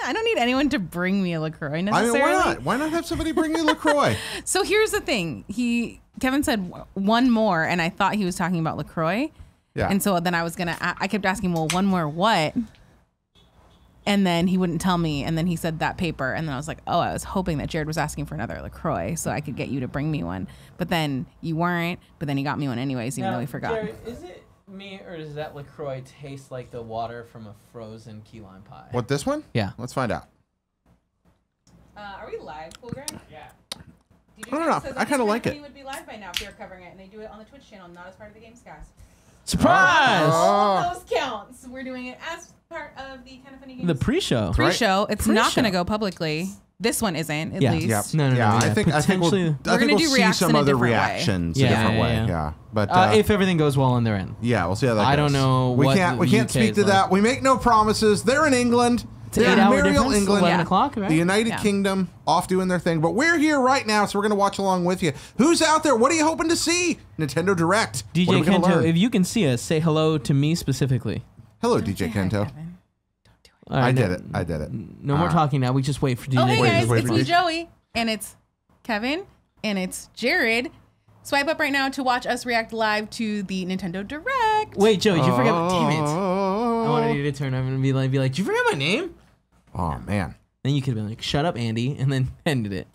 I don't need anyone to bring me a LaCroix necessarily. I mean, why not? Why not have somebody bring you LaCroix? So here's the thing. Kevin said one more, and I thought he was talking about LaCroix. Yeah. And so then I kept asking, well, one more what? And then he wouldn't tell me. And then he said that paper. And then I was like, oh, I was hoping that Jared was asking for another LaCroix so I could get you to bring me one. But then you weren't. But then he got me one anyways, even though he forgot. Jared, is it me or does that LaCroix taste like the water from a frozen key lime pie? What, this one? Yeah. Let's find out. Are we live, Cool Greg? Yeah. I don't know. I kind of like it. Would be live by now if they're covering it, and they do it on the Twitch channel, not as part of the Gamescast. Surprise! All those counts. We're doing it as part of the Kind of Funny Games. The pre-show. Pre-show. It's not going to go publicly. This one isn't, at least. Yep. No. I think we'll see some other reactions a different way. Yeah. But if everything goes well on their end. Yeah, we'll see how that goes. I don't know. We can't speak to that. We make no promises. They're in England. They're in Merrill, England. 11 o'clock, right? The United Kingdom off doing their thing. But we're here right now, so we're going to watch along with you. Who's out there? What are you hoping to see? Nintendo Direct. DJ Kento, if you can see us, say hello to me specifically. Hello, DJ Kento. I did it. No more talking now. We just wait for DJ. Oh, hey guys, it's me, Joey, and it's Kevin, and it's Jared. Swipe up right now to watch us react live to the Nintendo Direct. Wait, Joey, did you forget? Damn it! I wanted you to turn over and be like, "Did you forget my name?" Oh man. Then you could have been like, "Shut up, Andy," and then ended it.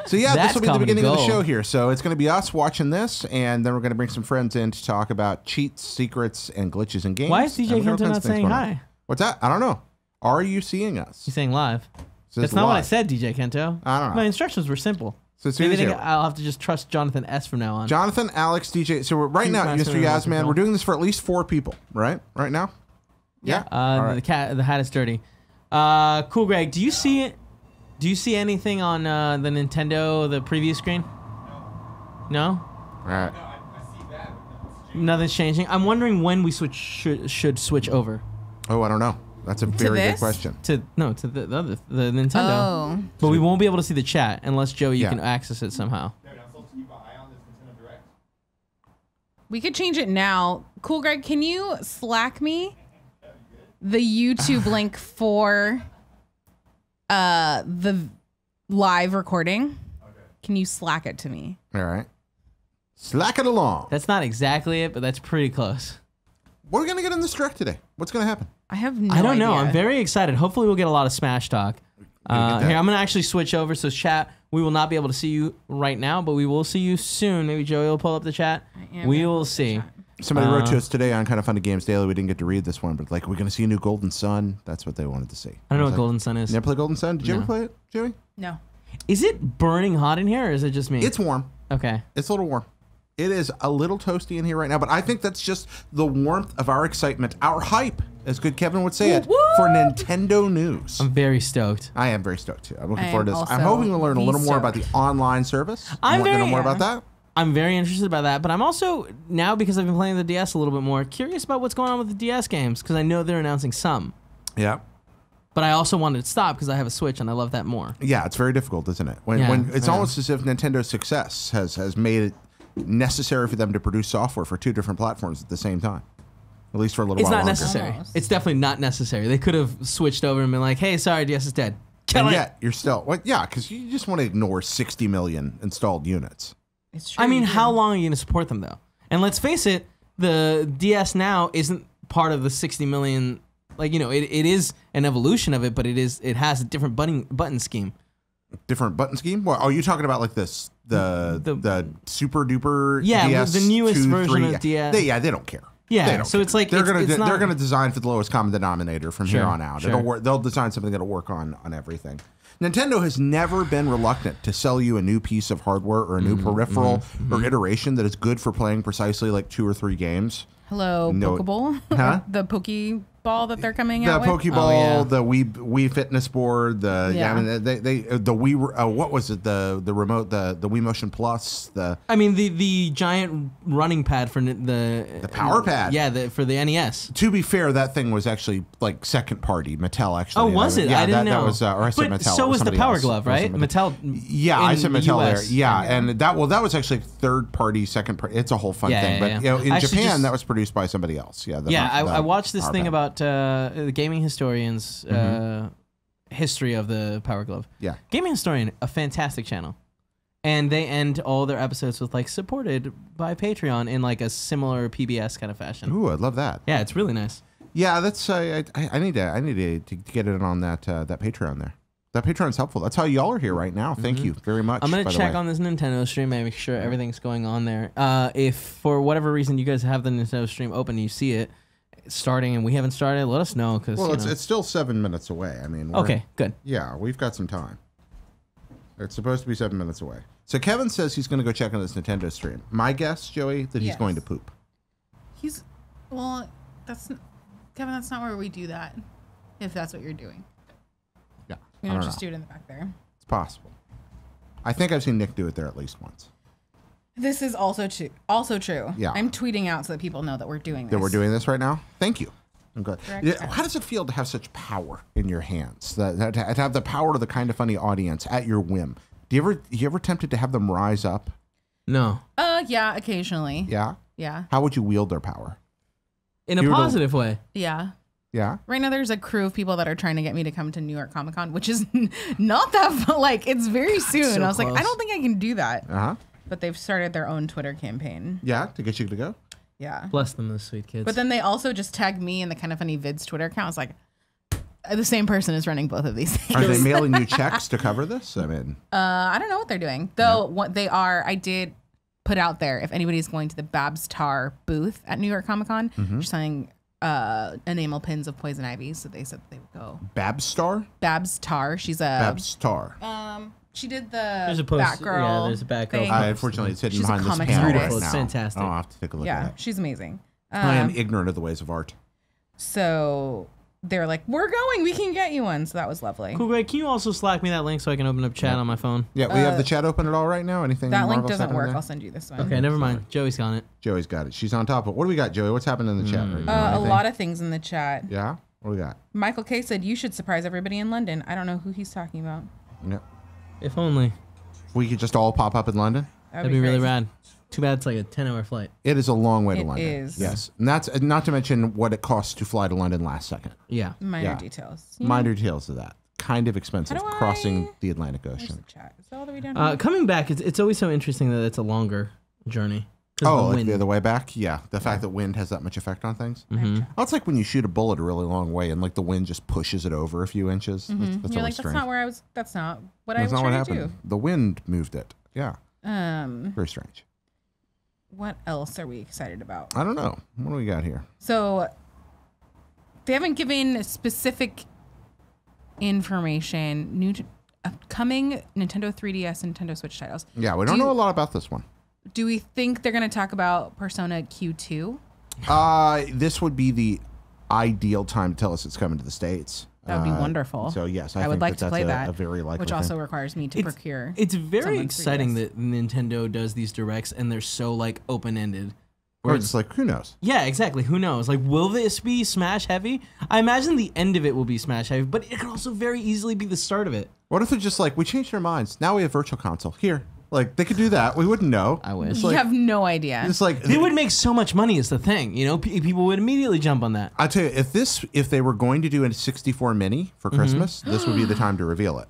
So yeah, this will be the beginning of the show here. So it's going to be us watching this, and then we're going to bring some friends in to talk about cheats, secrets, and glitches in games. Why is DJ Kento not saying hi? What's that? I don't know. Are you seeing us? He's saying live. That's not what I said, DJ Kento. I don't know. My instructions were simple. So maybe they think I'll have to just trust Jonathan S from now on. Jonathan, Alex, DJ. So right now, Mr. Yasman, we're doing this for at least 4 people, right? Right now? Yeah. The hat is dirty. Cool, Greg. Do you see it? Do you see anything on the Nintendo, the preview screen? No. All right. Nothing's changing. I'm wondering when we should switch over. Oh, I don't know. That's a very good question. To the Nintendo. Oh. But we won't be able to see the chat unless, Joey, you can access it somehow. We could change it now. Cool, Greg, can you Slack me the YouTube link for the live recording? Okay. Can you Slack it to me? All right. Slack it along. That's not exactly it, but that's pretty close. What are we going to get in this direct today? What's going to happen? I have no idea. I don't know. I'm very excited. Hopefully we'll get a lot of Smash talk. Here, I'm going to actually switch over. So chat, we will not be able to see you right now, but we will see you soon. Maybe Joey will pull up the chat. We will see. Somebody wrote to us today on Kind of Funny Games Daily. We didn't get to read this one, but like, we're going to see a new Golden Sun. That's what they wanted to see. I don't know what Golden Sun is. You never play Golden Sun? Did you ever play it, Joey? No. Is it burning hot in here, or is it just me? It's warm. Okay. It's a little warm. It is a little toasty in here right now, but I think that's just the warmth of our excitement, our hype, as good Kevin would say it, for Nintendo news. I'm very stoked. I am very stoked too. I'm looking forward to this. I'm hoping to learn a little more about the online service. I'm very more about that. I'm very interested about that, but I'm also, now because I've been playing the DS a little bit more, curious about what's going on with the DS games, because I know they're announcing some. Yeah. But I also wanted to stop because I have a Switch and I love that more. Yeah, it's very difficult, isn't it? When it's almost as if Nintendo's success has made it necessary for them to produce software for 2 different platforms at the same time. At least for a little while. It's not longer. necessary. Almost. It's definitely not necessary. They could have switched over and been like, hey, sorry, DS is dead. Kill it. Yet, you're still, yeah, because you just want to ignore 60 million installed units. It's true. I mean, how long are you going to support them, though? And let's face it, the DS now isn't part of the 60 million. Like, you know, it is an evolution of it, but it has a different button scheme. Different button scheme? Well, are you talking about like this the super duper DS the newest 2, version 3, of DS? They don't care. Yeah, so it's like they're gonna design for the lowest common denominator from here on out. Sure. They'll design something that'll work on everything. Nintendo has never been reluctant to sell you a new piece of hardware or a new peripheral or iteration that is good for playing precisely like 2 or 3 games. Hello, Pokeball? Huh? The Pokeball that they're coming out with? The Pokeball, the Wii Fitness Board, I mean, the Wii, what was it? The remote, the Wii Motion Plus, I mean, the giant running pad for the power pad. Yeah, for the NES. To be fair, that thing was actually like second party. Mattel actually. Oh, was it? Yeah, I didn't know. That was, or I said but Mattel. So was the Power else. Glove, right? Mattel. Yeah, I said Mattel US. there. Yeah, and that was actually third party, second party. It's a whole fun thing. But you know, in Japan, that was produced by somebody else. Yeah. I watched this thing about the gaming historians, history of the Power Glove. Yeah. Gaming Historian, a fantastic channel. And they end all their episodes with like supported by Patreon in like a similar PBS kind of fashion. Ooh, I'd love that. Yeah, it's really nice. Yeah, that's I need to get it on that Patreon there. That Patreon's helpful. That's how y'all are here right now. Thank you very much. I'm gonna by the check way. on this Nintendo stream and make sure everything's going on there. If for whatever reason you guys have the Nintendo stream open, you see it starting and we haven't started, let us know because Well, it's still 7 minutes away. I mean, okay, good. Yeah, we've got some time. It's supposed to be 7 minutes away. So Kevin says he's going to go check on this Nintendo stream. My guess, Joey, that he's Yes. going to poop. Well, Kevin, that's not where we do that. If that's what you're doing. Yeah, We I don't don't just know. do it in the back there. It's possible. I think I've seen Nick do it there at least once. This is also true. Yeah. I'm tweeting out so that people know that we're doing this. That we're doing this right now? Thank you. I'm good. Correct. Yeah, how does it feel to have such power in your hands? To have the power of the Kind of Funny audience at your whim. You ever tempted to have them rise up? No. Yeah, occasionally. Yeah? Yeah. How would you wield their power? In a You're the- positive way. Yeah. Yeah? Right now, there's a crew of people that are trying to get me to come to New York Comic Con, which is not that fun. Like, it's very soon. so I was like, close. I don't think I can do that. Uh-huh. But they've started their own Twitter campaign. Yeah, to get you to go? Yeah. Bless them, those sweet kids. But then they also just tagged me in the Kind of Funny Vids Twitter account. It's like, the same person is running both of these things. Are they mailing you checks to cover this? I mean, I don't know what they're doing. Though what they are, I did put out there, if anybody's going to the Babs Tar booth at New York Comic Con, they're selling enamel pins of Poison Ivy. So they said they would go. Babstar? Babs Tar. She's a Babstar. she did the There's a post- Batgirl. yeah, there's a Batgirl thing. post. Unfortunately, it's hidden She's a behind this comics panel artist. right It's now. fantastic. I'll have to take a look Yeah, at it. she's amazing. I am ignorant of the ways of art. So they're like, we're going. We can get you one. So that was lovely. Cool, Greg, can you also Slack me that link so I can open up chat on my phone? Yeah, we have the chat open at all right now. Anything? That link Marvel doesn't second work. there? I'll send you this one. Okay, never mind. Joey's got it. Joey's got it. She's on top of it. What do we got, Joey? What's happening in the chat right now? A Anything? lot of things in the chat. Yeah? What do we got? Michael K said you should surprise everybody in London. I don't know who he's talking about. Yeah. If only. We could just all pop up in London? That would That'd be really crazy. rad. Too bad it's like a 10-hour flight. It is a long way to It London. is. Yes. And that's not to mention what it costs to fly to London last second. Yeah. Minor Yeah. details. Minor details of that. Kind of expensive How do crossing I- the Atlantic Where's Ocean. the chat? Is that all the way down here? Coming back, it's always so interesting that it's a longer journey. 'Cause Oh, the like wind. the other way back? Yeah. The fact that wind has that much effect on things. Mm-hmm. Oh, it's like when you shoot a bullet a really long way and like the wind just pushes it over a few inches. That's You're always like, that's strange. not where I was. That's not what I That's was not what trying to happened. The wind moved it. Yeah. do. Very strange. What else are we excited about? I don't know. What do we got here? So they haven't given specific information. New upcoming Nintendo 3DS and Nintendo Switch titles. Yeah, we don't Do know you- a lot about this one. Do we think they're going to talk about Persona Q2? This would be the ideal time to tell us it's coming to the States. That would be wonderful. So yes, I would think like to that's play that. a very likely Which also thing. requires me to procure. It's very someone's exciting 3DS. that Nintendo does these directs and they're so like open-ended. Or it's like, who knows? Yeah, exactly. Who knows? Like, will this be Smash heavy? I imagine the end of it will be Smash heavy, but it could also very easily be the start of it. What if they're just like, we changed our minds. Now we have Virtual Console. Here. Like, they could do that. We wouldn't know. I wish. You have no idea. It's like, They would make so much money is the thing. You know, people would immediately jump on that. I'll tell you, if they were going to do a 64 mini for Christmas, this would be the time to reveal it.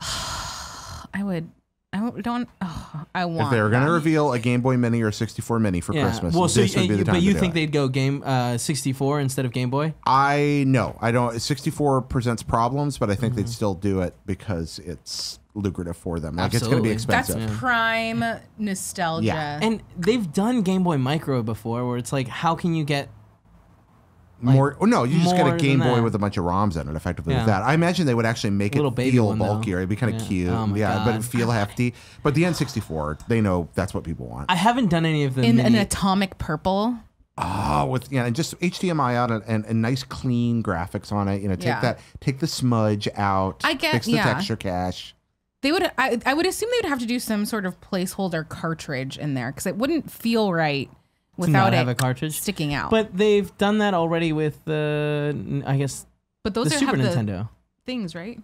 I want. If they were going to reveal a Game Boy Mini or a 64 Mini for Christmas, Well, so this would be the time but to you do think it. they'd go game 64 instead of Game Boy? I don't. 64 presents problems, but I think they'd still do it because it's lucrative for them. Like it's going to be Absolutely. expensive. That's prime nostalgia. Yeah. And they've done Game Boy Micro before, where it's like, how can you get More? Oh, no, you just get more a Game than Boy that. with a bunch of ROMs in it. Effectively, Yeah. with that, I imagine they would actually make Little it baby feel one, though. bulkier. It'd be kind of Yeah. cute. Oh my yeah, but God. it'd feel hefty. But the N64, they know that's what people want. I haven't done any of the in an mini- atomic purple. Oh, with and just HDMI out and nice clean graphics on it. You know, take the smudge out. I get- fix the yeah. texture cache. They would. I would assume they would have to do some sort of placeholder cartridge in there because it wouldn't feel right without not it have a cartridge? sticking out. But they've done that already with the, I guess, But those the are Super have Nintendo. the things, right?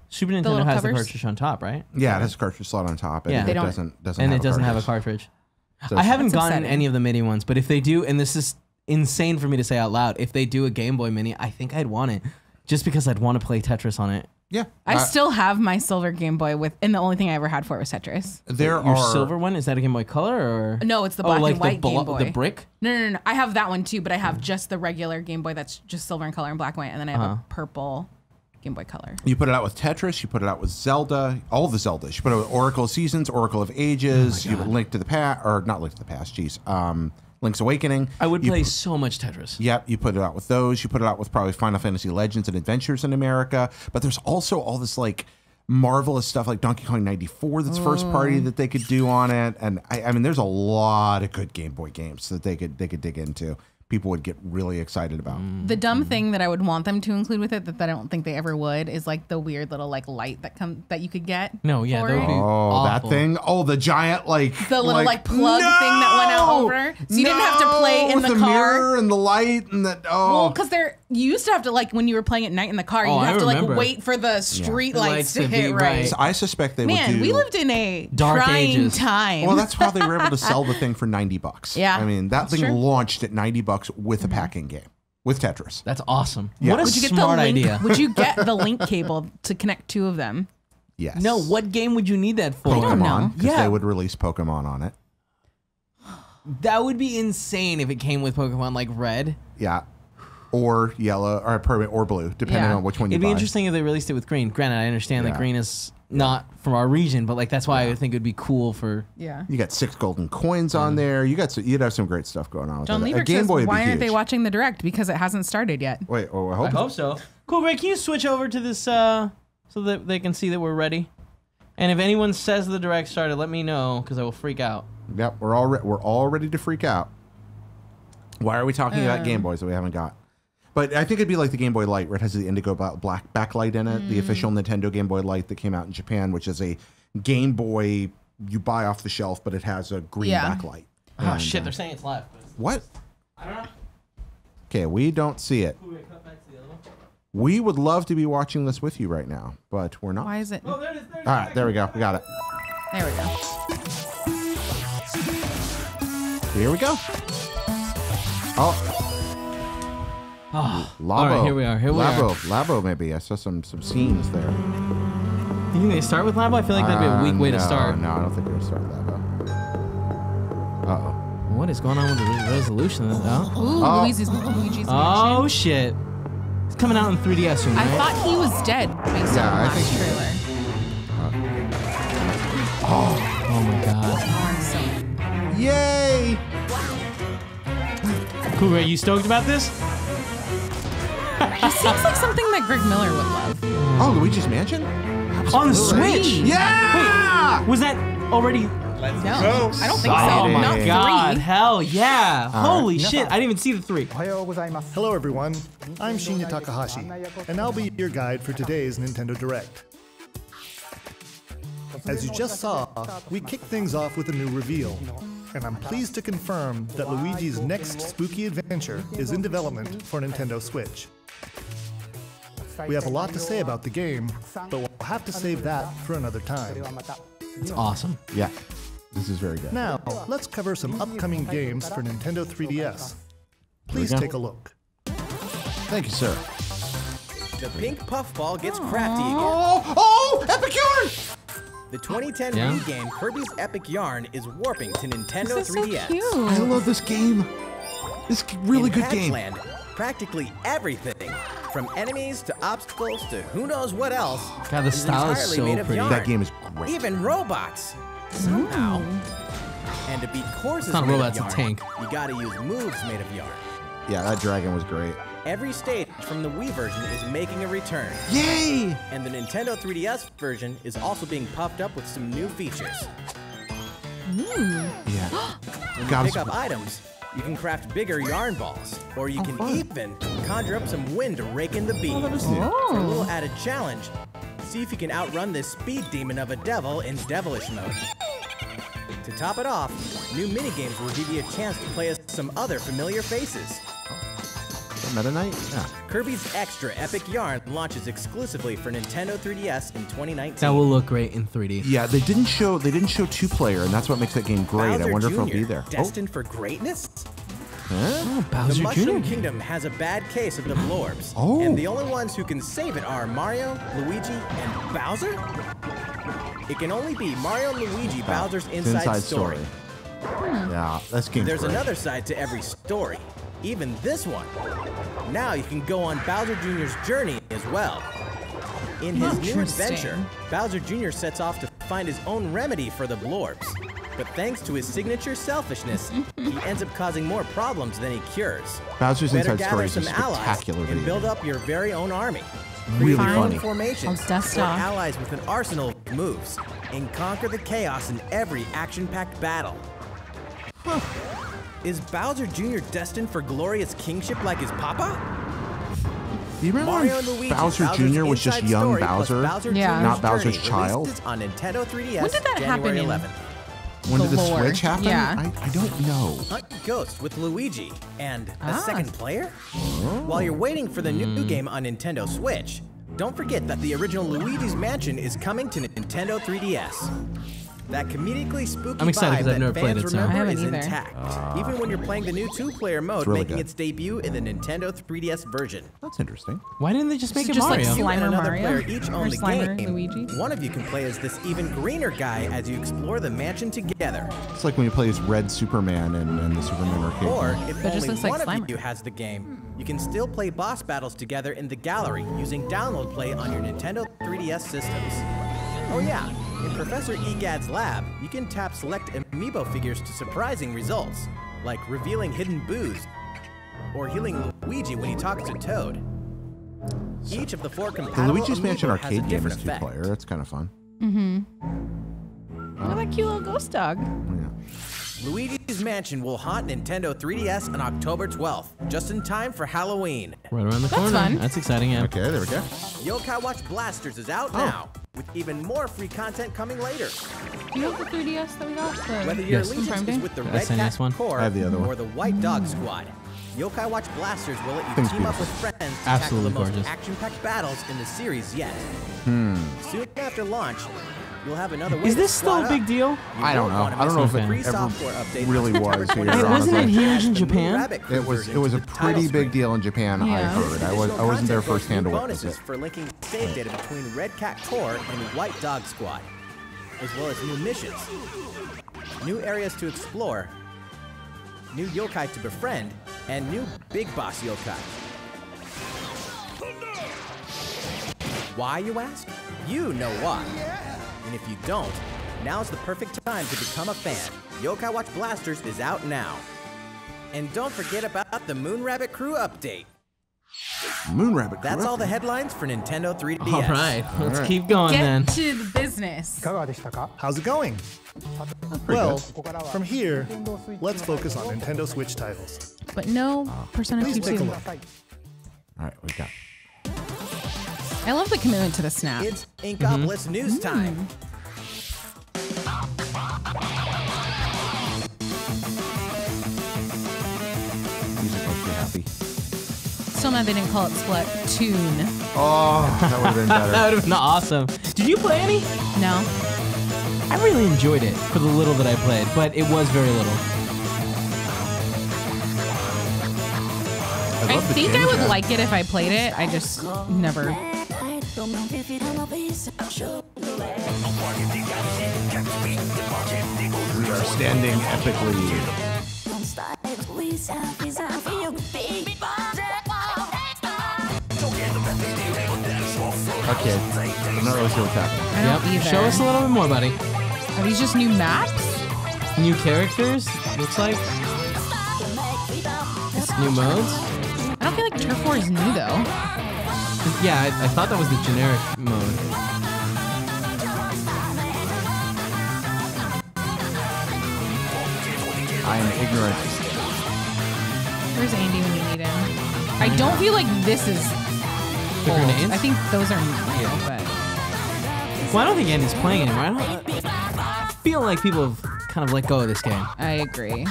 Super little Nintendo has the covers? cartridge on top, right? Yeah, it has a cartridge slot on top. And Yeah. it They don't- doesn't And have it doesn't have a cartridge. cartridge. So I haven't That's gotten upsetting. any of the mini ones, but if they do, and this is insane for me to say out loud, if they do a Game Boy Mini, I think I'd want it, just because I'd want to play Tetris on it Yeah. I still have my silver Game Boy and the only thing I ever had for it was Tetris. Your silver one, is that a Game Boy Color or? No, it's the black and white Game Boy. The brick? No. I have that one too, but I have just the regular Game Boy that's just silver and color and black and white, and then I have a purple Game Boy Color. You put it out with Tetris. You put it out with Zelda. All the Zeldas. You put it with Oracle of Seasons, Oracle of Ages. You put Link to the Past, or not Link to the Past. Jeez. Link's Awakening. I would play so much Tetris. Yep, you put it out with those. You put it out with probably Final Fantasy Legends and Adventures in America. But there's also all this like marvelous stuff like Donkey Kong 94 that's first party that they could do on it. And I mean, there's a lot of good Game Boy games that they could dig into. People would get really excited about. The dumb thing that I would want them to include with it that I don't think they ever would is like the weird little like light that you could get. No, yeah, that would be that thing. Oh, the giant like the little like plug thing that went out over, so you didn't have to play in the car. Mirror and the light and the well, because you used to have to like when you were playing at night in the car, you have to like wait for the street lights to hit right. So I suspect they would do. Man, we lived in a dark trying ages. time. Well, that's how they were able to sell the thing for $90. Yeah, I mean that thing launched at $90 with a packing game with Tetris. That's awesome. Yeah. What a smart idea. Would you get the link cable to connect two of them? Yes. No, what game would you need that for? Pokemon, because Yeah. they would release Pokemon on it. That would be insane if it came with Pokemon like Red. Yeah. Or yellow, or blue, depending on which one you buy. It'd be interesting if they released it with green. Granted, I understand that green is not from our region, but like that's why I think it would be cool for. Yeah. You got 6 golden coins on there. You'd have some great stuff going on with John that. Lieber says, why aren't they watching the direct? Because it hasn't started yet. Wait, I hope so. Cool, Greg, can you switch over to this so that they can see that we're ready? And if anyone says the direct started, let me know because I will freak out. Yep, we're all ready to freak out. Why are we talking about Game Boys that we haven't got? But I think it'd be like the Game Boy Light, where it has the indigo black backlight in it, the official Nintendo Game Boy Light that came out in Japan, which is a Game Boy you buy off the shelf, but it has a green backlight. Oh, shit, they're saying it's live. What? I don't know. Okay, we don't see it. We would love to be watching this with you right now, but we're not. Why is it? Oh, there it is. All right, there we go. We got it. There we go. Here we go. Oh. Labo. All right, here we are. Labo, maybe. I saw some scenes there. You think they start with Labo? I feel like that'd be a weak way to start. No, I don't think they're going to start Labo. Uh-oh. What is going on with the resolution? Ooh, Luigi's Oh, shit. It's coming out in 3DS soon, right? I thought he was dead based on the last trailer. Oh my god. Yay! Cool, are you stoked about this? It seems like something that Greg Miller would love. Oh, Luigi's Mansion? On the Switch? Yeah! Wait, was that already... No, I don't think so. Oh my Not god, 3. hell yeah. Holy shit, I didn't even see the 3. Hello everyone, I'm Shinya Takahashi, and I'll be your guide for today's Nintendo Direct. As you just saw, we kicked things off with a new reveal, and I'm pleased to confirm that Luigi's next spooky adventure is in development for Nintendo Switch. We have a lot to say about the game, but we'll have to save that for another time. It's awesome. Yeah, this is very good. Now, let's cover some upcoming games for Nintendo 3DS. Please take a look. Thank you, sir. The pink puffball gets crafty again. Oh, Epic Yarn! The 2010 Wii game Kirby's Epic Yarn is warping to Nintendo This is so 3DS. cute. I love this game. This is a really In good game. Patchland, practically everything, from enemies to obstacles to who knows what else, God, the style is entirely so made of pretty. yarn. That game is great. Even robots. Somehow. And to beat courses not a made robot, of it's a yarn, tank. you gotta use moves made of yarn. Yeah, that dragon was great. Every stage from the Wii version is making a return. Yay! And the Nintendo 3DS version is also being puffed up with some new features. Yeah. When you pick up items, you can craft bigger yarn balls, or you can even conjure up some wind to rake in the beams. For a little added challenge, see if you can outrun this speed demon of a devil in devilish mode. To top it off, new minigames will give you a chance to play as some other familiar faces. Meta Knight? Yeah. Kirby's Extra Epic Yarn launches exclusively for Nintendo 3DS in 2019. That will look great in 3D. Yeah, they didn't show 2-player, and that's what makes that game great. Bowser I wonder Jr., if it'll be there. Destined for greatness? Oh, The Bowser Mushroom Jr. Kingdom has a bad case of the blorbs. Oh. And the only ones who can save it are Mario, Luigi, and Bowser? It can only be Mario and Luigi, Bowser's inside story. Yeah, that's game. There's another side to every story, even this one. Now you can go on Bowser Jr.'s journey as well. In his new Interesting. adventure, Bowser Jr. sets off to find his own remedy for the blorbs. But thanks to his signature selfishness, he ends up causing more problems than he cures. Bowser's Better Inside gather Story is a some allies spectacular and video. build up your very own army. Really Create your own funny. formations, I'll dust support off. allies with an arsenal of moves, and conquer the chaos in every action-packed battle. Is Bowser Jr. destined for glorious kingship like his papa? Do you remember Mario when and Luigi, Bowser Bowser's Jr. was just Inside young Story plus Bowser? Bowser Yeah. Jr.'s Not Bowser's Journey child? released on Nintendo 3DS When did that happen January in- 11th. When did the lore? Switch happen? Yeah. I don't know. Hunt Ghosts with Luigi and a Ah. second player? While you're waiting for the new game on Nintendo Switch, don't forget that the original Luigi's Mansion is coming to Nintendo 3DS. That comedically spooky I'm excited vibe 'cause I've that never played fans it, so- remember I haven't is either. intact, even when you're playing the new two-player mode really making good. its debut in the Nintendo 3DS version. That's interesting. Why didn't they just make it just like Mario? You and Slimer another Mario? player each Or own the Slimer game. Luigi? One of you can play as this even greener guy as you explore the mansion together. It's like when you play as Red Superman and the Superman arcade. Or game. if But it just only looks like one of Slimer. you has the game, you can still play boss battles together in the gallery using download play on your Nintendo 3DS systems. Oh yeah, in Professor Egad's lab, you can tap select amiibo figures to surprising results, like revealing hidden boos or healing Luigi when he talks to Toad. Each of the four the compatible Luigi's Mansion amiibo has a arcade game different is effect. two-player. That's kind of fun. Look at that cute little ghost dog. Yeah. Luigi's Mansion will haunt Nintendo 3DS on October 12th, just in time for Halloween. Right around the That's corner. fun. That's exciting, yeah. Okay, there we go. Yokai Watch Blasters is out now, with even more free content coming later. Do you have the 3DS that we got? Whether your Yes. From allegiance Prime is Day? with the The Red SNES Cat one? Corps I have the other one. or the White Dog Squad, Yokai Watch Blasters will let you Thing's team up beautiful. with friends to Absolutely tackle the gorgeous. most action-packed battles in the series yet. Soon after launch, you'll have another way Is to this still squad a big up. deal? You I don't won't know. wanna I don't miss know the if it free ever software update really on was September here. 27th. Wasn't it huge in As the Moon Japan? Rabbit Crew It was version a to the title pretty big screen. deal in Japan. I Yeah. heard. I Additional wasn't there content boasts firsthand to new witness bonuses it. for linking save data between Red Cat Corps and White Dog Squad, as well as new missions, new areas to explore, new yokai to befriend, and new big boss yokai. Why, you ask? You know why. And if you don't, now's the perfect time to become a fan. Yokai Watch Blasters is out now. And don't forget about the Moon Rabbit Crew update. Moon Rabbit. That's all the correct? headlines for Nintendo 3DS. All right, let's right. keep going Get then. to the business. How's it going? Pretty Well, good. from here, let's focus on Nintendo Switch titles. But no Persona Please 2 take a 2. look. All right, we got. I love the commitment to the snap. It's Inkopolis news time. Music makes me happy. Still mad they didn't call it Splatoon. Oh, that would have been That better. would have been awesome. Did you play any? No. I really enjoyed it for the little that I played, but it was very little. I love the think I Jam would Jam. like it if I played it. I just never. We are standing epically. Okay, I'm not really sure what's happening. I don't either. Show us a little bit more, buddy. Are these just new maps? New characters, looks like. New modes. I don't feel like Turf War is new though. Yeah, I thought that was the generic mode. I am ignorant. Where's Andy when you need him? I don't feel like this is The old. grenades? I think those are new, but Well, I don't think Andy's playing anymore. I feel like people have kind of let go of this game. I agree.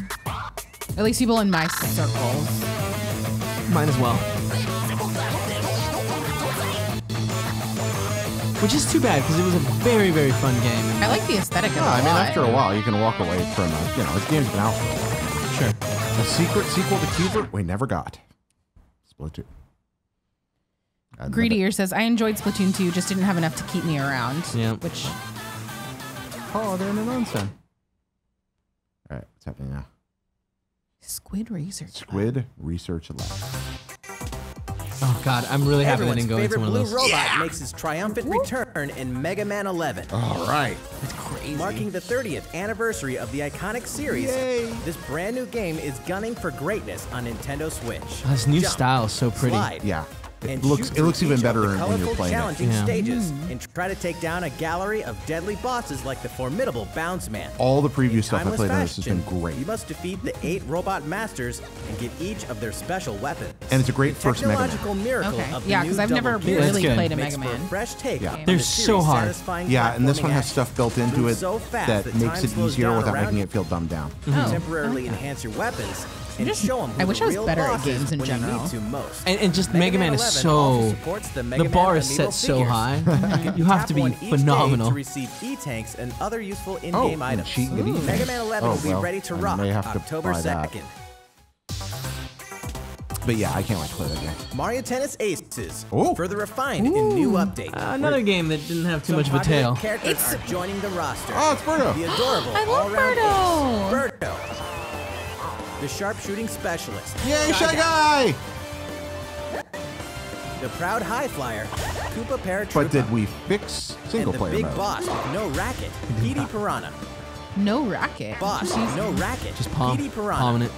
At least people in my circles. Might as well. Which is too bad because it was a very, very fun game. I like the aesthetic of it. Yeah, I mean, a lot. after a while, you can walk away from, this game's been out for a while. Sure. A secret sequel to Cubert we never got. Splatoon. Greedy Ear says, I enjoyed Splatoon 2, just didn't have enough to keep me around. Yeah. Which... Oh, they're in the nonsense. All right, what's happening now? Squid Research. Squid Research Lab. Oh God, I'm really happy they Everyone's didn't go into favorite one of blue those. robot makes his triumphant return in Mega Man 11. All right. That's crazy. Marking the 30th anniversary of the iconic series, this brand new game is gunning for greatness on Nintendo Switch. This new Jump, style is so pretty. slide, Yeah. and It looks shoot through even each of better the when you're colorful, playing it. challenging Yeah. stages and try to take down a gallery of deadly bosses like the formidable Bounce Man. All the preview stuff I Timeless played on this has been fashion, great. You must defeat the 8 robot masters and get each of their special weapons. And it's a great first Mega Man. Technological miracle Okay. of the Yeah, new because I've Double never Gear That's really good. played a makes Mega for a Man. fresh take Yeah. on They're the so series' hard. satisfying Yeah, and this platforming one has action. stuff built into Move it so fast that that makes time it slows easier down without around making you. it feel dumbed down. Oh, Temporarily okay. enhance your weapons and Just- show them I wish I was better at bosses games in when you general. need to most. And just Mega Man is 11 also so. supports the The Mega bar Man is set amiibo so figures. high. You have to Tap be one each day phenomenal. to receive E-tanks and other useful in-game Oh, and items. cheat and get E-tanks. Mega Man 11 Oh, will be well, ready to I rock may have to October buy that. 2nd. But yeah, I can't wait to play that game. Mario Tennis Aces, Ooh. further refined in new update. Another game that didn't have too Some much of a popular tail. characters are joining the roster. Oh, it's Birdo. The adorable I love all-round Birdo. ace, Birdo. The sharpshooting specialist. Yay, Shy Guy! The proud high flyer, Koopa Paratroopa. But did we fix single and the player big mode? boss with no racket, Petey Piranha. No racket. Boss, Jeez, no racket, Just Petey Piranha. prominent.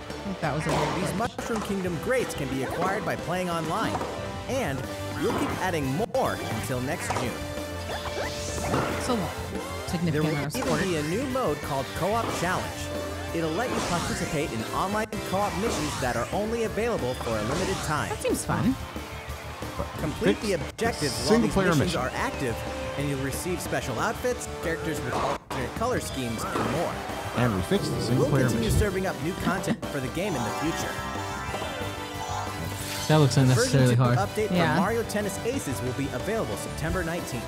I think that was a weird These Mushroom Kingdom greats can be acquired by playing online. And we'll keep adding more until next June. so There significant will amount of even support. be a new mode called Co-op Challenge. It'll let you participate in online co-op missions that are only available for a limited time. That seems fun. Complete the objectives while Single these player missions mission. are active, and you'll receive special outfits, characters with alternate color schemes, and more. And we fixed the single We'll player continue mission. serving up new content for the game in the future. That looks unnecessarily Version 2 hard. update Yeah. for Mario Tennis Aces will be available September 19th.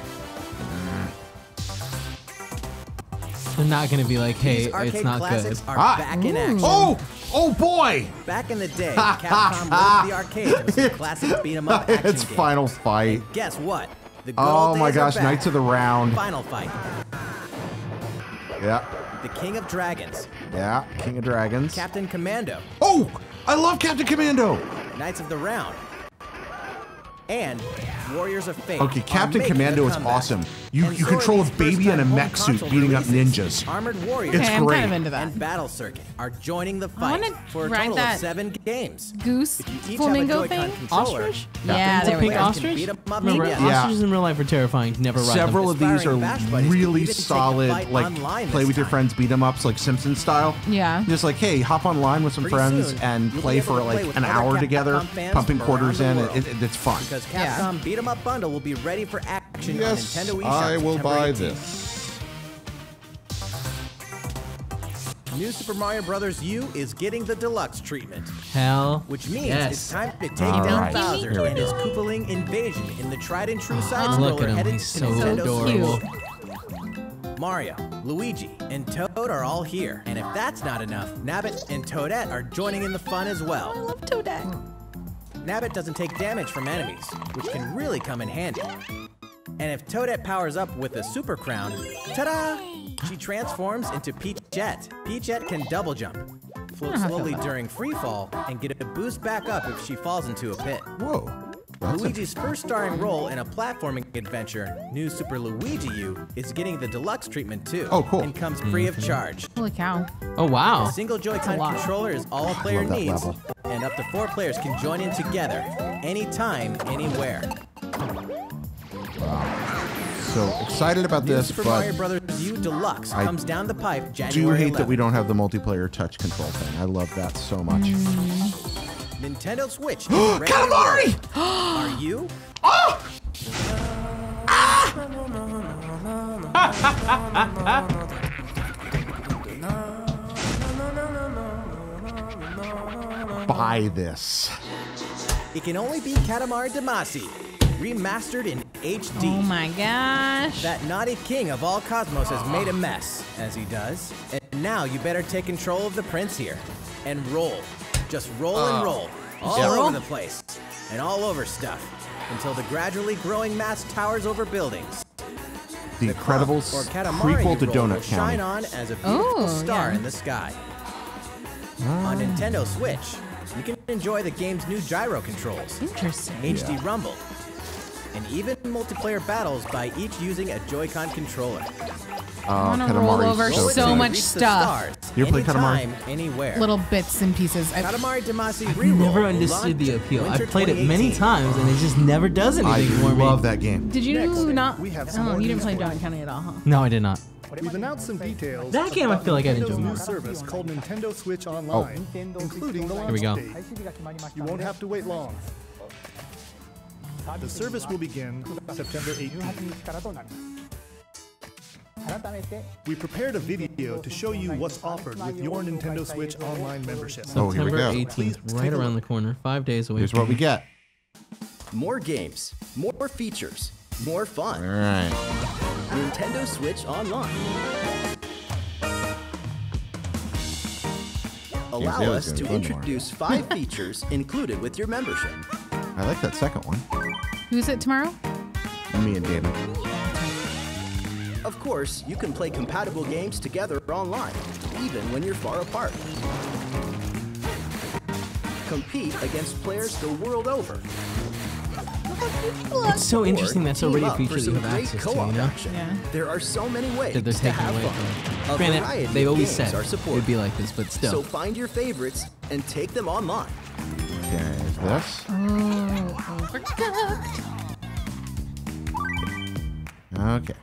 They're not gonna be like, hey, These arcade it's not good. classics are Ah. back in action. Oh boy! Back in the day, Capcom lived the arcade with some classic beat-em-up action It's games. Final Fight. Guess what? The good Oh old my days are gosh, back. Knights of the Round. Final Fight, Yeah, The King of Dragons, yeah. King of Dragons. Captain Commando, Oh, I love Captain Commando. Knights of the Round, and Warriors of Fate. Okay, are Captain making Commando a is comeback. awesome. You And you so are control a these baby in a first-time mech home suit console beating up releases. ninjas. Armored Warriors It's Okay, I'm great. kind of into that. and Battle Circuit are joining the I fight wanna for a ride total that of 7 games. Goose If you each flamingo have a Joy-Con thing. controller, Ostrich? Yeah, It's there a we pink go. ostrich? Beat 'em up, Remember, yeah. ostriches in real life are terrifying. Never ride Several them. of these are Aspiring Bash Buddies can really even take the solid, fight like online play this with your time. friends beat 'em ups, like Simpson style. Yeah. Just like, hey, hop online with some Pretty friends soon, and you'll be play able for to play like with an other hour Capcom together, fans pumping from quarters around in. the world. It's fun. Because Yeah. Capcom Beat 'em Up Bundle will be ready for action on Yes, Nintendo eShop I will September buy 18th. this. New Super Mario Bros. U is getting the deluxe treatment, Hell, which means yes. it's time to take All down right, Bowser here we and go. his Koopaling invasion in the tried and true side Look scroller at him, headed he's to so Nintendo adorable. Switch. Mario, Luigi, and Toad are all here, and if that's not enough, Nabbit and Toadette are joining in the fun as well. I love Toadette. Nabbit doesn't take damage from enemies, which can really come in handy. And if Toadette powers up with a super crown, ta-da! She transforms into Peachette. Peachette can double jump, float how I feel slowly about during free fall, and get a boost back up if she falls into a pit. Whoa. That's Luigi's first starring role in a platforming adventure, New Super Luigi U, is getting the deluxe treatment too. Oh, cool. And comes free of charge. Holy cow. Oh, wow. A single Joy-Con lot. controller is all a player love that needs, level. and up to 4 players can join in together, anytime, anywhere. So excited about New this, Super but Mario Bros. U Deluxe I comes down the pipe do January hate that we 11th. don't have the multiplayer touch control thing. I love that so much. Nintendo Switch is ready to Calamari! roll. Are you? Buy this. It can only be Katamari Damacy, remastered in HD. Oh my gosh. That naughty king of all cosmos has made a mess, as he does. And now you better take control of the prince here. and roll. Just roll and roll. All over the place. And all over stuff. Until the gradually growing mass towers over buildings. The Incredibles Or Katamari prequel to you roll will Donut shine County. on as a beautiful star yeah. in the sky. On Nintendo Switch, you can enjoy the game's new gyro controls, Interesting. HD Rumble, and even multiplayer battles by each using a Joy-Con controller. I want to roll over so so good. much Reach the stuff. stars You ever played Katamari? anytime, anywhere. Little bits and pieces. Katamari Damacy I've Reroll never will understood the launch appeal. winter I've played it many 2018. times and it just never does I anything for me. love that game. Did you Next, not? we have some Oh, more you didn't play news for Donut County at all, huh? No, I did not. We've announced some details. That game I about feel like I'd Nintendo's enjoy new more. service called Nintendo Switch Online, including the launch Here we go. date. You won't have to wait long. The service will begin September 18th. We prepared a video to show you what's offered with your Nintendo Switch Online membership. Oh, here we September go. 18th, Please right take a around the look. corner. 5 days away. Here's what we get. More games, more features, more All fun. right. Nintendo Switch Online. Allow the other us game's to fun introduce 5 features included with your membership. I like that second one. Who's it tomorrow? Me and David. Of course, you can play compatible games together online, even when you're far apart. Compete against players the world over. It's so interesting that's already a Team up feature for that you some have great access to, co-op you know? action. Yeah. There are so many ways That they're to taking have away fun. from. A Granted, variety they've of always games said are it supported. would be like this, but still. So find your favorites and take them online. Okay, is this? Oh, overcooked. Okay.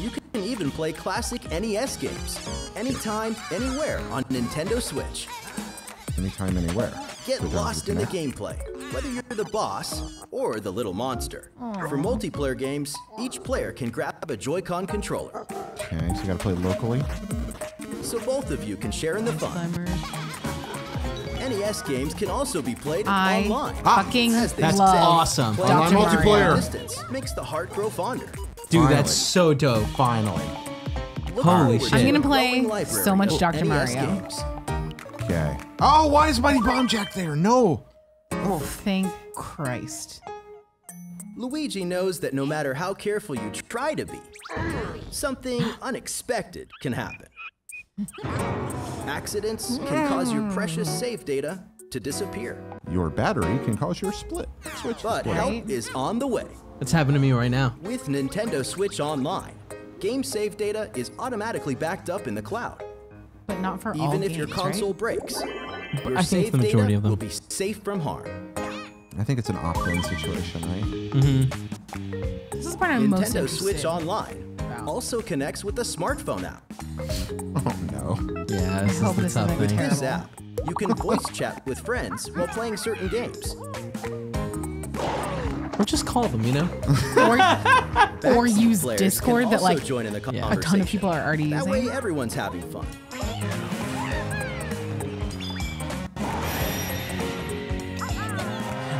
You can even play classic NES games anytime, anywhere on Nintendo Switch. Anytime, anywhere. Get So don't lost in the disconnect. gameplay, whether you're the boss or the little monster. For multiplayer games, each player can grab a Joy-Con controller, Okay, so you gotta play locally. so both of you can share in the fun. NES games can also be played I online. fucking As they That's love say, awesome. playing Dr. from a Mario. distance makes the heart grow fonder. Dude, Finally. that's so dope. Finally. Look Holy forward shit. to I'm gonna a play growing library so much of Dr. NES Mario. games. Okay. Oh, why is Mighty Bomb Jack there? No. Thank Christ. Luigi knows that no matter how careful you try to be, something unexpected can happen. Accidents can cause your precious save data to disappear. Your battery can cause your split. Switch. But split. help is on the way. That's happening to me right now. With Nintendo Switch Online, game save data is automatically backed up in the cloud. But not for all Even if your games, console right? breaks, your I think save the majority data of them. will be safe from harm. I think it's an opt-in situation, right? This is part I'm most Nintendo interested Switch Online about. also connects with the smartphone app. Oh no. Yeah, this hope is this the tough isn't thing. terrible. This app, you can voice chat with friends while playing certain games. Or just call them, you know? or Backseat use players Discord can that also like join in the a ton of conversation. people are already That using. way everyone's having fun.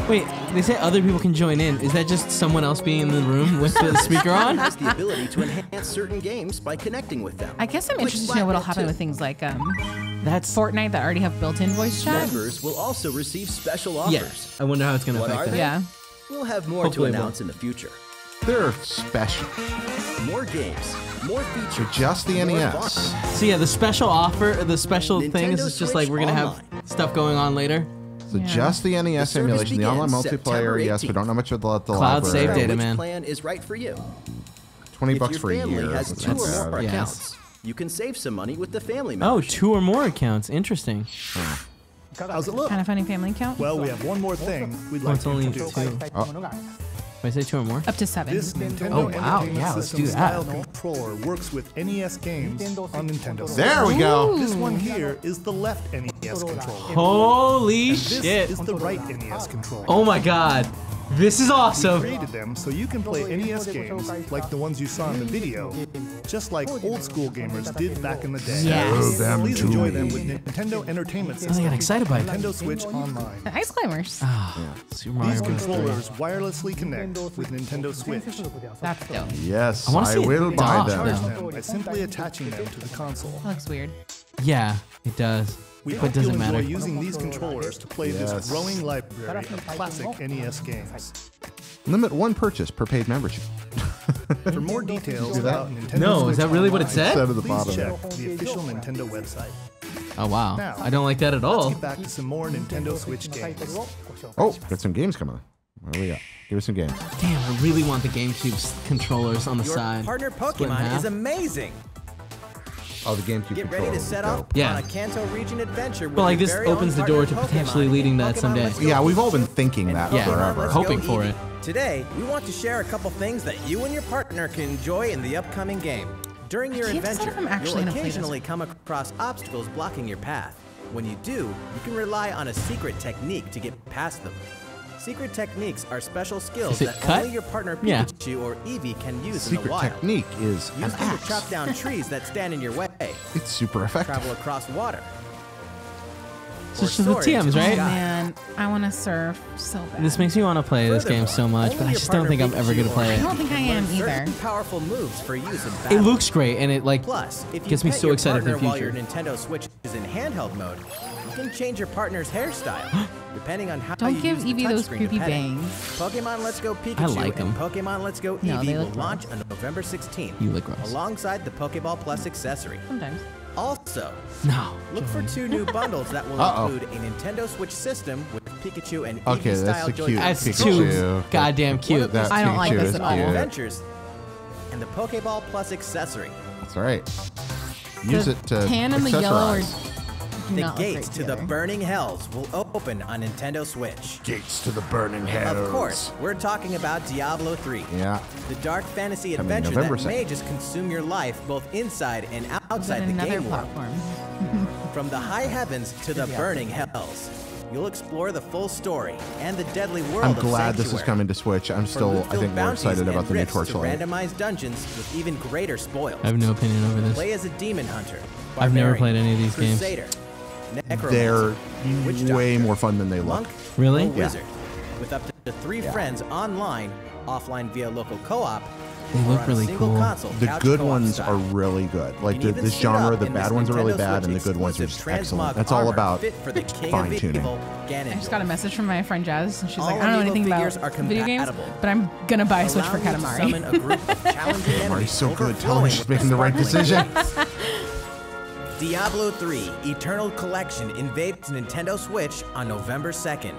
Wait, they say other people can join in. Is that just someone else being in the room with the speaker on? Has the ability to enhance certain games by connecting with them. I guess I'm Like interested to know what'll Flatnet happen 2. with things like That's Fortnite that already have built-in voice chat. Members will also receive special offers. yes. I wonder how it's gonna What affect are that. they? Yeah. We'll have more Hopefully it to will. announce in the future. They're special. More games, more So features, just the more NES. fun. So yeah, the special offer, the special thing is Nintendo it's just like Switch we're gonna have Online. stuff going on later. So Yeah. just the NES The service emulation, the online begins multiplayer, September yes, we 18th. don't know much about the Cloud library. save data, Which man. plan is right for you? 20 If bucks your for a family year. has That's 2 not or more bad. Yes. accounts, you can save some money with the family Oh, membership. 2 or more accounts. Interesting. How's it look? Kind of funny family count. Well, we have one more thing we'd Oh, like it's to only introduce. 2. Oh, Did I say 2 or more? Up to 7. This Nintendo Oh, wow. Entertainment Yeah, let's System do that. style controller works with NES games on Nintendo Switch. there we go. This one here is the left NES controller. Holy This shit. is the right NES controller. Oh my god. This is We awesome. created them so you can play NES games like the ones you saw in the video, just like old school gamers did back in the day. Yes. them Please to enjoy me. them with Nintendo Entertainment I System. got excited by it. Nintendo Switch Online. The ice climbers. Super Mario These Bros. 3. controllers wirelessly connect with Nintendo Switch. That's dope. Yes, I wanna I see it will buy dock, them. though. Charge them by simply attaching them to the console. That looks weird. Yeah, it does. We But hope it doesn't you'll enjoy matter. using these controllers to play Yes. this growing library of classic NES games. Limit one purchase per paid membership. For more details about Nintendo No, Switch is that really what it Online, said? Said at the please bottom. check the official Nintendo website. Oh wow, Now, I don't like that at Let's all. get back to some more Nintendo Switch games. Oh, got some games coming. What do we got? Give us some games. Damn, I really want the GameCube's controllers on the Your side. partner Split in Pokemon half. is amazing. Oh, the GameCube Get controller. ready to set off Yeah. on a Kanto region adventure with But like your this very own opens the partner door to Pokemon potentially in leading that Pokemon someday. Let's Go Yeah, we've all Eevee. been thinking And that Yeah, forever. Let's hoping Go for Eevee. it. Today, we want to share a couple things that you and your partner can enjoy in the upcoming game. During your can't decide adventure, if I'm actually you'll gonna play this. occasionally come across obstacles blocking your path. When you do, you can rely on a secret technique to get past them. Secret techniques are special skills Is it that cut? only your partner Yeah. Pikachu or Eevee can use in the Secret wild. technique is an Use them to axe. chop down trees that stand in your way, It's super effective. travel across water, So or it's just the soar into TMs, the right? Oh sky. man, I want to surf so bad. This makes me want to play this game so much, but I just don't think I'm ever gonna play I it. don't think I am Learn either. certain powerful moves for use in battle. It looks great, and it like Plus, if you gets me pet so your excited for the partner while future. your Nintendo Switch is in handheld mode, you can change your partner's hairstyle depending on how Don't you give use the Eevee those touchscreen to creepy pet it. bangs. Pokemon Let's Go Pikachu like 'em. and Pokemon Let's Go No, they Eevee will look launch on November 16th, You look gross. alongside the Pokeball Plus accessory. Sometimes. Also, No. look for 2 new bundles that will Uh-oh. include a Nintendo Switch system with Pikachu and Okay, that's Eevee-style the cute Joy-Cons. That's Pikachu. too goddamn cute. That I don't like Pikachu this is at all. cute. Adventures, and the Pokeball Plus accessory. That's all right. Use The it to tan and the yellow are accessorize. do The not look gates great to the together. burning hells will open on Nintendo Switch. Gates to the burning hells. Of course, we're talking about Diablo 3. Yeah. The dark fantasy Coming adventure November that may 2nd. just consume your life both inside and Is outside that the another game world. platform? From the high heavens to the burning hells, you'll explore the full story and the deadly world I'm of glad this is Sanctuary. coming to Switch. I'm For still, I loot-filled think, more bounties excited about and the new rifts to Torchlight. randomized dungeons with even greater spoils. I have no opinion over this. Play as a demon hunter. I've never barbarian, played any of these games. Crusader, necromancer, They're witch way doctor, more fun than they look. monk, Really? or Yeah. wizard, with up to 3 friends online, offline via local co-op. They or look on a really single cool. console The couch good co-op ones style. are really good. Like You can even this suit genre, up the in bad this ones are really Nintendo bad, and the Switch good ones are just exclusive excellent. transmog That's all armor about fit for the king of fine-tuning. evil, I just Ganondorf. got a message from my friend Jazz, and she's All like, I don't know amiibo anything figures about are video games, compatible. but I'm gonna buy a Switch for Allow you to summon Katamari. a group of challenging enemies Mari's so good. Tell her overflowing she's with making the right sparkling decision. Diablo 3 Eternal Collection invades Nintendo Switch on November 2nd.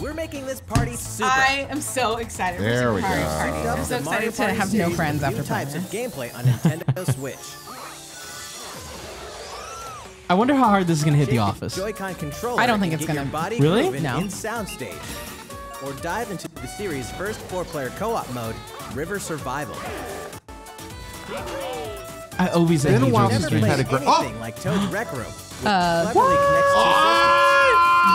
We're making this party super. I am so excited. There for we Super Mario go. Party. I'm so The Mario excited to Party have no series friends with after new playing types of this. gameplay on Nintendo Switch. I wonder how hard this is gonna hit the Shake office. Joy-Con controller I don't think and it's get gonna- your body Really? grooving No. in Soundstage. Or dive into the series' first 4-player co-op mode, River Survival. I always Been a envy while Jordan's since Never we've games. had played a great- anything like Toad's Rec Room, which cleverly connects two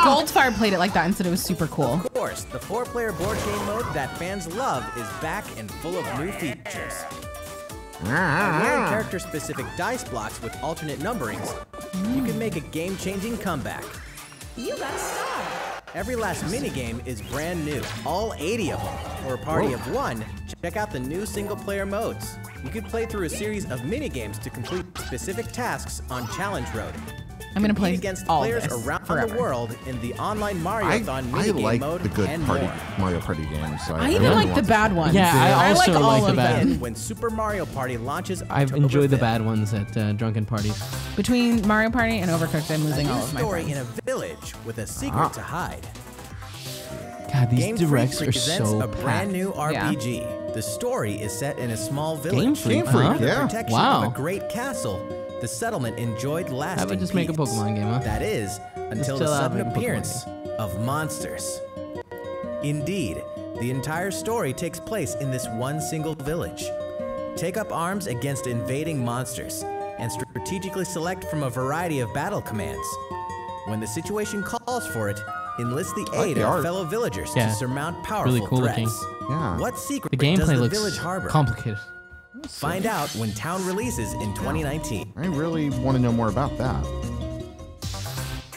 Goldfire played it like that and said it was super cool. systems. Of course, the 4-player board game mode that fans love is back and full of new features. By wearing character-specific dice blocks with alternate numberings, you can make a game-changing comeback. You got a star. Every last minigame is brand new, all 80 of them. For a party of 1, check out the new single-player modes. You could play through a series of minigames to complete specific tasks on Challenge Road. I'm gonna play Compete against all players this around forever. the world in the online I Mario-thon minigame like mode the good and party more. Mario Party games. So I really even like want the to- bad ones. Yeah, I also like all like the of bad them. ones. When Super Mario Party launches I've October enjoyed the 5th. bad ones at drunken parties. Between Mario Party and Overcooked, I'm A losing new all of my story friends. in a village with a secret to hide. God, these Game Freak directs are presents so a brand new Yeah. RPG. The story is set in a small Game village. Freak, Freak, huh? Under the yeah. protection Wow. of a great castle, the settlement enjoyed lasting How about just make a peace. Pokemon game, huh? That is, until chill the out, sudden make a Pokemon appearance of monsters. Indeed, the entire story takes place in this one single village. Take up arms against invading monsters and strategically select from a variety of battle commands. When the situation calls for it, enlist the like aid the of art. fellow villagers Yeah, to surmount powerful really cool threats. looking. Yeah. What secret The does gameplay the looks village harbor? complicated. Find out when town releases in 2019. I really want to know more about that.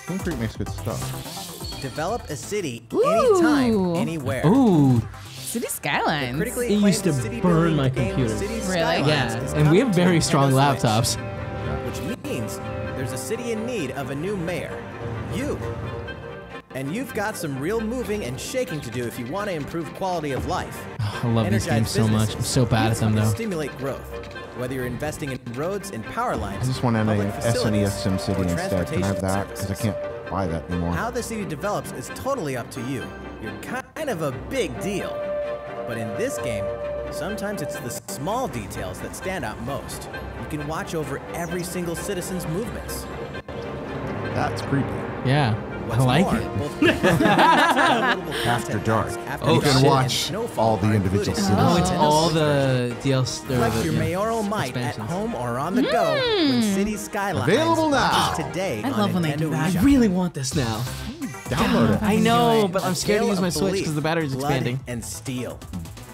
Game Freak makes good stuff. Develop a city Ooh. anytime, anywhere. Ooh, City Skylines. Critically It used acclaimed to city burn building my game computer. Cities Really? Skylines yeah, is and we have coming to very Nintendo strong Switch, laptops. which of a new mayor. You. And you've got some real moving and shaking to do if you want to improve quality of life. I love these Energize games so much. I'm businesses. so bad at them, though. Stimulate growth. Whether you're investing in roads and power lines, I just want an public facilities, SNES SimCity or instead. Can I have that? transportation Because I can't buy that anymore. How the city develops is totally up to you. You're kind of a big deal. But in this game, sometimes it's the small details that stand out most. You can watch over every single citizen's movements. That's creepy. Yeah, I like it. After dark. Oh, You can shit. watch all the individual cities. Oh, it's all the DLC. Flex your mayoral might at home or on the go when City Skylines Available now. launches today I on love when they Nintendo do that. eShop. I really want this now. Download it. I know, but I'm A scared to tale use my of Switch belief, because the battery's blood, expanding. and steel.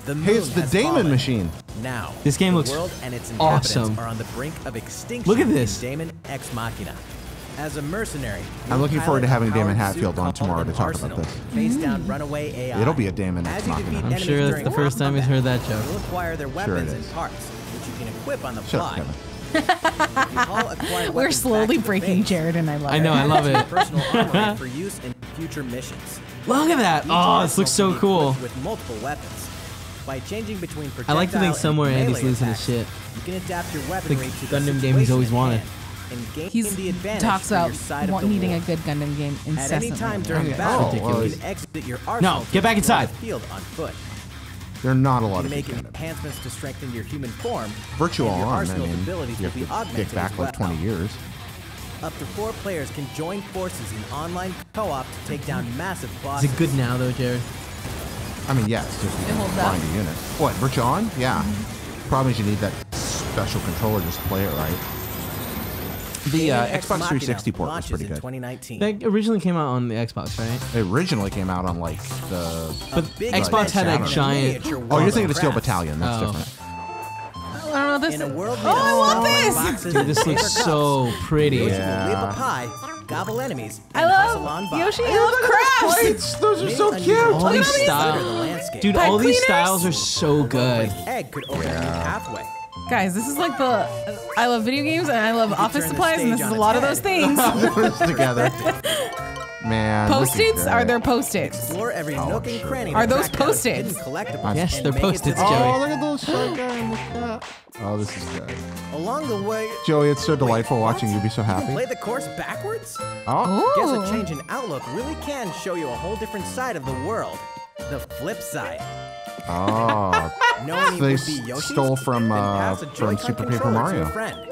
The Hey, it's moon the has Damon fallen. machine. Now, This game the looks world and its inhabitants awesome. are on the brink of extinction. Look at this. in Damon Ex Machina. As a mercenary, I'm you looking forward to pilot having a Damon powered Hatfield suit on tomorrow called to an talk about Arsenal. this. Face down runaway AI. It'll be a Damon As Ex you Machina. defeat I'm enemies sure that's during the first time he's heard that joke. You'll acquire their weapons and is. parts, which you can equip on the Shut up, fly. Kevin. You haul acquired We're weapons slowly back to the breaking base. Jared, and I love it. I know, I love it. Personal armory for use in future missions. Look at that. Each Oh, this arsenal looks so can be cool. equipped with multiple weapons. By changing between I like to think projectile somewhere and Andy's melee losing his attacks, shit. You can adapt your weaponry to the Gundam game he's situation always at wanted. hand and gain He's the advantage talks for about your side of the needing war. a good Gundam game At incessantly. any time during Okay. battle, well, you can exit your arsenal. get back to explore inside. the field on foot. There are not a You lot can of make good Gundam. enhancements to strengthen your human form. Virtual and your On, I arsenal's mean, abilities you will have be to augmented kick back as like well. 20 years. Up to 4 players can join forces in online co-op to take down massive Is bosses. it good now, though, Jared? I mean, yes, if you It can holds up. find a unit. What, Virtual On? Yeah. Problem is you need that special controller just to play it right. The Gaming Ex Xbox Machina 360 port was launches pretty in good. 2019. That originally came out on the Xbox, right? It originally came out on like the. But Big Xbox had adventure a in a giant. miniature Oh, world you're thinking of Steel crafts. Battalion. That's Oh. different. I don't know this. In a world made Oh, I want of this! boxes Dude, and this paper looks cups, so pretty. Yoshi Yeah. will leap a pie, gobble enemies, I and hustle on love by. Yoshi. I love crafts. Plates! Those are Many so unusual cute! All these places styles- litter the landscape. Dude, Pipe all these cleaners? styles are so good. An egg could open a new pathway. Guys, this is like the. I love video games and I love office turn the supplies, and stage this is on a its lot of head. those things. Put us together. Man. this is Post-its? Are great. there post-its? Explore every nook and cranny. Are to those track down Post-its? hidden collectibles Yes, and they're make it to Post-its, the Joey. Oh, end. look at those shy guy. Look at that. Oh, this is good. Along the way, Joey, it's so delightful what? watching you be so you can happy. play the course backwards? Oh, Guess Ooh. a change in outlook really can show you a whole different side of the world. The flip side. oh. Knowing They would be Yoshi's, stole from, then pass a from Joy-Con Super Paper controller to Mario. a friend.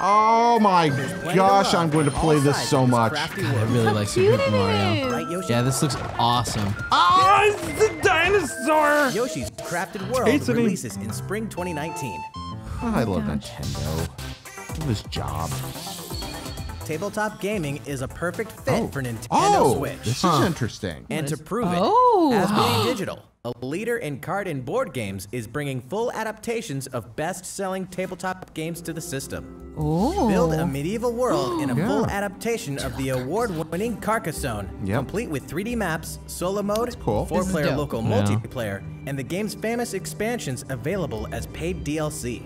Oh my Plenty gosh, of love I'm going to on play all this sides so of this much. crafty I world. really like Super Cute Paper it Mario. is. Right, Yoshi? Yeah, this looks awesome. Oh, it's the dinosaur! Yoshi's Crafted World Hastening. releases in spring 2019. Oh, I love Nintendo. Do this job. Tabletop gaming is a perfect fit for Nintendo Oh, Switch. this is interesting. And to prove it, Oh. Asmodee Digital, a leader in card and board games, is bringing full adaptations of best-selling tabletop games to the system. Ooh. Build a medieval world in a Yeah. full adaptation of the award-winning Carcassonne, Yep. complete with 3D maps, solo mode, cool. This is 4-player dope. local Yeah. multiplayer, and the game's famous expansions available as paid DLC.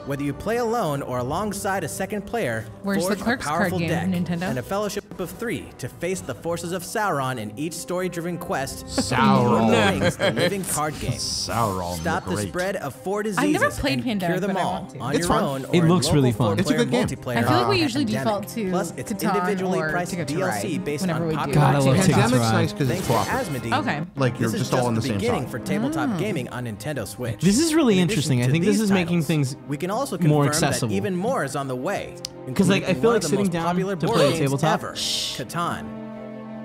Whether you play alone or alongside a second player, Where's the forge a Clerks card powerful game, deck Nintendo? and a fellowship of 3 to face the forces of Sauron in each story-driven quest. Sauron. Lord of the Rings, the living card game. Sauron, Stop the great. spread of 4 diseases I've never played and Pandemic, cure them but I all want to. on It's your fun. own. It or in looks really local fun. It's a good game. multiplayer I feel like we on usually Pandemic. default to Plus, it's Catan individually or priced Ticket to DLC Ride based whenever on we do popular God, I love titles. Ticket to Pandemic's Ride. nice because it's Thanks to cooperative. Asmodee, Okay. Like, you're this is just all on the the same beginning side. for tabletop gaming on Nintendo Switch. This is really In interesting. addition I to think this these is making titles, things we can also more confirm accessible. that even more is on the way. Because, like, I including feel one like of the sitting most down popular to board play a games tabletop- ever, Catan,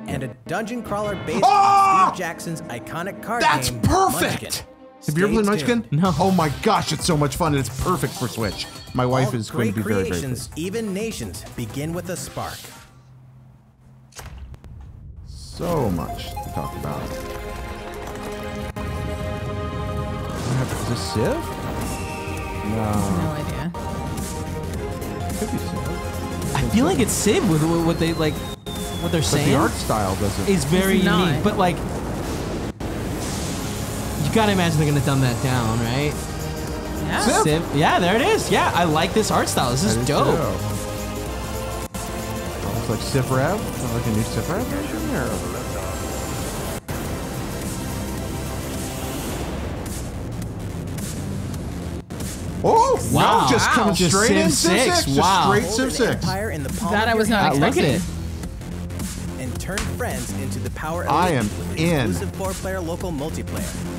and a dungeon crawler based Ah! on Steve Jackson's iconic card That's game. perfect! Munchkin. Have you ever played Stay Munchkin? tuned. No. Oh my gosh, it's so much fun and it's perfect for Switch. My wife All is going to be great very, very creations, pleased. even nations, begin with a spark. So much to talk about. Is this Civ? No, No idea. it could be Civ. I feel like it's Civ with what they like, what they're But saying. the art style doesn't. is very It's not. unique, but like, you gotta imagine they're gonna dumb that down, right? Yeah. Civ. Civ. Yeah, there it is. Yeah, I like this art style. This is That is dope. looks like Civ Rev. Like a new Civ Rev version, or? Oh, Wow. no, just coming Just straight in Civ Civ 6. 6. Wow. Just straight Hold Civ an 6. empire in the palm That of I was your not hand Look at it. and turn friends into the power elite I am with in. exclusive 4-player local multiplayer.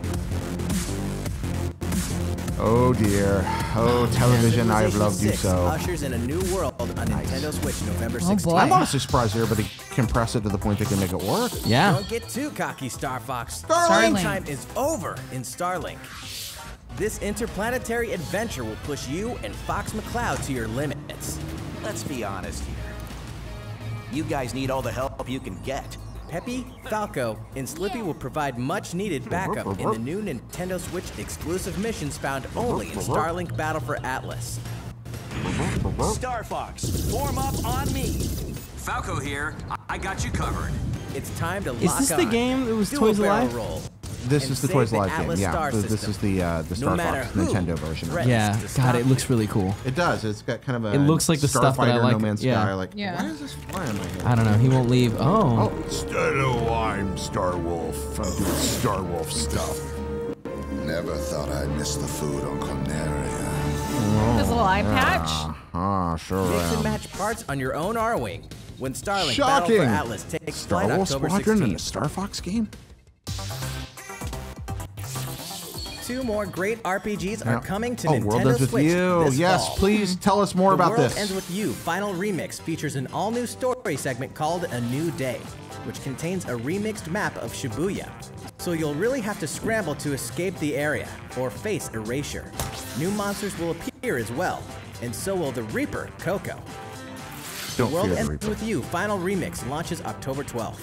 Oh dear. Oh, television, I've Civilization loved you 6 so. ushers in a new world on Nintendo Switch November 16th. boy. I'm honestly surprised everybody compress it to the point they can make it work. Yeah. Don't get too cocky, Star Fox. Starlink. Time is over in Starlink. This interplanetary adventure will push you and Fox McCloud to your limits. Let's be honest here. You guys need all the help you can get. Peppy, Falco, and Slippy will provide much-needed backup in the new Nintendo Switch exclusive missions found only in Starlink Battle for Atlas. Star Fox, form up on me. Falco here. I got you covered. It's time to Is lock this the on. game that was Do Toys a barrel Alive? roll. This And is the save Toys the Live game. Atlas Yeah, Star this system. is the No Star matter Fox who Nintendo version. threatens Yeah. to God, stop it looks really cool. It does. It's got kind of a. It looks like the stuff that I Starfighter, like. No Man's Yeah. Sky. Like, Yeah. why is this flying right here? I don't know. He won't leave. Oh. Hello, I'm Star Wolf. I'm doing Star Wolf stuff. Never thought I'd miss the food on Corneria. His little eye patch. Sure Mix and am. match parts on your own R-Wing when Starlink Battle for Shocking! Atlas takes Star flight Wolf October Squadron and a 16th. Star Fox game? 2 more great RPGs are coming to Nintendo World Ends With Switch You. this Yes, fall. please tell us more The about World this. Ends With You Final Remix features an all-new story segment called A New Day, which contains a remixed map of Shibuya. So you'll really have to scramble to escape the area or face erasure. New monsters will appear as well, and so will the Reaper, Coco. Don't World fear the Ends Reaper. With You Final Remix launches October 12th.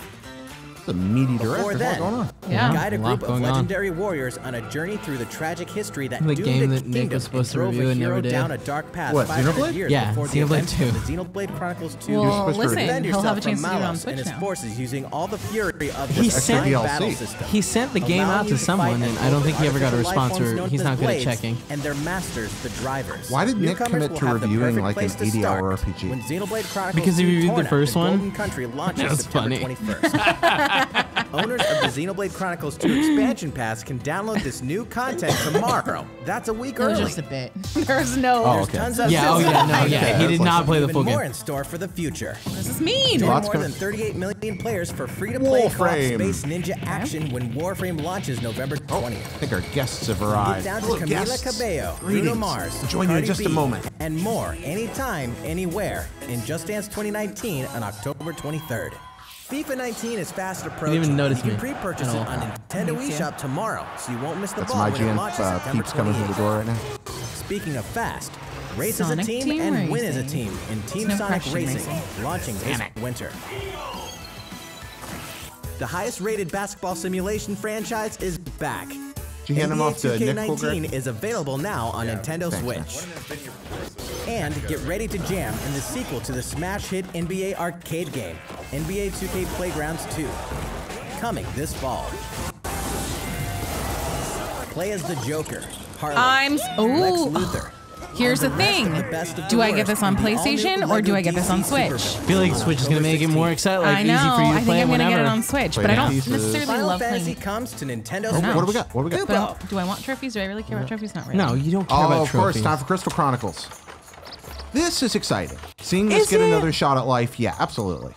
It's a meaty direct. Before There's a lot then, going on. Yeah. guide a A lot group of going on. legendary warriors on a journey through the tragic history that The doomed game a that Nick kingdom was supposed to and drove review a and hero never did. down a dark path What, 500 Xenoblade? years Yeah, before the Xenoblade events 2. of the Xenoblade Chronicles 2. Well, supposed to listen, review. Defend he'll have a yourself chance from to do it on Malos Switch and his now. forces using all the fury of He the sent- assigned DLC. battle system. He sent the game allowing out you to fight someone, and I don't think he ever got a life response, forms or known he's as not good at blades, checking. And their masters, the drivers. Why did Nick Newcomers commit will to have the reviewing perfect like place an to 80-hour start RPG? When Xenoblade Chronicles Because he 2 reviewed the Torna, first one? Golden Country launches That's September funny. 21st. Owners of the Xenoblade Chronicles 2 expansion pass can download this new content tomorrow. That's a week It was early. just a bit. There's no. Oh, There's okay. tons of Yeah, oh yeah, no, yeah. He did not play the Even full more game. in store for the future. What does this mean? Join Lots more coming. than 38 million players for free-to-play co-op Warframe. space ninja action when Warframe launches November 20th. I think our guests have Get arrived. down to Hello, Camila guests. Cabello, Bruno Greetings. Mars, I'll join you in Cardi just a B, moment. and more anytime, anywhere in Just Dance 2019 on October 23rd. FIFA 19 is fast approaching. even notice you can me pre-purchase at it all. on Nintendo eShop tomorrow, so you won't miss the That's ball my when it GM launches September peeps coming through the 28th. door right now. Speaking of fast, race as a Sonic team Team and win as a Racing. team in Team No Sonic question Racing, racing. launching this winter. The highest rated basketball simulation franchise is back. Did you hand him off to NBA Nick, 2K19 Greg? is available now on Nintendo thanks, Switch. And get ready to jam in the sequel to the smash hit NBA arcade game, NBA 2K Playgrounds 2. Coming this fall. Play as the Joker, Harley, I'm. Lex Ooh. Luthor. Here's the thing. best of Do the I get worst this on in the all-new PlayStation or do I get this on DC Switch? Supervillain. I feel like Switch is gonna make it more exciting, like I know. easy for you to I think play I'm gonna whenever. get it on Switch, Play but I don't pieces. necessarily Final love Fantasy playing. comes to Nintendo Oh, Switch. what do we got? What do we got? But I don't- do I want trophies? Do I really care about trophies? Not really. No, you don't care Oh, about of course. trophies. Time for Crystal Chronicles. This is exciting. Seeing this Is get it? another shot at life. Yeah, absolutely.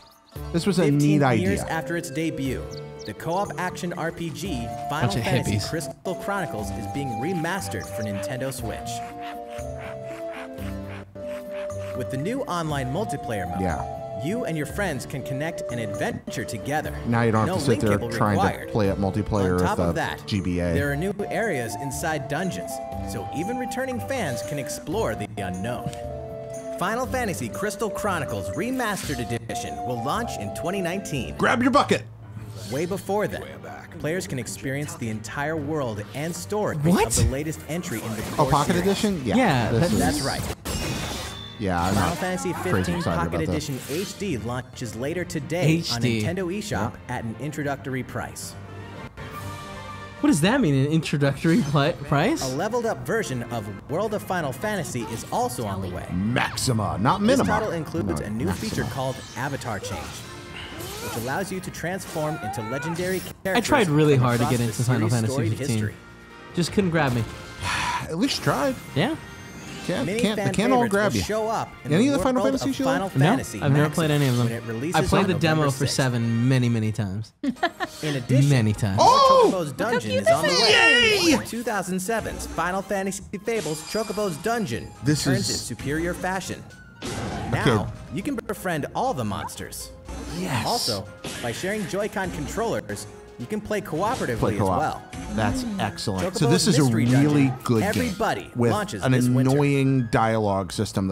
This was a 15 neat years idea. after its debut, the co-op action RPG Final Bunch of Fantasy hippies. Crystal Chronicles is being remastered for Nintendo Switch. With the new online multiplayer mode, Yeah. you and your friends can connect and adventure together. Now you don't have No to sit link there cable trying required. to play at multiplayer On top with of the that, GBA. there are new areas inside dungeons, so even returning fans can explore the unknown. Final Fantasy Crystal Chronicles Remastered Edition will launch in 2019. Grab your bucket. Way before then, players can experience the entire world and story What? of the latest entry in the Oh, core Pocket series. Edition? Yeah, this is- That's right. Yeah, I'm Final not Fantasy crazy 15 excited Pocket about that. Edition HD launches later today on HD. Nintendo eShop at an introductory price. What does that mean? An introductory price? A leveled up version of World of Final Fantasy is also on the way. Maxima, not This minima. title includes No, a new Maxima. feature called Avatar Change, which allows you to transform into legendary characters. I tried really from hard to across get the into Final series' Fantasy storied 15. history. Just couldn't grab me. At least tried. Yeah. Many They fan can't all favorites grab will you. show up in Any of the world Final Fantasies you like? Final No, Fantasy I've never played any of when them. it releases I played on the demo November for 6th. 7 many times. In addition, Many times. Oh! Chocobo's Dungeon is on the way. 2007's Final Fantasy Fables Chocobo's Dungeon This returns is- its superior fashion. Now, you can befriend all the monsters. Yes. Also, by sharing Joy-Con controllers, you can play cooperatively Play as co-op. well. That's excellent. So Chocobo's this is a Mystery really Dungeon. good Everybody game with launches an this winter. annoying dialogue system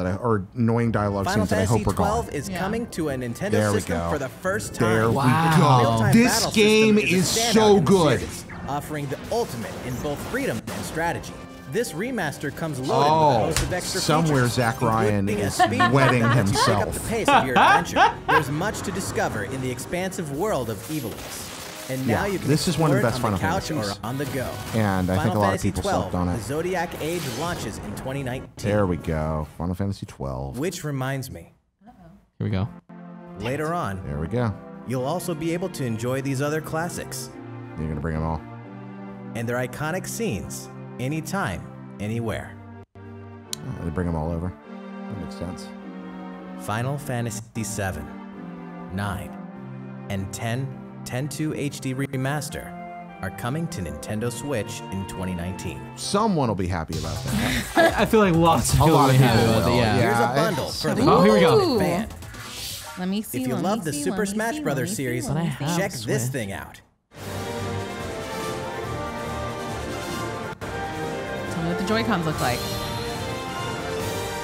annoying dialogue Final scenes that I Fantasy hope are gone. 12 is coming to a Nintendo There we system go. for the first time. There we Wow. go. Real-time This battle game system is a standout so in the good. series, offering the ultimate in both freedom and strategy. This remaster comes loaded with a Oh, host of extra somewhere features, Zach Ryan including a is speed wetting button to pick up himself. the pace of your adventure. There's much to discover in the expansive world of Evilus. And now Yeah, you can this is one of the explore it best on the Final couch or Fantasies. on the go. And I think Final a lot of Fantasy people 12, slept on it. The Zodiac Age launches in 2019. There we go. Final Fantasy 12. Which reminds me, Here we go. later on, There we go. you'll also be able to enjoy these other classics You're gonna bring them all. and their iconic scenes anytime, anywhere. They bring them all over. That makes sense. Final Fantasy VII, 9, and 10.2 HD Remaster are coming to Nintendo Switch in 2019. Someone will be happy about that. I feel like lots of people lot are of happy people about it. will, Yeah. Here's Yeah, a bundle it's- for the Oh, here we go. ultimate fan. Let me see. If you let me love the see, Super let me Smash see, Brothers let me see, series, let me But I see. have check this Switch. thing out. Tell me what the Joy-Cons look like.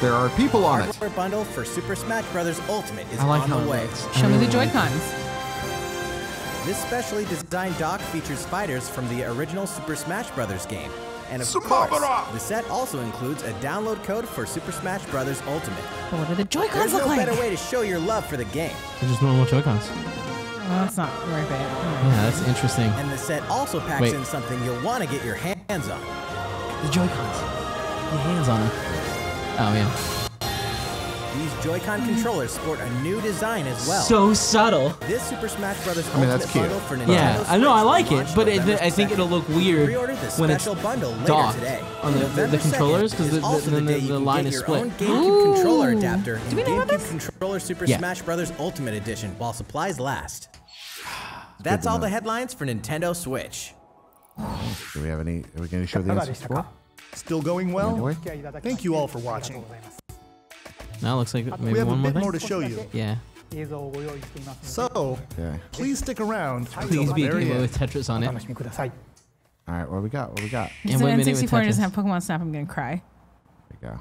There are people on it. Hardware bundle for Super Smash Bros. Ultimate is I like on how the it way. looks. I Show me really the like it. Joy-Cons. This specially designed dock features fighters from the original Super Smash Bros. Game. And of Samabara! course, the set also includes a download code for Super Smash Bros. Ultimate. But what do the Joy-Cons There's look no like? better way to show your love for the game. They're just normal Joy-Cons. Oh, that's not worth it. Oh. Yeah, that's interesting. And the set also packs Wait. in something you'll want to get your hands on. The Joy-Cons. Your hands on them. Oh, yeah. These Joy-Con controllers sport a new design as well. So subtle. This Super Smash Bros. I mean, Ultimate that's cute. bundle for Nintendo Yeah, I know, I Switch like it, launched but November I think 2nd. it'll look weird Pre-order the when it's special bundle later docked today. on the November controllers, 2nd because is also then the day you the can line get is your split. own GameCube controller adapter Do in we know about GameCube this? Controller Super Yeah. Smash Bros. Ultimate Edition while supplies last. That's all the headlines for Nintendo Switch. Do we have any? Are we going to show the answers for? Still going well? Enjoy. Thank you all for watching. Now it looks like maybe We have a one more bit thing. more to show you. Yeah. So, Okay. please stick around until Please the be a very Game Boy end. with Tetris on it. All right. What we got? What we got? If And the 1 minute N64 with doesn't Tetris. have Pokemon Snap, I'm gonna cry. There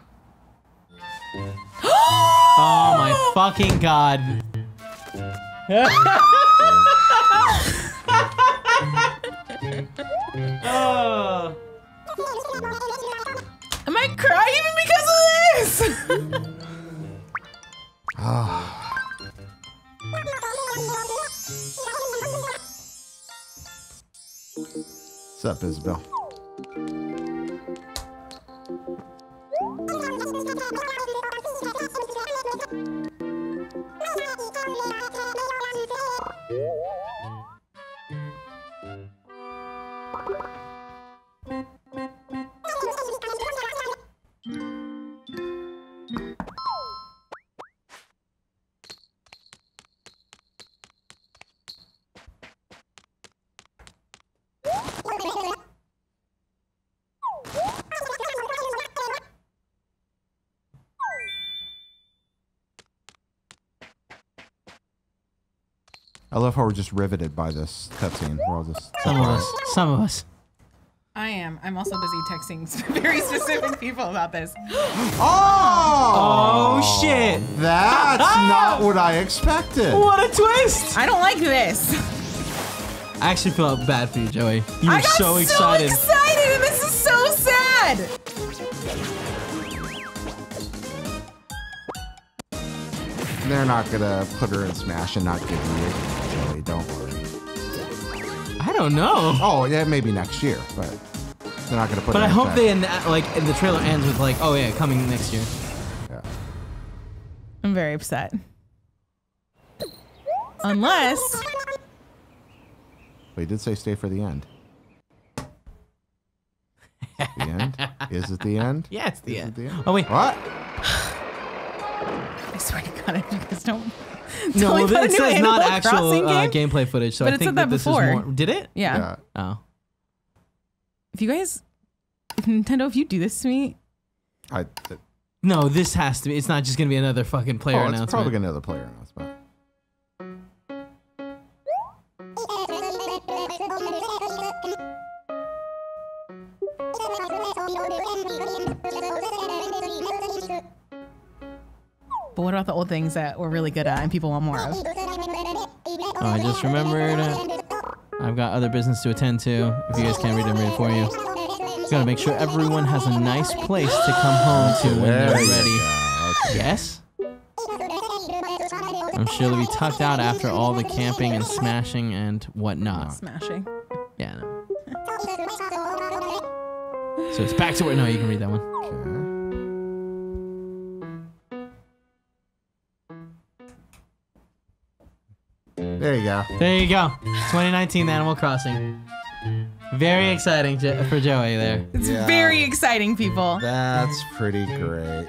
we go. Oh my fucking god. Oh. I might cry even because of this. What's up, Isabel? I love how we're just riveted by this cutscene. We're all just Some of us. Some of us. I am. I'm also busy texting very specific people about this. Oh shit. That's not what I expected. What a twist! I don't like this. I actually felt bad for you, Joey. You I were got so excited. and this is so sad. They're not gonna put her in Smash and not give you it, Joey. Don't worry. I I don't know. Oh, yeah, maybe next year, but they're not going to put. But it I in hope check. they like the trailer ends with like, oh yeah, coming next year. Yeah. I'm very upset. Unless. But he did say stay for the end. The end? Is it the end? Yeah, it's the Is end. it the end? Oh wait, What? I swear to God, if you guys don't. no, we well, got a it new says Animal not actual Crossing game? gameplay footage, so But I it think said that this before. is more. Did it? Yeah. Oh. If you guys. If Nintendo, if you do this to me. No, this has to be. It's not just gonna be another fucking player It's announcement. probably going to be another player announcement. But what about the old things that we're really good at and people want more of? Oh, I just remembered. I've got other business to attend to. If you guys can't read it, I'm reading it for you. Gotta make sure everyone has a nice place to come home to when they're There you ready. go. Okay. Yes? I'm sure they'll be tucked out after all the camping and smashing and whatnot. Smashing. Yeah, no. So it's back to where. No, you can read that one. Okay. There you go. There you go. 2019 Animal Crossing. Very exciting for Joey there. It's very exciting, people. That's pretty great.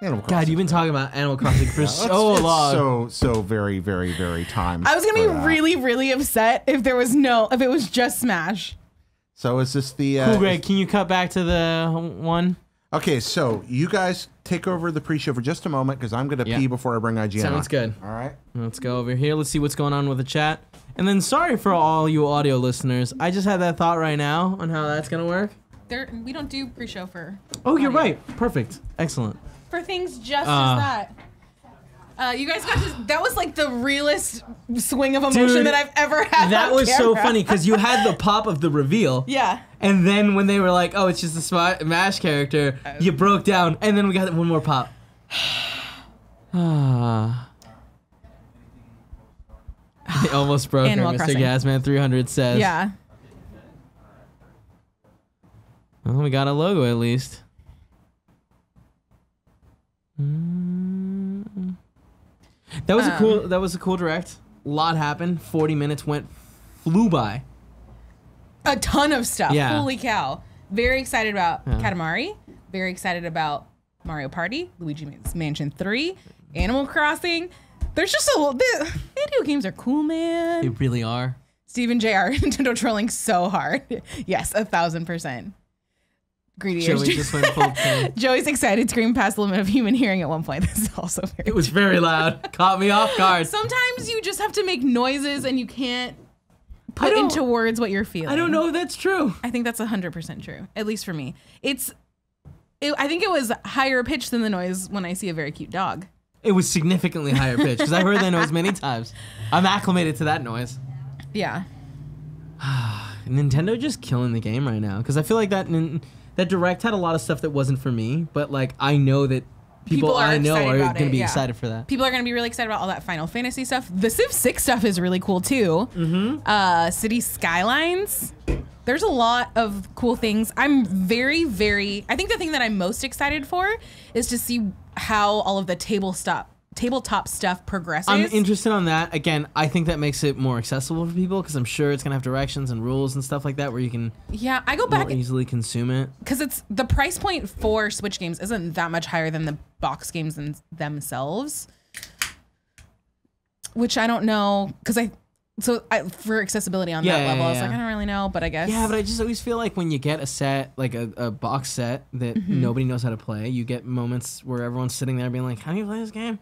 Animal God, Crossing. you've been talking about Animal Crossing for so It's long. So very, very, very timed. I was gonna be for that. really, really upset if there was if it was just Smash. So is this the? Cool, Greg. Can you cut back to the one? Okay, so you guys take over the pre-show for just a moment because I'm gonna pee before I bring IGN. Sounds good. All right. Let's go over here. Let's see what's going on with the chat. And then sorry for all you audio listeners. I just had that thought right now on how that's gonna work. We don't do pre-show for. Oh, you're right. Perfect. Excellent. For things just as that. You guys got to. That was like the realest swing of emotion Dude, that I've ever had. That on was so camera. funny because you had the pop of the reveal. Yeah. And then when they were like, "Oh, it's just a Smash character," you broke down, and then we got one more pop. They almost broke her, Animal Mr. Crossing. Gasman 300 says. Yeah. Well, we got a logo at least. That was a cool direct. A lot happened. 40 minutes flew by. A ton of stuff. Yeah. Holy cow. Very excited about Katamari. Very excited about Mario Party, Luigi's Mansion 3, Animal Crossing. There's just video games are cool, man. They really are. Stephen J.R. Nintendo trolling so hard. Yes, 1,000%. Greedy Joey ears. just went full thing. Joey's excited, screamed past the limit of human hearing at one point. This is also very It was very loud. Caught me off guard. Sometimes you just have to make noises and you can't put into words what you're feeling. I don't know if that's true. I think that's 100% true, at least for me. I think it was higher pitched than the noise when I see a very cute dog. It was significantly higher pitched because I've heard that noise many times. I'm acclimated to that noise. Yeah. Nintendo just killing the game right now because I feel like that direct had a lot of stuff that wasn't for me, but like I know that people I know are going to be excited for that. People are going to be really excited about all that Final Fantasy stuff. The Civ 6 stuff is really cool too. Mm-hmm. City Skylines. There's a lot of cool things. I'm very, I think the thing that I'm most excited for is to see how all of the tabletop stuff progresses. I'm interested on that. Again, I think that makes it more accessible for people because I'm sure it's going to have directions and rules and stuff like that where you can I go back more easily consume it. because it's the price point for Switch games isn't that much higher than the box games themselves, which I don't know because for accessibility on that level, I was like, I don't really know, but I guess. Yeah, but I just always feel like when you get a set, like a box set that nobody knows how to play, you get moments where everyone's sitting there being like, how do you play this game?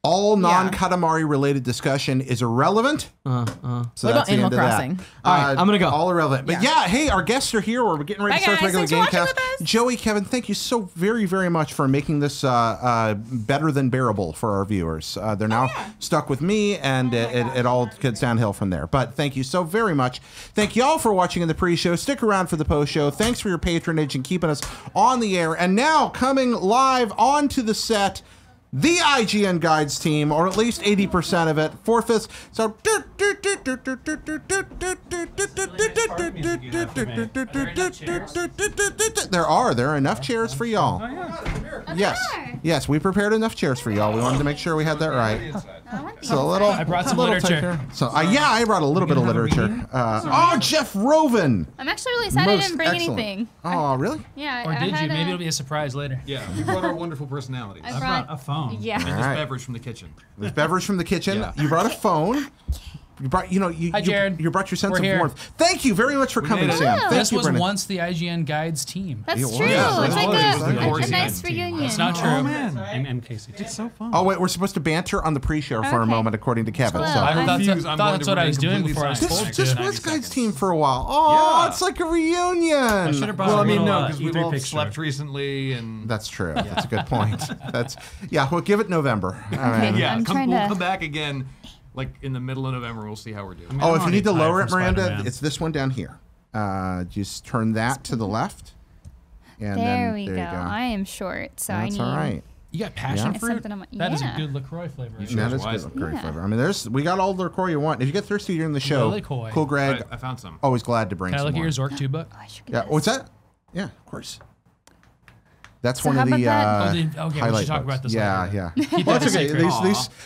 All non-Katamari related discussion is irrelevant. So What that's about the end Animal of that. Crossing? All right, I'm gonna go. All irrelevant. But yeah, hey, our guests are here. We're getting ready to start guys. regular Thanks for watching Gamecast. with us. Joey, Kevin, thank you so very, very much for making this better than bearable for our viewers. They're now stuck with me, and it all gets downhill from there. But thank you so very much. Thank you all for watching in the pre-show. Stick around for the post-show. Thanks for your patronage and keeping us on the air. And now, coming live onto the set, the IGN Guides team, or at least 80% of it. 4/5. So there are enough chairs for y'all. Yes, we prepared enough chairs for y'all. We wanted to make sure we had that right. So a little. I brought some literature. So yeah, I brought a little bit of literature. Oh, Jeff Roven. I'm actually really sad I didn't bring anything. Oh, really? Yeah. Or did you? Maybe it'll be a surprise later. Yeah, you brought our wonderful personalities. I brought a phone. Yeah. And this beverage from the kitchen. There's beverage from the kitchen. Yeah. You brought a phone. You brought, Hi, Jared. You brought your sense We're of here. warmth. Thank you very much for coming, it. Sam. Yeah. Thank This you, was Brennan. once the IGN Guides team. That's It was. true. Yeah, It's like was. a nice reunion. It's not true. Oh, man. I'm Casey. It's so fun. Oh wait, we're supposed to banter on the pre-show for a Okay. moment, according to Kevin. Well, So I I'm thought confused. that's I'm going to what I was remain doing completely before I was silent. told this to. was Guides team for a while. Oh, Yeah. it's like a reunion. should have brought Well, I a mean, little, no, because we've E3 all picture. slept recently, and That's true. That's a good point. Yeah. Well, give it November. I mean, yeah, I'm trying we'll to- come back again, like in the middle of November. We'll see how we're doing. Oh, if you already need to tired lower it, from Miranda, Spider-Man. it's this one down here. Just turn that to the left, and There then we there go. you go. I am short, so I That's need. all right. You got passion Yeah. fruit? Something on my- That is a yeah. good LaCroix flavor. That is wisely. good. Great Yeah. flavor. I mean, we got all the LaCroix you want. If you get thirsty during the show, Lily Coy. cool, Greg. I found some. Always glad to bring Can I some look at more. your Zork 2 book? Oh, I should get Yeah. this. What's that? Yeah, of course. That's So one of how the about that? Okay, we should highlight talk books. about this Yeah, later. yeah. Keep Well, that it's a okay. secret.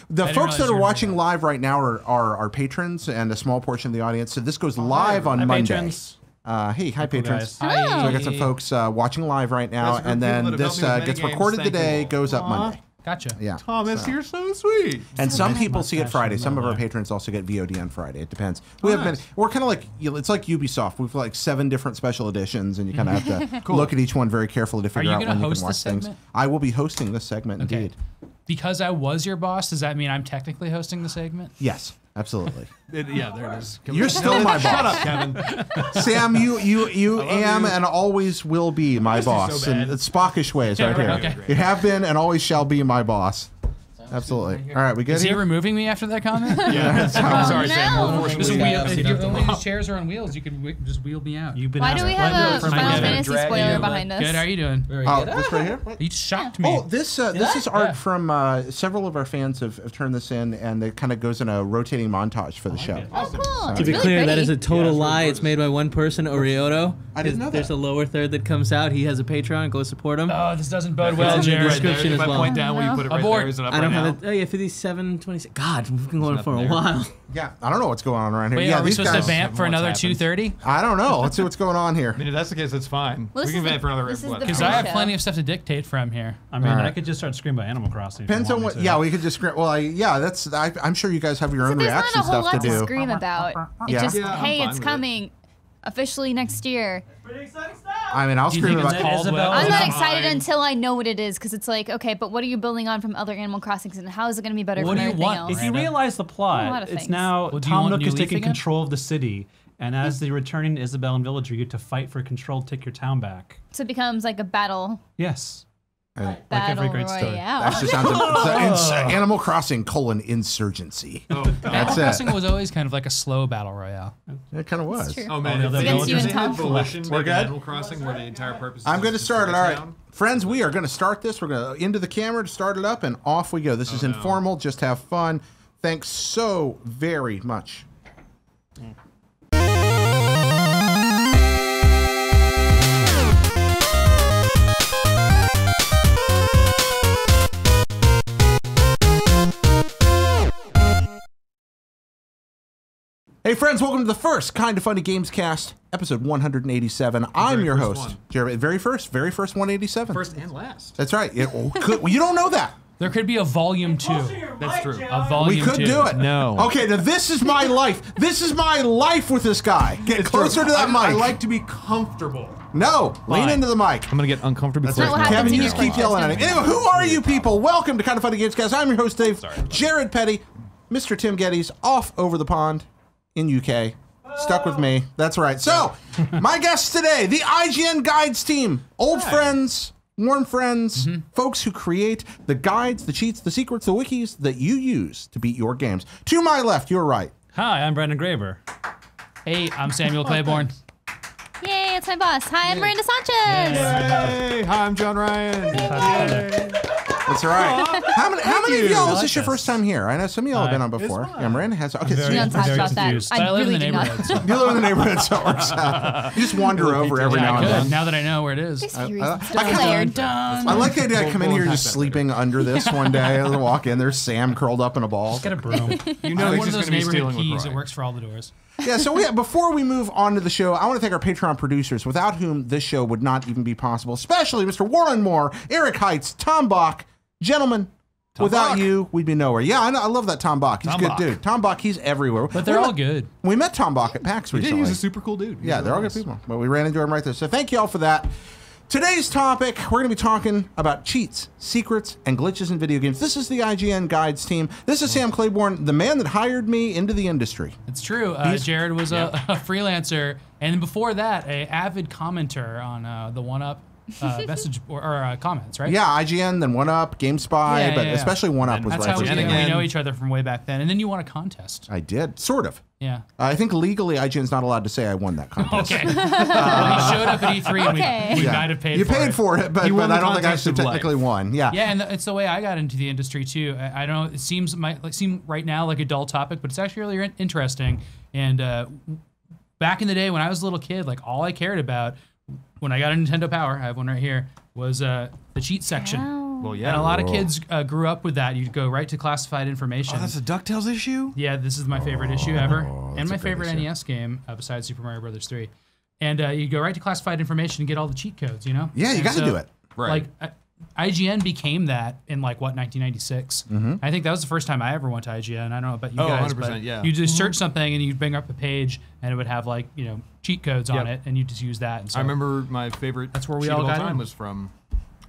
The I didn't folks realize that you are were watching doing live right now are patrons and a small portion of the audience. So this goes live on Hi, Monday. patrons. Hey, hi, patrons. guys. Hello. So I got some folks watching live right now, That's for and people then that have this helped me with gets many recorded games. Thank today, you. goes up Monday. Gotcha. Yeah. Thomas, you're so sweet. And some people much see it passion Friday. in Some that of our way. patrons also get VOD on Friday. It depends. Nice. We're kind of like, it's like Ubisoft. We've like 7 different special editions, and you kind of have to look at each one very carefully to figure you out gonna when you host can watch this things. segment? I will be hosting this segment, Okay. indeed. Because I was your boss, does that mean I'm technically hosting the segment? Yes, absolutely. Yeah, there it is. You're still my boss. Shut up, Kevin. Sam, you am and always will be my boss so in bad. Spockish ways, right here. Okay. You have been and always shall be my boss. Absolutely. All right, we good Is he here? removing me after that comment? Yeah, I'm sorry, no. Sam. We'll force Just you wheel, to if sit you up only tomorrow. these chairs are on wheels, you can just wheel me out. You've been Why do we have a for Final my Fantasy drag spoiler you, behind us? Good, how are you doing? Oh, this right here? You just shocked me. Oh, this is art Yeah. from several of our fans have turned this in, and it kind of goes in a rotating montage for the show. Oh, cool. To It's be really clear, that pretty. is a total it's really lie. It's gorgeous. made by one person, Orioto. I didn't know There's that. a lower third that comes out. He has a Patreon. Go support him. Oh, this doesn't bode It's well, in the Jared. description If as I well. point down, will you put it right Abort. there? Is it up I don't right have now? it. Oh yeah, 5726. God, we've been going for a nothing there. while. Yeah, I don't know what's going on around here. Wait, yeah, are we these supposed guys. to vamp for what's another happened. 2:30? I don't know. Let's see what's going on here. I mean, if that's the case, that's fine. Well, We this can is vamp for another. this is what, the Because hour? I have Show. plenty of stuff to dictate from here. I mean, All I right. could just start screaming by Animal Crossing. if you Depends on want what. me to. Yeah, we could just. Well, I'm sure you guys have your So own there's reaction not a whole stuff lot to to do. scream about. It Yeah. just, Yeah, I'm hey, fine it's with it. coming officially next year. I mean, I'll Do you scream think about. it's called Isabel? well? I'm not fine. excited until I know what it is, because it's like, okay, but what are you building on from other Animal Crossings, and how is it going to be better What from do you everything want? else? If you Miranda? realize the A lot plot, of it's things. now Well, do you Tom want Nook New is Leaf taking again? control of the city, and as the returning Isabel and villager, you get to fight for control to take your town back. So it becomes like a battle Yes. battle every great story. royale. That just sounds Animal Crossing : insurgency. Oh, That's Animal it. Crossing was always kind of like a slow battle royale. It kind of was. true. Oh man, Oh, the if Against you they and Tom. had volition We're back in good? Animal Crossing, where the entire purpose. I'm is going to to start it. strike All right, down. friends, we are going to start this. We're going to into the camera to start it up, and off we go. This is no. informal. Just have fun. Thanks so very much. Hey friends, welcome to the first Kind of Funny Gamescast, episode 187. I'm your first host, one. Jared. Very first 187. First and last. That's right. Well, you don't know that. There could be a volume 2. That's true. A volume We could 2. do it. No. Okay, now this is my life. This is my life with this guy. Get closer to that mic. I like to be comfortable. No, lean Fine. into the mic. I'm gonna get uncomfortable. That's not what happens Kevin, in you your just keep podcast. yelling at him. Anyway, who are you people? Welcome to Kind of Funny Gamescast. I'm your host, Dave. Jared Petty, Mr. Tim Gettys, off over the pond in UK. Stuck with me. That's right. So, my guests today, the IGN Guides team. Old friends, warm friends, folks who create the guides, the cheats, the secrets, the wikis that you use to beat your games. To my left, your right. Hi, I'm Brandon Graber. Hey, I'm Samuel Claiborne. Yay, it's my boss. Hi, I'm Miranda Sanchez. Hey, hi, I'm John Ryan. That's right. How many of y'all is this your this. first time here? I know some of y'all have been on before. Yeah, Miranda has. Okay, so We don't talk about that. I live in really the do not. neighborhood. So. you live in the neighborhood, so it works out. You just wander over every now and Good. then. Now that I know where it is. Declare done. I like the idea. I come in here We'll just unpack that sleeping under this one day. I walk in, there's Sam curled up in a ball. Get a broom. You know, One he's of just those gonna be neighborhood stealing with keys that Roy. works for all the doors. Yeah, so before we move on to the show, I want to thank our Patreon producers, without whom this show would not even be possible, especially Mr. Warren Moore, Eric Heitz, Tom Bach. Gentlemen, without you, we'd be nowhere. Yeah, I know. I love that Tom Bach. He's a good dude. Tom Bach, he's everywhere. But they're all good. We met Tom Bach at PAX recently. He's a super cool dude. Yeah, they're all good people. But we ran into him right there. So thank you all for that. Today's topic, we're going to be talking about cheats, secrets, and glitches in video games. This is the IGN Guides team. This is Sam Claiborne, the man that hired me into the industry. It's true. Jared was a freelancer, and before that, an avid commenter on the 1UP message or comments, right? Yeah, IGN, then 1UP, GameSpy, but especially 1UP was That's right. how we know each other from way back then. And then you won a contest. I did, sort of. Yeah. I think legally IGN's not allowed to say I won that contest. Okay. Well, he showed up at E3 and we might have paid for it. You paid for it, but I don't think I should technically won. Yeah. Yeah, and it's the way I got into the industry too. I don't know, it might seem right now like a dull topic, but it's actually really interesting. And back in the day when I was a little kid, like all I cared about when I got a Nintendo Power, I have one right here, was the cheat section. Wow. Well, yeah. And a lot of kids grew up with that. You'd go right to classified information. Oh, that's a DuckTales issue? Yeah, this is my favorite issue ever. And that's my a great favorite issue. NES game besides Super Mario Brothers 3. And you go right to classified information and get all the cheat codes, you know? Yeah, you And got to do it. Right. Like, IGN became that in 1996. I think that was the first time I ever went to IGN. I don't know about you guys, 100%, but yeah. you just search something and you'd bring up a page and it would have cheat codes on it, and you just use that. And so I remember my favorite that's where we cheat all of all got time in. was from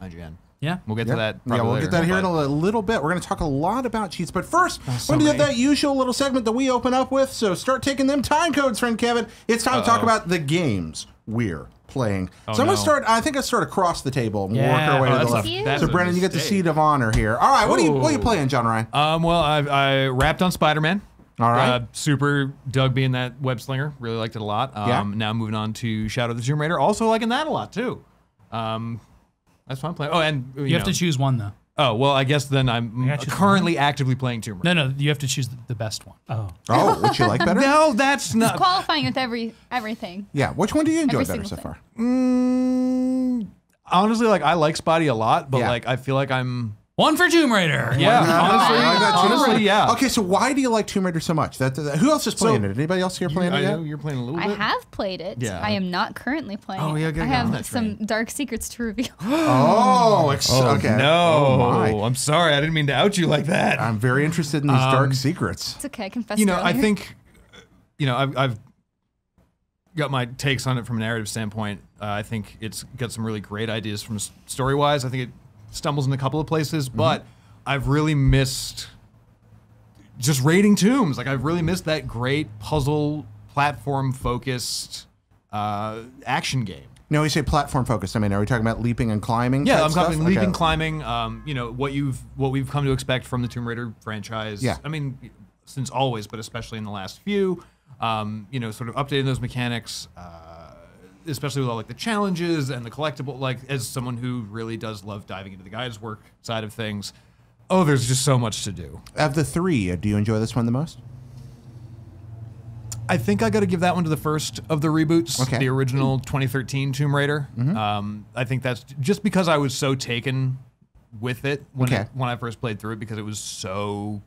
IGN. Yeah. We'll get to that Yeah, probably we'll later. get that here in a little bit. We're going to talk a lot about cheats. But first, we're going to do that usual little segment that we open up with. So start taking them time codes, friend Kevin. It's time to talk about the games we're playing. So I'm going to start, I think I'll start across the table and work our way to the left. That's So a Brennan, you get the mistake. seat of honor here. All right, what are you playing, John Ryan? Well, I wrapped on Spider-Man. All right. Super dug being that web slinger. Really liked it a lot. Yeah. Now moving on to Shadow of the Tomb Raider. Also liking that a lot too. That's fun playing. Oh, and you have to choose one, though. Oh, well, I guess then I'm currently actively playing Tomb Raider. No, you have to choose the best one. Oh, which you like better? No, that's not. Qualifying with everything. Yeah, which one do you enjoy Every better so single far? Honestly, I like Spidey a lot, but Yeah. I feel like I'm. One for Tomb Raider. Yeah, Honestly, honestly, yeah. Okay, so why do you like Tomb Raider so much? Who else is playing it? Anybody else here playing it I yet? know you're playing a little I bit. have played it. Yeah. I am not currently playing Oh, yeah, it. get I on have that some dark secrets to reveal. Okay. No, Oh, my. I'm sorry. I didn't mean to out you like that. I'm very interested in these dark secrets. It's okay. I confessed I earlier. think, I've got my takes on it from a narrative standpoint. I think it's got some really great ideas from story-wise. I think it stumbles in a couple of places, but I've really missed just raiding tombs. Like, I've really missed that great puzzle, platform-focused action game. No, we say platform focused. I mean, are we talking about leaping and climbing? Yeah, type I'm talking stuff? leaping, Okay. climbing. What we've come to expect from the Tomb Raider franchise. Yeah. I mean, since always, but especially in the last few. Sort of updating those mechanics, especially with all the challenges and the collectible. Like, as someone who really does love diving into the guides work side of things, there's just so much to do. Of the three, do you enjoy this one the most? I think I got to give that one to the first of the reboots, the original 2013 Tomb Raider. I think that's just because I was so taken with it when I first played through it, because it was so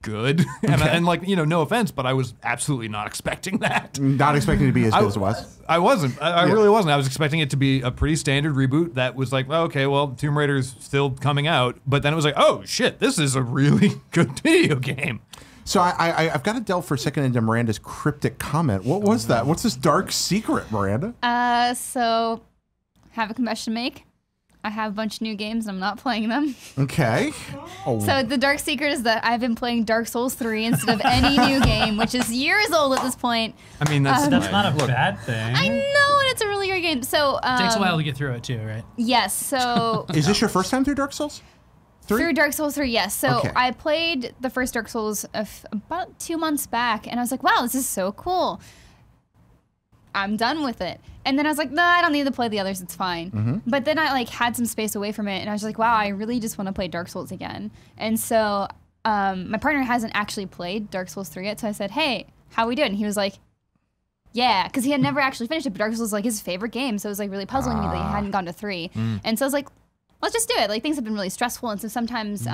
good. And no offense, but I was absolutely not expecting that. Not expecting it to be as good as it was? I wasn't. I really wasn't. I was expecting it to be a pretty standard reboot that was like, okay, well, Tomb Raider's still coming out. But then it was like, oh, shit, this is a really good video game. So I've got to delve for a second into Miranda's cryptic comment. What was that? What's this dark secret, Miranda? So have a confession to make. I have a bunch of new games and I'm not playing them. Okay. So the dark secret is that I've been playing Dark Souls 3 instead of any new game, which is years old at this point. I mean, that's not a bad thing. I know, and it's a really great game. So It takes a while to get through it too, right? Yes. So Is this your first time through Dark Souls? Through Dark Souls 3, yes. So Okay. I played the first Dark Souls about 2 months back, and I was like, wow, this is so cool. I'm done with it. And then I was like, no, I don't need to play the others. It's fine. But then I like had some space away from it, and I was like, wow, I really just want to play Dark Souls again. And so my partner hasn't actually played Dark Souls 3 yet, so I said, hey, how we doing? And he was like, yeah, because he had never actually finished it, but Dark Souls was like his favorite game, so it was like really puzzling me that he hadn't gone to 3. And so I was like, let's just do it. Like things have been really stressful, and so sometimes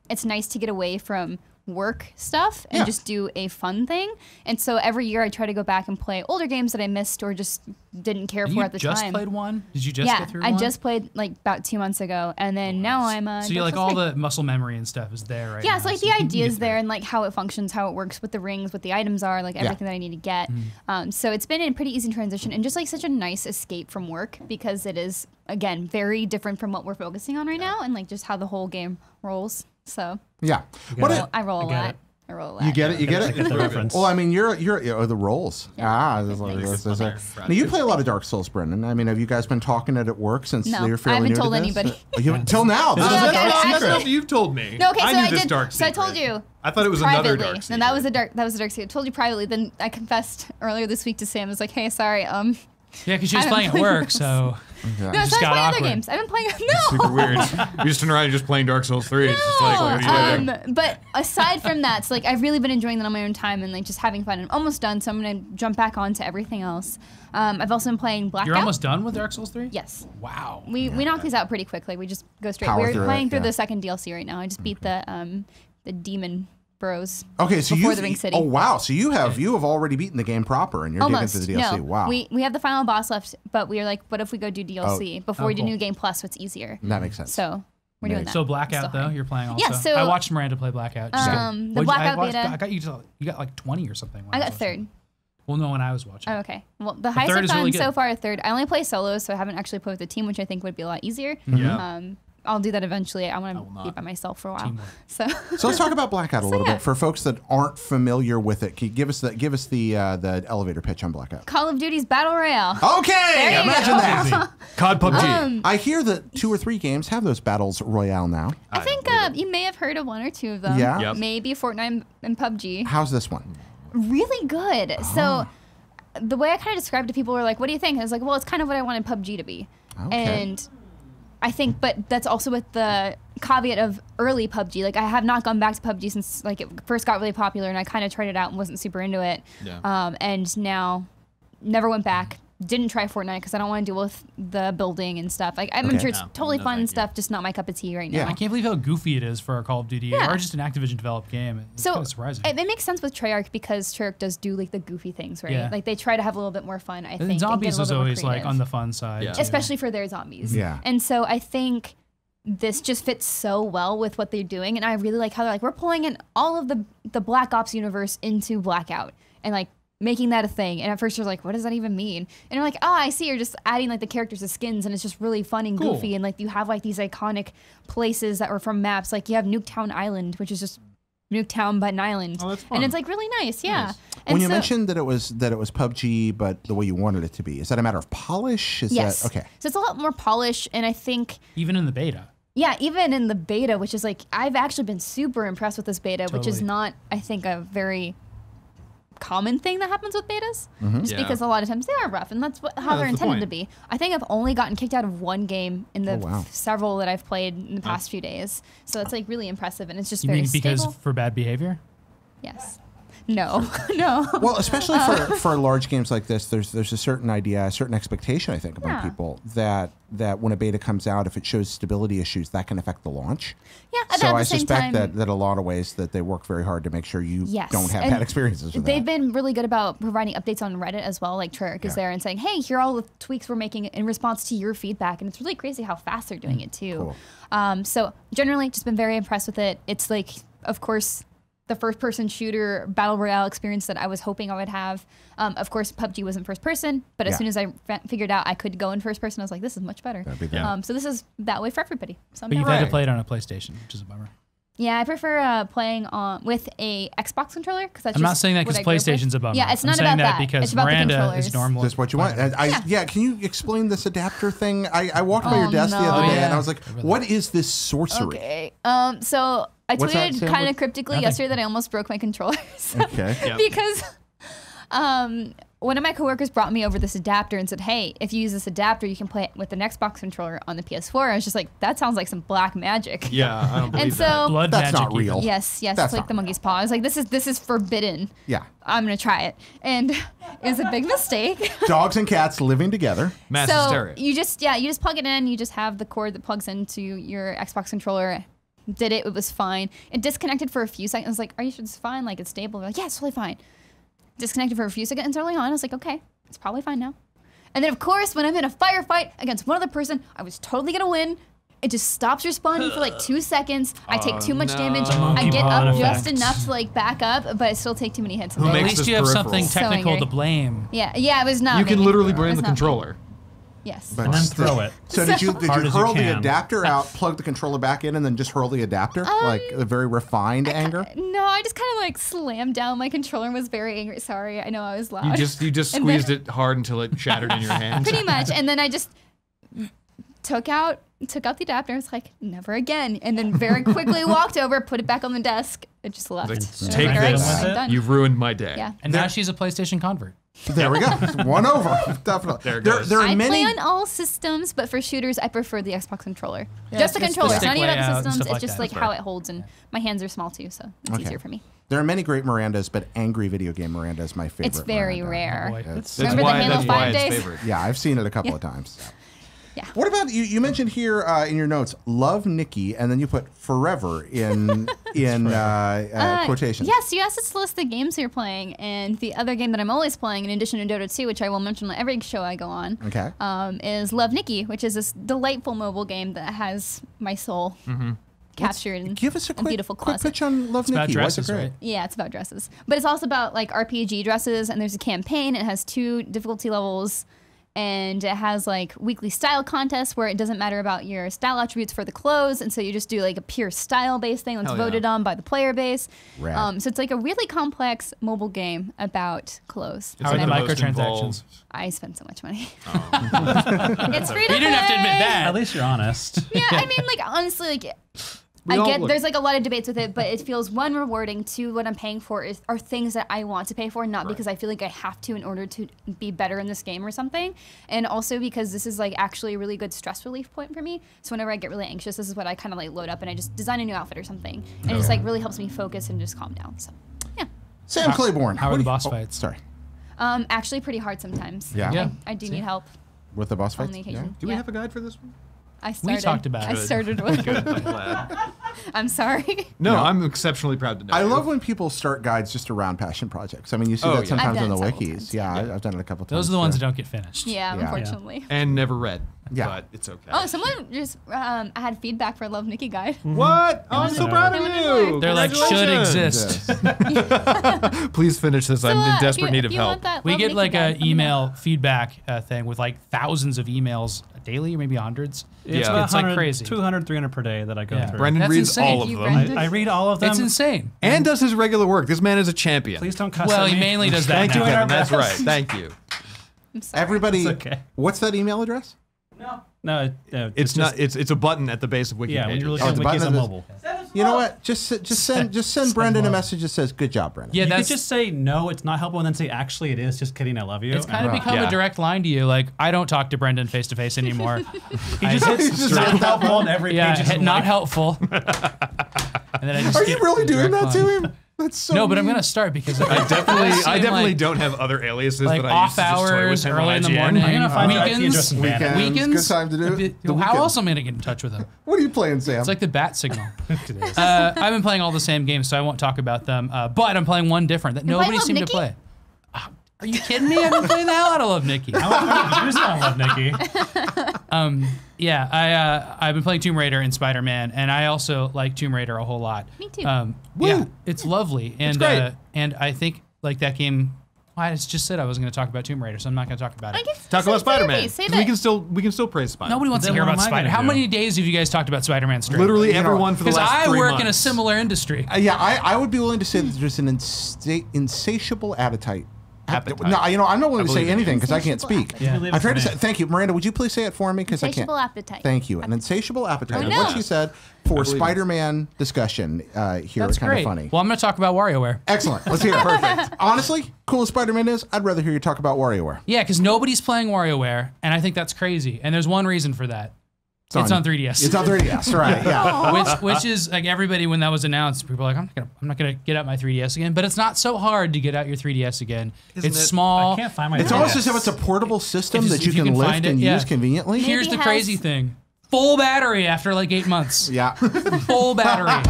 it's nice to get away from work stuff and just do a fun thing. And so every year I try to go back and play older games that I missed or just didn't care for at the time. You just played one? Did you just get through one? I just played like about 2 months ago, and then now I'm so you like all the muscle memory and stuff is there right now. Yeah, so like the idea is there and like how it functions, how it works with the rings, what the items are, like everything that I need to get. So it's been a pretty easy transition and just like such a nice escape from work because it is, again, very different from what we're focusing on right now and like just how the whole game rolls. So yeah, I roll a lot. I roll a lot. You get it? You get it? the reference. Well, I mean, you're the rolls. Yeah. Now you play a lot of Dark Souls, Brendan. I mean, have you guys been talking it at work since you're fairly new to this? I haven't told anybody. You haven't till now. This is a dark secret. That's you've told me. No, okay, so I knew this dark So I secret. told you. I thought it was privately. another dark secret. No, that was a dark secret. I told you privately. Then I confessed earlier this week to Sam. I was like, hey, sorry. Yeah, because she was playing at work, so No, it just so I got play awkward. other games. I've been playing. Super weird. You just turn around and just playing Dark Souls 3. It's just like, what are you doing? But aside from that, so like I've really been enjoying that on my own time and like just having fun. I'm almost done, so I'm gonna jump back onto everything else. I've also been playing Blackout. You're almost done with Dark Souls 3? Yes. Wow. We knock these out pretty quickly. We just go straight. Power We're through playing it, through yeah. the second DLC right now. I just beat the demon bros. Okay, so before you the Ring City. Oh wow, so you have already beaten the game proper and you're digging into the DLC. No. Wow. We have the final boss left, but we were like, what if we go do DLC before we do cool. New Game Plus, so it's easier. That makes sense. So we're doing that. So Blackout though, you're playing also. Yeah, so I watched Miranda play Blackout. the Blackout beta. I got you got like 20 or something. I got third. Well, no, when I was watching. Oh, okay. Well, the highest third I've is gotten really good. so far, third. I only play solo, so I haven't actually played with a team, which I think would be a lot easier. Yeah. I'll do that eventually. I want to be by myself for a while. Teamwork. So let's talk about Blackout a little bit for folks that aren't familiar with it. Can you give us the elevator pitch on Blackout? Call of Duty's Battle Royale. Okay, There you imagine go. that. COD PUBG. I hear that 2 or 3 games have those battles royale now. I think you may have heard of 1 or 2 of them. Yeah. Yep. Maybe Fortnite and PUBG. How's this one? Really good. So the way I kind of described it to people were like, what do you think? I was like, well, it's kind of what I wanted PUBG to be. Okay. And I think, but that's also with the caveat of early PUBG. Like, I have not gone back to PUBG since like it first got really popular, and I kind of tried it out and wasn't super into it. Yeah. And now, never went back. Didn't try Fortnite because I don't want to deal with the building and stuff. Like, I'm sure it's totally fun and stuff, just not my cup of tea right now. I can't believe how goofy it is for a Call of Duty or just an Activision developed game. It's kind of surprising. It makes sense with Treyarch because Treyarch does do like the goofy things, right? Yeah. Like they try to have a little bit more fun, I think. And Zombies get a was little bit more always like creative. on the fun side. Yeah. too. Especially for their zombies. Yeah. And so I think this just fits so well with what they're doing. And I really like how they're like, we're pulling in all of the Black Ops universe into Blackout and like making that a thing. And at first you're like, what does that even mean? And you're like, oh, I see. You're just adding like the characters as skins and it's just really fun and goofy. And like you have like these iconic places that were from maps. Like you have Nuketown Island, which is just Nuketown but an island. Oh, that's fun. And it's like really nice. Yeah. And When you so- mentioned that it was PUBG, but the way you wanted it to be, is that a matter of polish? Is yes. that okay? So it's a lot more polish. And I think Even in the beta. yeah, even in the beta, which is like, I've actually been super impressed with this beta, which is Totally. not, I think, a very common thing that happens with betas. Just Yeah. because a lot of times they are rough, and that's how they're that's the intended to point. be. I think I've only gotten kicked out of 1 game in the wow. several that I've played in the past few days. So it's like really impressive, and it's just You very mean because stable. for bad behavior? Yes. No. No. Well, especially for large games like this, there's a certain idea, a certain expectation, I think, among Yeah. people that when a beta comes out, if it shows stability issues, that can affect the launch. Yeah, and So at the I same suspect time, that a lot of ways that they work very hard to make sure you Yes. don't have And bad experiences with they've that. been really good about providing updates on Reddit as well. Like Treyarch is there and saying, hey, here are all the tweaks we're making in response to your feedback. And it's really crazy how fast they're doing it too. Cool. So generally just been very impressed with it. It's like, of course, the first person shooter battle royale experience that I was hoping I would have. Of course, PUBG wasn't first person, but as Yeah. soon as I figured out I could go in first person, I was like, this is much better. That'd be great. So this is that way for everybody. So I'm But down you've with had it. to play it on a PlayStation, which is a bummer. Yeah, I prefer playing with a Xbox controller because that's I'm not just saying that what because I grew up with. PlayStation's a bummer. Yeah, it's I'm not saying about that that. because It's about the Miranda controllers. is normal. That's what you want. Yeah. Can you explain this adapter thing? I walked by your desk the no. other Oh, day yeah. and I was like, what is this sorcery? Okay. So I What's that, tweeted Sam? kind of cryptically Nothing. yesterday that I almost broke my controllers Okay. Yep. because one of my coworkers brought me over this adapter and said, hey, if you use this adapter, you can play it with the Xbox controller on the PS4. I was just like, that sounds like some black magic. Yeah, I don't believe and so, that. Blood That's magic. not real. Yes, That's it's like not the monkey's paw. I was like, this is forbidden. Yeah. I'm gonna try it, and it was a big mistake. Dogs and cats living together. Mass so hysteria. you just plug it in. You just have the cord that plugs into your Xbox controller. Did it? It was fine. It disconnected for a few seconds. I was like, "Are you sure it's fine? Like it's stable?" They're like, "Yeah, it's totally fine." Disconnected for a few seconds early on. I was like, "Okay, it's probably fine now." And then of course, when I'm in a firefight against one other person, I was totally gonna win. It just stops responding for like 2 seconds. I take too much damage. I get up just enough to like back up, but I still take too many hits. At least you have something So technical angry. to blame. Yeah, it was not. You can me. literally It blame was the not me. controller. Yes. But And then throw it. So did you Hard as you hurl the can. adapter out, plug the controller back in, and then just hurl the adapter? Like a very refined anger? No, I just kind of like slammed down my controller and was very angry. Sorry, I know I was loud. You just And squeezed then- it hard until it shattered in your hands. Pretty much. And then I just took out the adapter. I was like, never again. And then very quickly walked over, put it back on the desk, and just left. Like, I was take like, all right, this. I'm done. You've ruined my day. Yeah. And now she's a PlayStation convert. There we go. One over. Definitely. There it goes. There are I many. play on all systems, but for shooters, I prefer the Xbox controller. Yeah, just the it's the controller. It's stick not even about layout the and systems. stuff It's like just that. like That's how fair. it holds, and my hands are small too, so it's Okay. easier for me. There are many great Mirandas, but Angry Video Game Miranda is my favorite. It's very Miranda. rare. boy. It's- Remember the Halo 5 days? favorite. Yeah, I've seen it a couple of times. Yeah. What about you? You mentioned here in your notes, "Love Nikki," and then you put "forever" in quotations. Yes, you asked us to list the games you're playing, and the other game that I'm always playing, in addition to Dota 2, which I will mention on every show I go on, Okay. is Love Nikki, which is this delightful mobile game that has my soul captured in Give us a quick beautiful quick closet. pitch on "Love It's about Nikki." Why is it dresses, great? right? Yeah, it's about dresses. But it's also about like RPG dresses, and there's a campaign. It has 2 difficulty levels, and it has like weekly style contests where it doesn't matter about your style attributes for the clothes, and so you just do like a pure style based thing that's Hell yeah. voted on by the player base. Rad. So it's like a really complex mobile game about clothes. How like are the the most microtransactions? involved. I spend so much money. It's free to You didn't have to admit play. that. At least you're honest. Yeah, I mean, like honestly, like We all would. there's like a lot of debates with it, but it feels one rewarding. 2, what I'm paying for are things that I want to pay for, not because I feel like I have to in order to be better in this game or something. And also because this is like actually a really good stress relief point for me. So whenever I get really anxious, this is what I kind of like load up and I just design a new outfit or something, and it just like really helps me focus and just calm down. So yeah, Sam Claiborne. How are what the do you- boss fights? Sorry, actually pretty hard sometimes. Yeah? Yeah. I do need help with the boss on fights. the occasion. Do we Yeah. have a guide for this one? I started. talked about I it. started with. Good, I'm glad. I'm sorry. No, I'm exceptionally proud to know. I you. love when people start guides just around passion projects. I mean, you see Oh, that yeah. sometimes I've on the done it several wikis. times, Yeah, yeah. I've done it a couple times. Those are the ones too. that don't get finished. Yeah, Yeah. unfortunately. and never read. Yeah. But it's okay. Oh, someone just I had feedback for Love Nikki guide. What? Oh, I'm so proud of you. They're like, should Congratulations. exist. Please finish this. I'm in desperate need of help. We get like a email feedback thing with like thousands of emails daily, or maybe hundreds. It's Yeah. about It's like 100, crazy. 200, 300 per day that I go Yeah. through. Brendan That's reads insane. all of You them. Brendan? I read all of them. It's insane. And does his regular work. This man is a champion. Please don't cuss Well, at he me. mainly does that Thank you, now. Kevin. That's right. Thank you. I'm sorry. Everybody, It's okay. what's that email address? No, It's not. It's a button at the base of Wikipedia. Yeah, when you're looking Oh, at the wikis button on of this- mobile. You know what? Just send Brendan a message that says, "Good job, Brendan." Yeah, You could that's just say no, it's not helpful, and then say actually it is. Just kidding, I love you. it's kind of Right. become Yeah. a direct line to you. Like, I don't talk to Brendan face to face anymore. He just hits not helpful on every Yeah, page. not helpful. And then I just Are you get really a doing direct that to line. him? That's so. No, but I'm mean. gonna start because I definitely like, don't have other aliases like that I off used to just toy with hours, him on early in the IGN. morning, I'm gonna find the IP address weekends. and ban it. Weekends, Weekends, good time to do it. The How weekend. else am I gonna get in touch with him? What are you playing, Sam? It's like the bat signal. I've been playing all the same games, so I won't talk about them. But I'm playing one different that You're nobody playing seemed to Love play. Are you kidding me? I've been playing the hell out of Love Nikki. You sound love Nikki. Yeah, I've been playing Tomb Raider and Spider-Man, and I also like Tomb Raider a whole lot. Me too. Yeah, it's lovely, and great. And I think like that game. I just said I wasn't going to talk about Tomb Raider, so I'm not going to talk about it. Talk about Spider-Man. Say 'Cause that. we can still praise Spider-Man. Nobody wants to Then hear what about am I Spider. gonna How do? many days have you guys talked about Spider-Man straight? Literally everyone for the Because last I 3 work months. in a similar industry. Yeah, I would be willing to say that there's an insatiable appetite appetite. No, I'm not willing to say believe in anything you. because I can't speak. I tried to say, thank you, Miranda. Would you please say it for me? Because I can't. Insatiable appetite. Thank you. An insatiable appetite. Oh, And no. what she said for Spider-Man discussion here That's is kind great. of funny. Well, I'm going to talk about WarioWare. Excellent. Let's hear it. Perfect. Honestly, cool as Spider-Man is, I'd rather hear you talk about WarioWare. Yeah, because nobody's playing WarioWare, and I think that's crazy. And there's one reason for that. It's on 3DS. It's on 3DS, right? Yeah. which is like everybody when that was announced, people were like, I'm not gonna get out my 3DS again. But it's not so hard to get out your 3DS again. Isn't It's it? small. I can't find my It's 3DS. almost as if it's a portable system If that you you can lift find it, and yeah. use conveniently. Here's the Maybe crazy has- thing. Full battery after like 8 months. Yeah. Full battery.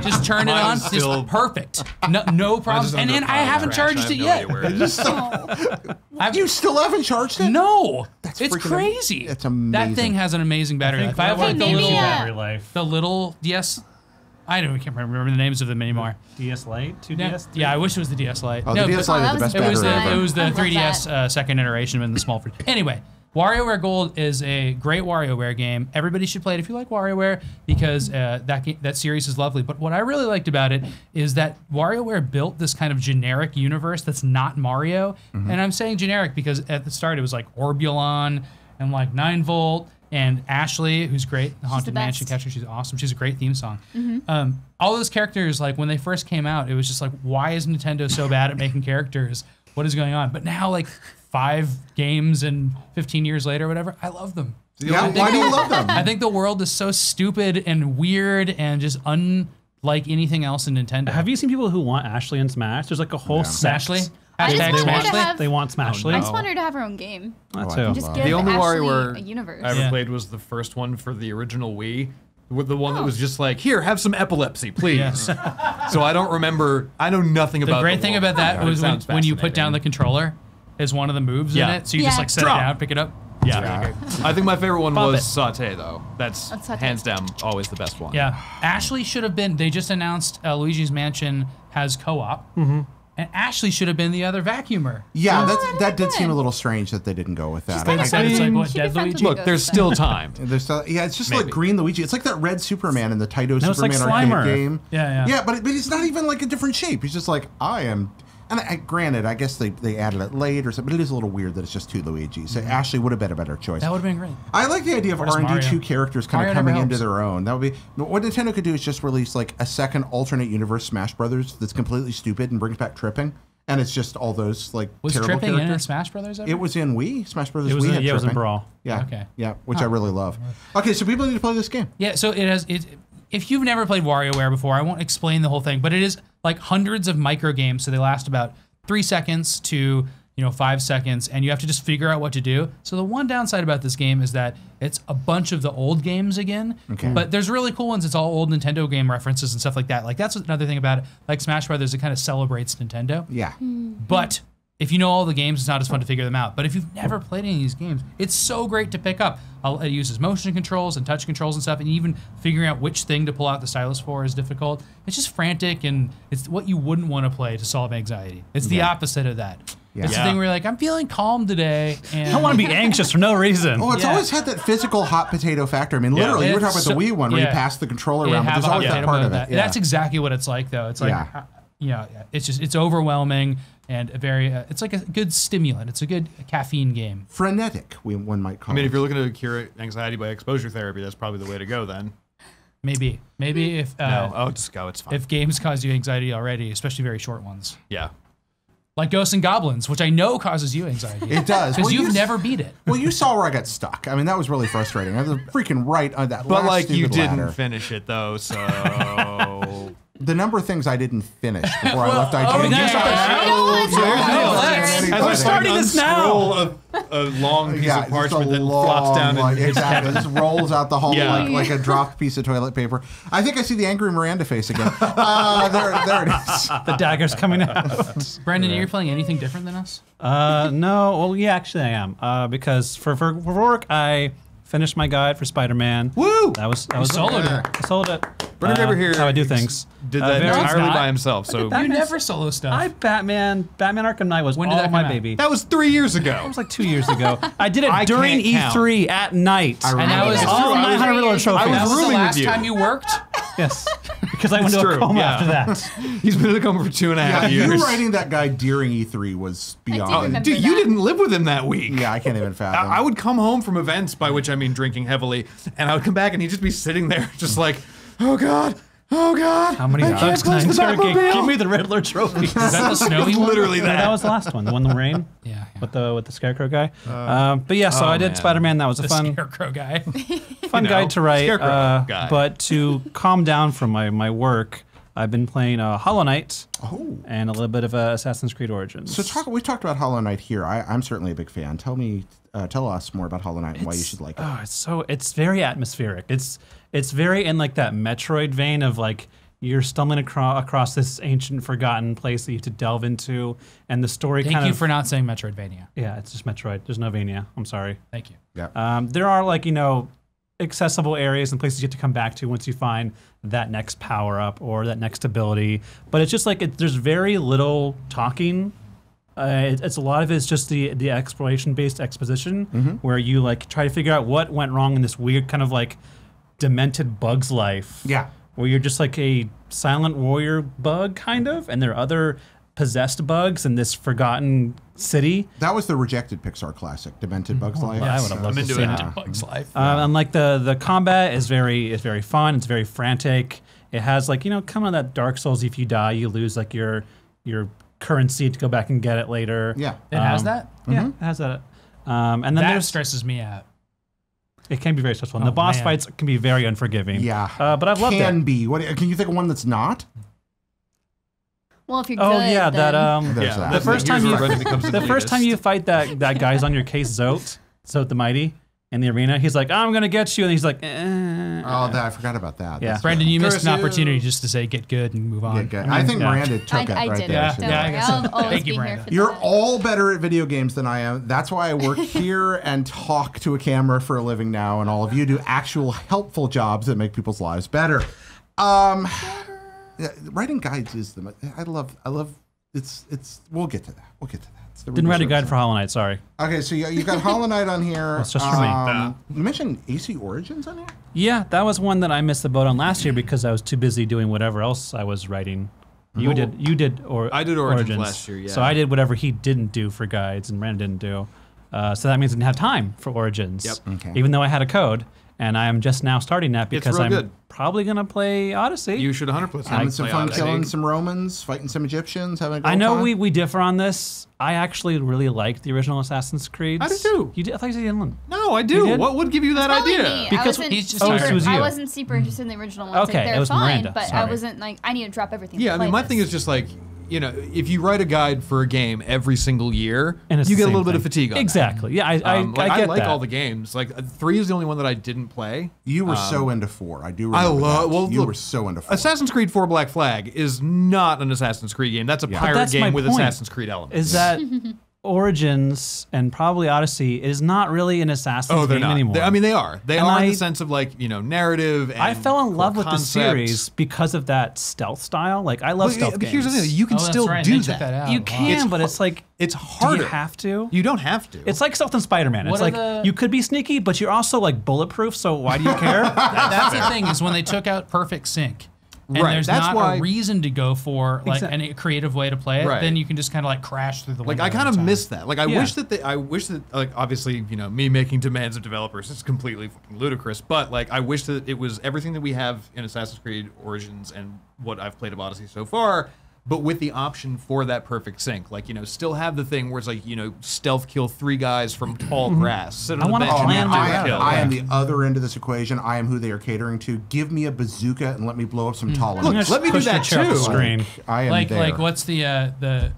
Just turn it on. Mine's still- Just perfect. No problems. And then I haven't charged it yet. You still haven't charged it? No. It's freaking crazy. It's amazing. That thing has an amazing battery life. I have like the maybe, little, battery life. the little DS. I can't remember the names of them anymore. DS Lite, 2DS. Yeah, I wish it was the DS Lite. Oh, the DS Lite is the best It was battery ever. it was the I love 3DS second iteration in the small fridge. Anyway, WarioWare Gold is a great WarioWare game. Everybody should play it if you like WarioWare because that series is lovely. But what I really liked about it is that WarioWare built this kind of generic universe that's not Mario. And I'm saying generic because at the start it was like Orbulon and like 9 Volt and Ashley, who's great, the Haunted Mansion Catcher. She's awesome. She's a great theme song. All those characters, like when they first came out, it was just like, why is Nintendo so bad at making characters? What is going on? But now, like 5 games and 15 years later, whatever, I love them. Yeah, why do you love them? I think the world is so stupid and weird and just unlike anything else in Nintendo. Have you seen people who want Ashley in Smash? There's like a whole Smashly? I just Hashtag want her to Smashly? have. They want Smashly. I just want her to have her own game. That Oh, too. I Just love give The only Ashley WarioWare a universe. I ever Yeah. played was the first one for the original Wii. With the one that was just like, here, have some epilepsy, please. Yes. So I don't remember. I know nothing The about. great thing world. about that It was sounds when you put down the fascinating. controller is one of the moves in Yeah. it. So you just Yeah. like set Drop. it down, pick it up. Yeah. I think my favorite one Bump was it. Saute though. That's Saute. hands down always the best one. Yeah. Ashley should have been, they just announced Luigi's Mansion has co-op. And Ashley should have been the other vacuumer. Yeah, that did seem a little strange that they didn't go with that. They said it's like, what, She'd be Dead friends Luigi? with Look, there's still time. There's still, it's just Maybe. like Green Luigi. It's like that red Superman in the Taito No, it's like Superman arcade Slimer. game. Yeah. Yeah, but he's not even like a different shape. He's just like, I am. And granted, I guess they added it late or something, but it is a little weird that it's just 2 Luigis. So Ashley would have been a better choice. That would have been great. I like the idea of Or just R&D Mario. 2 characters kind Mario of never coming into helps. their own. That would be what Nintendo could do is just release like a second alternate universe Smash Brothers that's completely stupid and brings back tripping, and it's just all those like Was terrible tripping in characters. Smash Brothers ever? It was in Wii. Smash Brothers It was Wii in, had yeah, it was in tripping. Brawl. Yeah. Okay. Yeah, which I really love. Okay, so people need to play this game. Yeah, so it has if you've never played WarioWare before, I won't explain the whole thing, but it is like hundreds of micro games, so they last about 3 seconds to 5 seconds, and you have to just figure out what to do. So the one downside about this game is that it's a bunch of the old games again, but there's really cool ones. It's all old Nintendo game references and stuff like that. Like that's another thing about it. Like Smash Brothers, it kind of celebrates Nintendo. Yeah. But if you know all the games, it's not as fun to figure them out. But if you've never played any of these games, it's so great to pick up. It uses motion controls and touch controls and stuff, and even figuring out which thing to pull out the stylus for is difficult. It's just frantic, and it's what you wouldn't want to play to solve anxiety. It's the opposite of that. Yeah. It's the thing where you're like, I'm feeling calm today. And I want to be anxious for no reason. Oh, it's always had that physical hot potato factor. I mean, literally, you were talking about the Wii one where you pass the controller around, but there's always that part of it. Yeah. That's exactly what it's like, though. It's like, it's overwhelming and a very, it's like a good stimulant. It's a good caffeine game. Frenetic, one might call it. I mean, if you're looking to cure anxiety by exposure therapy, that's probably the way to go then. Maybe if No, just go. It's fine. if games cause you anxiety already, especially very short ones. Yeah. Like Ghosts and Goblins, which I know causes you anxiety. It does. Because Well, you've never beat it. Well, you saw where I got stuck. I mean, that was really frustrating. I was freaking right on that But last like you stupid didn't ladder. finish it though, so The number of things I didn't finish before I left IGN. We're starting this now. A long piece Yeah, of just parchment a that flops down long, and exactly. It just rolls out the hall Yeah. like a dropped piece of toilet paper. I think I see the angry Miranda face again. There it is. The dagger's coming out. Brandon, are you playing anything different than us? No. Well, yeah, actually I am. Because for work, I finished my guide for Spider-Man. Woo! That was soloed it. I soloed it. Brendan Graber here How I do things. did that very- entirely not. by himself. So You never solo stuff. Batman Arkham Knight was When did all that my come out? baby. that was 3 years ago. That was like 2 years ago. I did it I during can't count. E3 at night. I remember that was that. all true. 900 I was that was the rooming with last you. time you worked? Yes, because I went It's to a true, coma yeah. after that. He's been in a coma for 2.5 Yeah, years. you writing that guy during E3 was beyond. remember Dude, you didn't live with him that week. Yeah, I can't even fathom. I would come home from events, by which I mean drinking heavily, and I would come back and he'd just be sitting there, just like, oh God. Oh God! How many I can't bucks close the Batmobile. Give me the Riddler trophy. Is that the snowy one? Literally Yeah, that. that was the last one, the one in the rain. Yeah. With the Scarecrow guy. But yeah, so I did man. Spider-Man. That was a The fun Scarecrow guy. fun You know, guide to write. Scarecrow guy. But to calm down from my work, I've been playing Hollow Knight and a little bit of Assassin's Creed Origins. So we talked about Hollow Knight here. I'm certainly a big fan. Tell us more about Hollow Knight and why you should like it. Oh, it's very atmospheric. It's very in like that Metroid vein of like you're stumbling across this ancient, forgotten place that you have to delve into, and the story Thank you for not saying Metroidvania. Yeah, it's just Metroid. There's no Vania. I'm sorry. Thank you. Yeah. There are like, accessible areas and places you get to come back to once you find that next power up or that next ability. But it's just like there's very little talking. It's a lot of it's just the exploration based exposition where you like try to figure out what went wrong in this weird kind of like demented bug's life. Yeah. Where you're just like a silent warrior bug kind of, and there are other possessed bugs in this forgotten city. That was the rejected Pixar classic, Demented Bug's Life. Yeah, I would have loved to see Demented that. Bug's Life. And like the combat is very fun. It's very frantic. It has like kind of that Dark Souls. If you die, you lose like your currency to go back and get it later. Yeah, it has that. Yeah, it has that. And then that there's stresses me out. It can be very stressful. And the boss man. fights can be very unforgiving. Yeah, but I've loved it. Can be. Can you think of one that's not? Well, if you're good, Oh yeah, then... That. The first time you you fight that guy's on your case, Zote the Mighty, in the arena, he's like, I'm gonna get you, and he's like, I forgot about that. Yeah. Brendan, you missed an Curse you. opportunity just to say get good and move on. Get good. I think Miranda took it I right did there. it. She Don't did. worry. guess so. I'll always Thank you, be here Miranda. for You're that. all better at video games than I am. That's why I work here and talk to a camera for a living now, and all of you do actual helpful jobs that make people's lives better. Writing guides is I love. It's. We'll get to that. It's the Didn't write a review guide service. for Hollow Knight. Sorry. Okay, so you got Hollow Knight on here. It's just for me. You mentioned AC Origins on here. Yeah, that was one that I missed the boat on last year because I was too busy doing whatever else I was writing. You did I did Origins last year, yeah. So I did whatever he didn't do for guides and Brandon didn't do. So that means I didn't have time for Origins. Yep. Okay. Even though I had a code, and I am just now starting that because real I'm good. probably gonna play Odyssey. You should 100% Having some play fun Odyssey. killing some Romans, fighting some Egyptians, having a good I know time. we differ on this. I actually really liked the original Assassin's Creed. I do too. You did? I thought you said you didn't. No, I You do. did? What would give you that Probably idea? me. Because I wasn't he's just super, tired. it was you. I wasn't super interested in the original ones. Okay, Like, it they're was fine, Miranda. but I Sorry. wasn't like I need to drop everything. Yeah, to I play mean, my this. thing is just like, if you write a guide for a game every single year, And it's you the get a same little bit of thing. fatigue on that. Exactly. Yeah, I I get like that. all the games. Like 3 is the only one that I didn't play. You were so into 4. I do I remember love. that. Well, you look, were so into 4. Assassin's Creed 4 Black Flag is not an Assassin's Creed game. That's a Yeah. But pirate that's my game with point, Assassin's Creed elements. Is that Origins and probably Odyssey is not really an Assassin's they're game not. anymore. They are. They And are in I- the sense of like narrative. And I fell in core love with concept. the series because of that stealth style. Like I love But stealth games. here's the thing: you can Oh, that's still right. do They that. took that out. You Wow. can, but it's like It's do harder. you have to? You don't have to. It's like stealth in Spider-Man. It's What are like the- you could be sneaky, but you're also like bulletproof. So why do you care? That's the thing is when they took out perfect sync. And Right, there's that's not why- a reason to go for like a creative way to play it. Right. Then you can just kind of like crash through the Like window. I kind every of time. miss that. Like I Yeah. wish that like obviously me making demands of developers is completely fucking ludicrous. But like I wish that it was everything that we have in Assassin's Creed Origins and what I've played of Odyssey so far, but with the option for that perfect sync. Like still have the thing where it's like stealth kill 3 guys from tall grass. Sit on I the wanna bench and plan do my a route. kill. I am the other end of this equation. I am who they are catering to. Give me a bazooka and let me blow up some tall Look, enemies. let me do Push the that chair up the too. screen. I am Like there. like what's the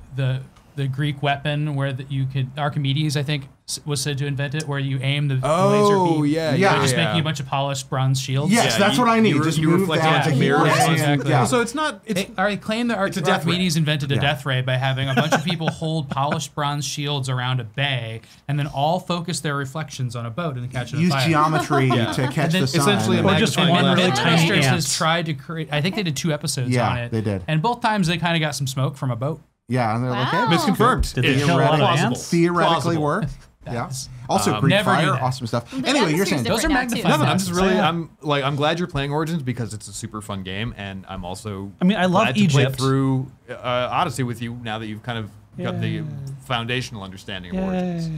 Greek weapon where you could Archimedes I think was said to invent it where you aim the laser Oh, beam. yeah, Yeah. yeah, Just yeah. making a bunch of polished bronze shields. Yes, that's what I need. Just you move reflect that onto to mirrors. here. Yeah, exactly. Yeah. So it's not. It's They claim that a death ray. Archimedes invented a Yeah. death ray by having a bunch of people hold polished bronze shields around a bay and then all focus their reflections on a boat and catch it on Use fire. geometry to catch And then the sun. essentially a Or just magnifying one glass. really And tiny Mythbusters ant. has tried to create. I think they did 2 episodes Yeah, on it. they did. And both times they kind of got some smoke from a boat. Yeah, and they're like, Wow. hey, misconfirmed. Did they It's kill a lot of plausible. ants? theoretically Plausible. work. Yeah. Also, Greek never do Fire, that. awesome stuff. The Anyway, you're atmosphere's saying Those are different now, too. magnified. No, I'm just really, Yeah. I'm glad you're playing Origins because it's a super fun game, and I'm also I mean, I love glad to play Egypt. through Odyssey with you now that you've kind of got the foundational understanding of Origins.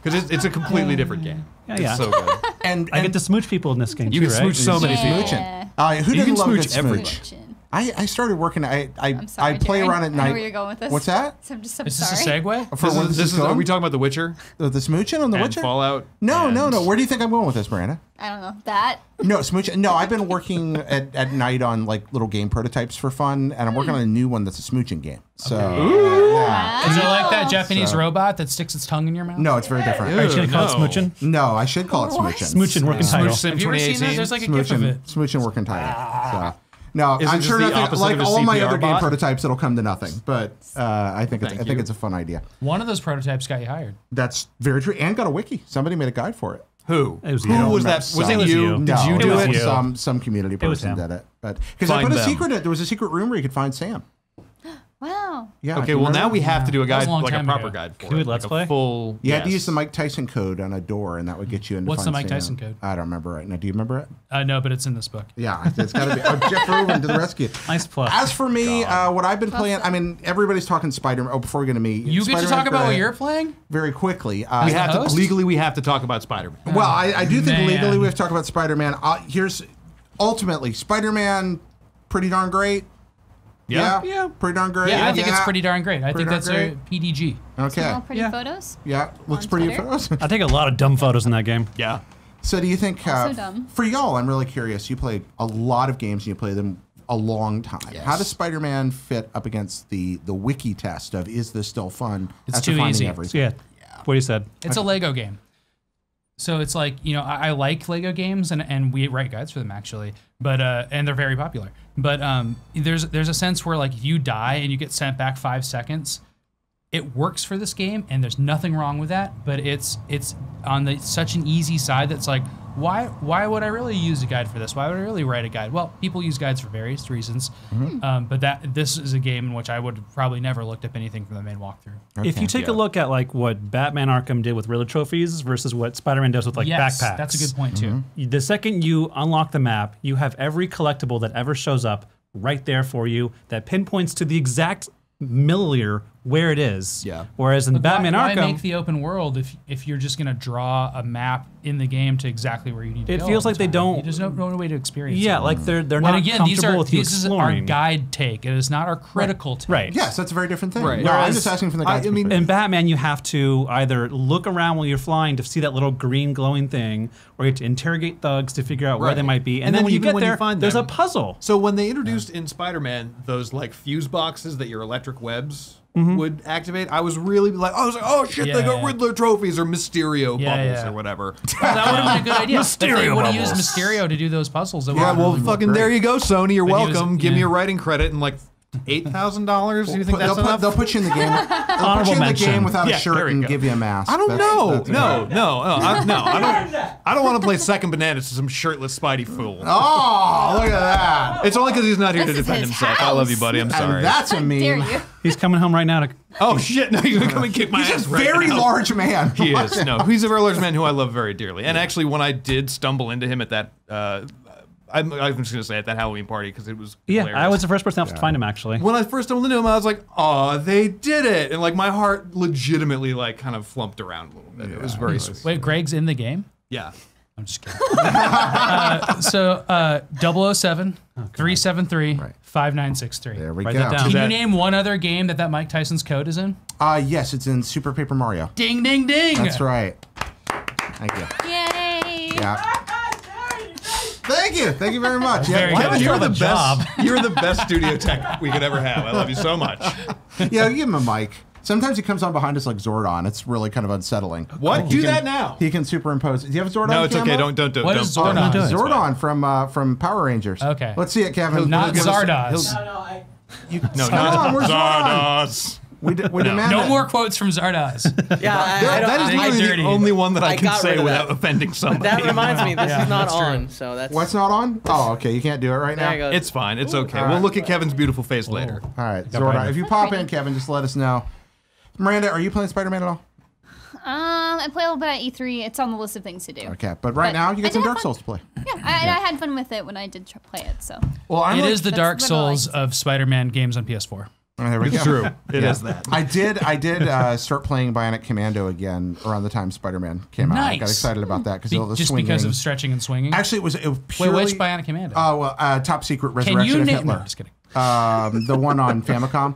Because it's a completely different game. Yeah. It's so good. and I get to smooch people in this game You too, can right? smooch so many people. Yeah. Who You doesn't can love smooch good everyone. smooch? I started working. I play Jared. around at I know night. where you're going with this. What's that? So I'm just Is sorry. this a segue? For when this is Are going? we talking about The Witcher? The smooching on The and Witcher? Fallout? No, and- no. Where do you think I'm going with this, Miranda? I don't know. That. No, smooching. No, I've been working at night on like little game prototypes for fun, and I'm working on a new one that's a smooching game. So, yeah. Is it like that Japanese So- robot that sticks its tongue in your mouth? No, it's very different. Are you gonna call it No. smooching? No, I should call it smooching. Smooching working title. Sim Have you ever seen that? 2018? There's like a gif of it. Smooching working title. So. No, Is it I'm just sure the nothing, opposite like of a all my CPR other game bot? prototypes, it'll come to nothing. But I think Thank you. it's a fun idea. One of those prototypes got you hired. That's very true, and got a wiki. Somebody made a guide for it. Who? It was Who you. was that? Some- Was it It was you? you. Did No, you it do was it? Some community was person him. did it, but because I Find put a them. secret. There was a secret room where you could find Sam. Wow. Yeah. Okay, do you well remember now that? we have to do a That was guide, a long like a time proper ago. guide for Can we it. let's like play? a full. You had to yes. use the Mike Tyson code on a door, and that would get you into. What's the find Mike Sam. Tyson code? I don't remember right now. Do you remember it? No, but it's in this book. Yeah, it's got to be. Oh, Jeff Rubin to the rescue. Nice plus. As for me, what I've been playing, I mean, everybody's talking Spider-Man. Oh, before we get to me, You get to Spider-Man's talk about what great. you're playing? Very quickly. We have to host? legally. We have to talk about Spider-Man. Well, I do think Man. legally we have to talk about Spider-Man. Here's ultimately Spider-Man, pretty darn great. Yeah, pretty darn great. Yeah, I think it's pretty darn great. I Pretty think darn that's a PDG. Okay. All pretty photos. Yeah, looks On pretty. Twitter? Photos. I take a lot of dumb photos in that game. Yeah. So, do you think Also dumb. for y'all? I'm really curious. You played a lot of games and you played them a long time. Yes. How does Spider-Man fit up against the wiki test of is this still fun? It's after too finding easy. everything? Yeah. What you said. It's a Lego game. So it's like, I like Lego games and we write guides for them actually, but and they're very popular. But there's a sense where like if you die and you get sent back 5 seconds, it works for this game and there's nothing wrong with that, but it's on such an easy side that's like, why would I really use a guide for this? Why would I really write a guide? Well, people use guides for various reasons, but this is a game in which I would have probably never looked up anything from the main walkthrough. If you take a look at like what Batman Arkham did with Riddler trophies versus what Spider-Man does with like Yes, backpacks. that's a good point too. The second you unlock the map, you have every collectible that ever shows up right there for you that pinpoints to the exact milliliter where it is. Yeah. Whereas in Like, Batman why Arkham, make the open world if you're just gonna draw a map in the game to exactly where you need to It go? feels all like the they time? don't- There's no way to experience. yeah, it. like they're When not again, comfortable with you this is our exploring. guide take. It is not our critical take. Right. Yes, that's a very different thing. Right. No, I'm Whereas just asking from the guy's I mean, perspective. In Batman, you have to either look around while you're flying to see that little green glowing thing, or you have to interrogate thugs to figure out where Right. they might be. And, And then then when you even get when you there, find there's them- a puzzle. So when they introduced in Spider-Man those like fuse boxes that your electric webs would activate, I was really like, oh shit, they got Yeah. Riddler trophies or Mysterio Yeah, bubbles yeah. or whatever. That would have been a good idea. If they Mysterio would have used bubbles. Mysterio to do those puzzles. That Yeah, would've well, been fucking great. there you go, Sony. You're But he was- welcome. Give me yeah. a writing credit and like $8,000. Do you think that's enough? They'll put you in the game. They'll put Honorable you in the mention. game without Yeah, a shirt there we and go. give you a mask. I don't know. That's No, great. I don't want to play second bananas to some shirtless Spidey fool. Oh, look at that. It's only because he's not here This to is defend his himself. I love you, house. buddy. I'm sorry. And that's a Dare meme. you? He's coming home right now to. Oh shit! No, he's gonna come and kick my He's ass a right very now. large man. He is. No, he's a very large man who I love very dearly. And actually, when I did stumble into him at that, I'm just gonna say at that Halloween party because it was Yeah, hilarious. I was the first person else to find him actually. When I first stumbled into him, I was like, "Oh, they did it!" And like my heart legitimately like kind of flumped around a little bit. It was very sweet. Wait, Greg's in the game? Yeah. I'm just kidding. So 007 373 5963. There we Write go. that down. Can you name one other game that Mike Tyson's code is in? Yes, it's in Super Paper Mario. Ding, ding, ding. That's right. Thank you. Yay! Yeah. Thank you. Thank you very much. Very Yeah, good. You're the job. best. You're the best studio tech we could ever have. I love you so much. yeah, give him a mic. Sometimes he comes on behind us like Zordon. It's really kind of unsettling. What? He Do can- that now. He can superimpose. Do you have a Zordon? No, it's okay. camo? Don't. What is don't- Zordon? do it. Zordon from Power Rangers. Okay. Let's see it, Kevin. Not Give us- Zardoz. No, Come on, where's Zardoz. We demand No it. more quotes from Zardoz. Yeah, That is I literally dirty. the only one that I I can got say rid of without that. offending somebody. That reminds me, this Yeah, is not that's true. on, so that's. What's not on? Oh, okay. You can't do it right There now. you go. It's fine. It's okay. all We'll right. look at Kevin's beautiful face later. All right, behind Zordon. you. If you pop in, Kevin, just let us know. Miranda, are you playing Spider-Man at all? I play a little bit at E3. It's on the list of things to do. Okay, but right now you I get some did have Dark fun. Souls to play. Yeah, I had fun with it when I did play it. So. Well, It is the That's Dark what I Souls like. of Spider-Man games on PS4. There we It's go. true. It Yeah. is that. I did start playing Bionic Commando again around the time Spider-Man came out. I got Nice. excited about that because of the Just swinging. because of stretching and swinging? Actually, it was Wait, purely. which Bionic Commando? Top Secret Can Resurrection you of name? Hitler. No, just kidding. The one on Famicom,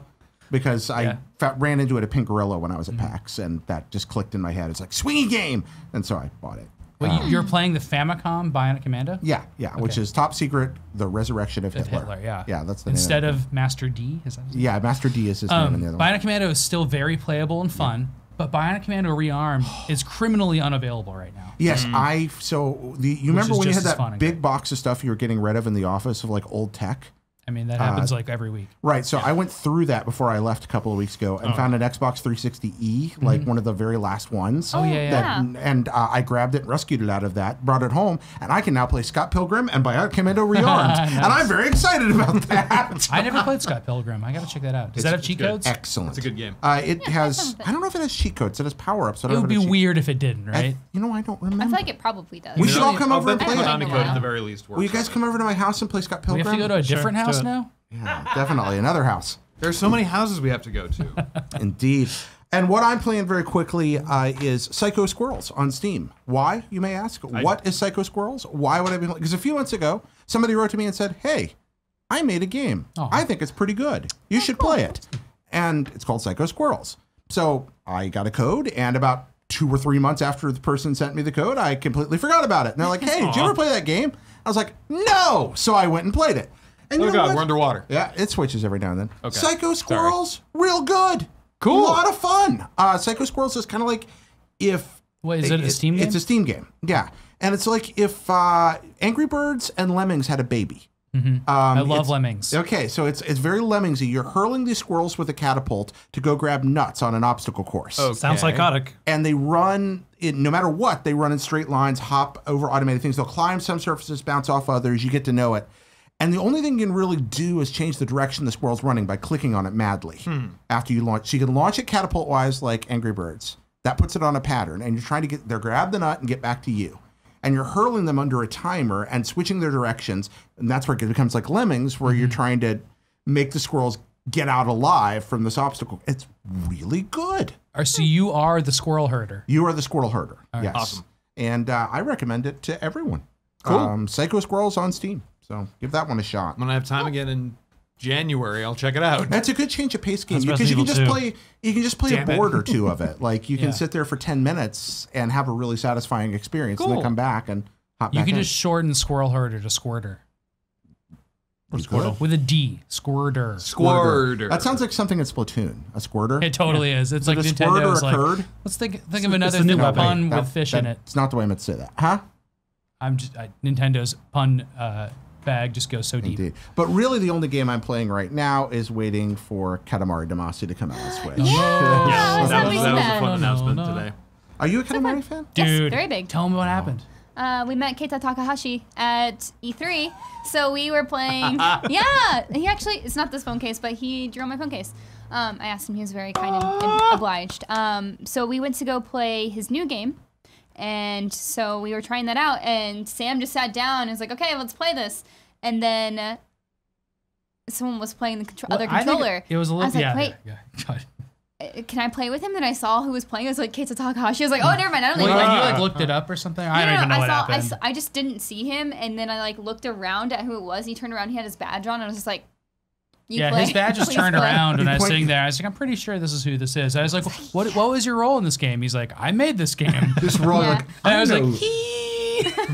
because I Yeah. ran into it at Pink Gorilla when I was at PAX, and that just clicked in my head. It's like swingy game, and so I bought it. Wait, you're playing the Famicom Bionic Commando? Yeah, which is Top Secret: The Resurrection of Hitler. Yeah, that's the instead name of Master D. Is that his name? Yeah, Master D is his name in the other one. Bionic Commando is still very playable and fun, but Bionic Commando Rearmed is criminally unavailable right now. Yes, you remember is when you just had as fun that and big box of stuff you were getting rid of in the office of like old tech? I mean, that happens like every week. Right. So I went through that before I left a couple of weeks ago and found an Xbox 360e, like one of the very last ones. Oh, yeah. And I grabbed it and rescued it out of that, brought it home, and I can now play Scott Pilgrim and Bionic Commando Rearmed. Nice. And I'm very excited about that. I never played Scott Pilgrim. I got to check that out. Does that have cheat codes? Excellent. It's a good game. It has, I don't know if it has cheat codes. It has power-ups. It would be weird if it didn't, right? I don't remember. I feel like it probably does. We should all come over and The play Konami it. code at the very least works. Will you guys come over to my house and play Scott We Pilgrim? have to go to a different Sure, house do it. now? Yeah, definitely. Another house. There's so many houses we have to go to. Indeed. And what I'm playing very quickly is Psycho Squirrels on Steam. Why, you may ask? What is Psycho Squirrels? Why would I be playing? Because a few months ago, somebody wrote to me and said, hey, I made a game. Oh. I think it's pretty good. You should play it. And it's called Psycho Squirrels. So I got a code, and about 2 or 3 months after the person sent me the code, I completely forgot about it. And they're like, hey, did you ever play that game? I was like, no. So I went and played it. And Oh you know God, what? we're underwater. Yeah, it switches every now and then. Okay. Psycho Squirrels, real good. Cool. A lot of fun. Psycho Squirrels is kind of like if... What, is it a Steam game? It's a Steam game, yeah. And it's like if Angry Birds and Lemmings had a baby. I love Lemmings. Okay, so it's very Lemmingsy. You're hurling these squirrels with a catapult to go grab nuts on an obstacle course. Okay. Sounds psychotic. And they run, no matter what, they run in straight lines, hop over automated things. They'll climb some surfaces, bounce off others. You get to know it. And the only thing you can really do is change the direction the squirrel's running by clicking on it madly after you launch. So you can launch it catapult-wise like Angry Birds. That puts it on a pattern. And you're trying to grab the nut and get back to you. And you're hurling them under a timer and switching their directions. And that's where it becomes like Lemmings, where you're trying to make the squirrels get out alive from this obstacle. It's really good. So you are the squirrel herder. You are the squirrel herder. right. Yes. Awesome. And I recommend it to everyone. Cool. Psycho Squirrels on Steam. So give that one a shot. When I have time again in January, I'll check it out. That's a good change of pace game That's because you can Resident just Evil play. You can just play Damn a it. board or two of it. Like you can Yeah. sit there for 10 minutes and have a really satisfying experience, and Cool. then come back and hop You back can in. just shorten squirrel herder to squirter. Or Squirtle. With a D. Squirter. Squirter. That sounds like something in Splatoon. A squirter. It totally is. It's Is like it a squirt or Nintendo's a like, curd? let's think of another the new thing weapon. pun with fish in it. It's not the way I meant to say that, huh? Nintendo's pun bag just goes so deep. Indeed. But really, the only game I'm playing right now is waiting for Katamari Damacy to come out on Switch. Yeah, I was that happy was with a that. fun announcement today. Are you a Katamari fan? Yes, Dude, very big. tell me what happened. We met Keita Takahashi at E3, so we were playing. Yeah, he actually, it's not this phone case, but he drew on my phone case. I asked him, he was very kind and obliged. So we went to go play his new game, and so we were trying that out, and Sam just sat down and was like, okay, let's play this. And then someone was playing the other I think controller. It was a I little, was like, yeah. wait. God. Can I play with him? Then I saw who was playing. It was like Keita Takahashi. I was like, oh, never mind. I don't Well, think like, you like looked it up or something? I don't even know what happened. I just didn't see him, and then I like looked around at who it was. He turned around. He had his badge on, and I was just like, you play. His badge was Please turned play. around, and I was sitting there. I was like, I'm pretty sure this is who this is. I was like, what was your role in this game? He's like, I made this game. Just roll Yeah. like, And I was know- like,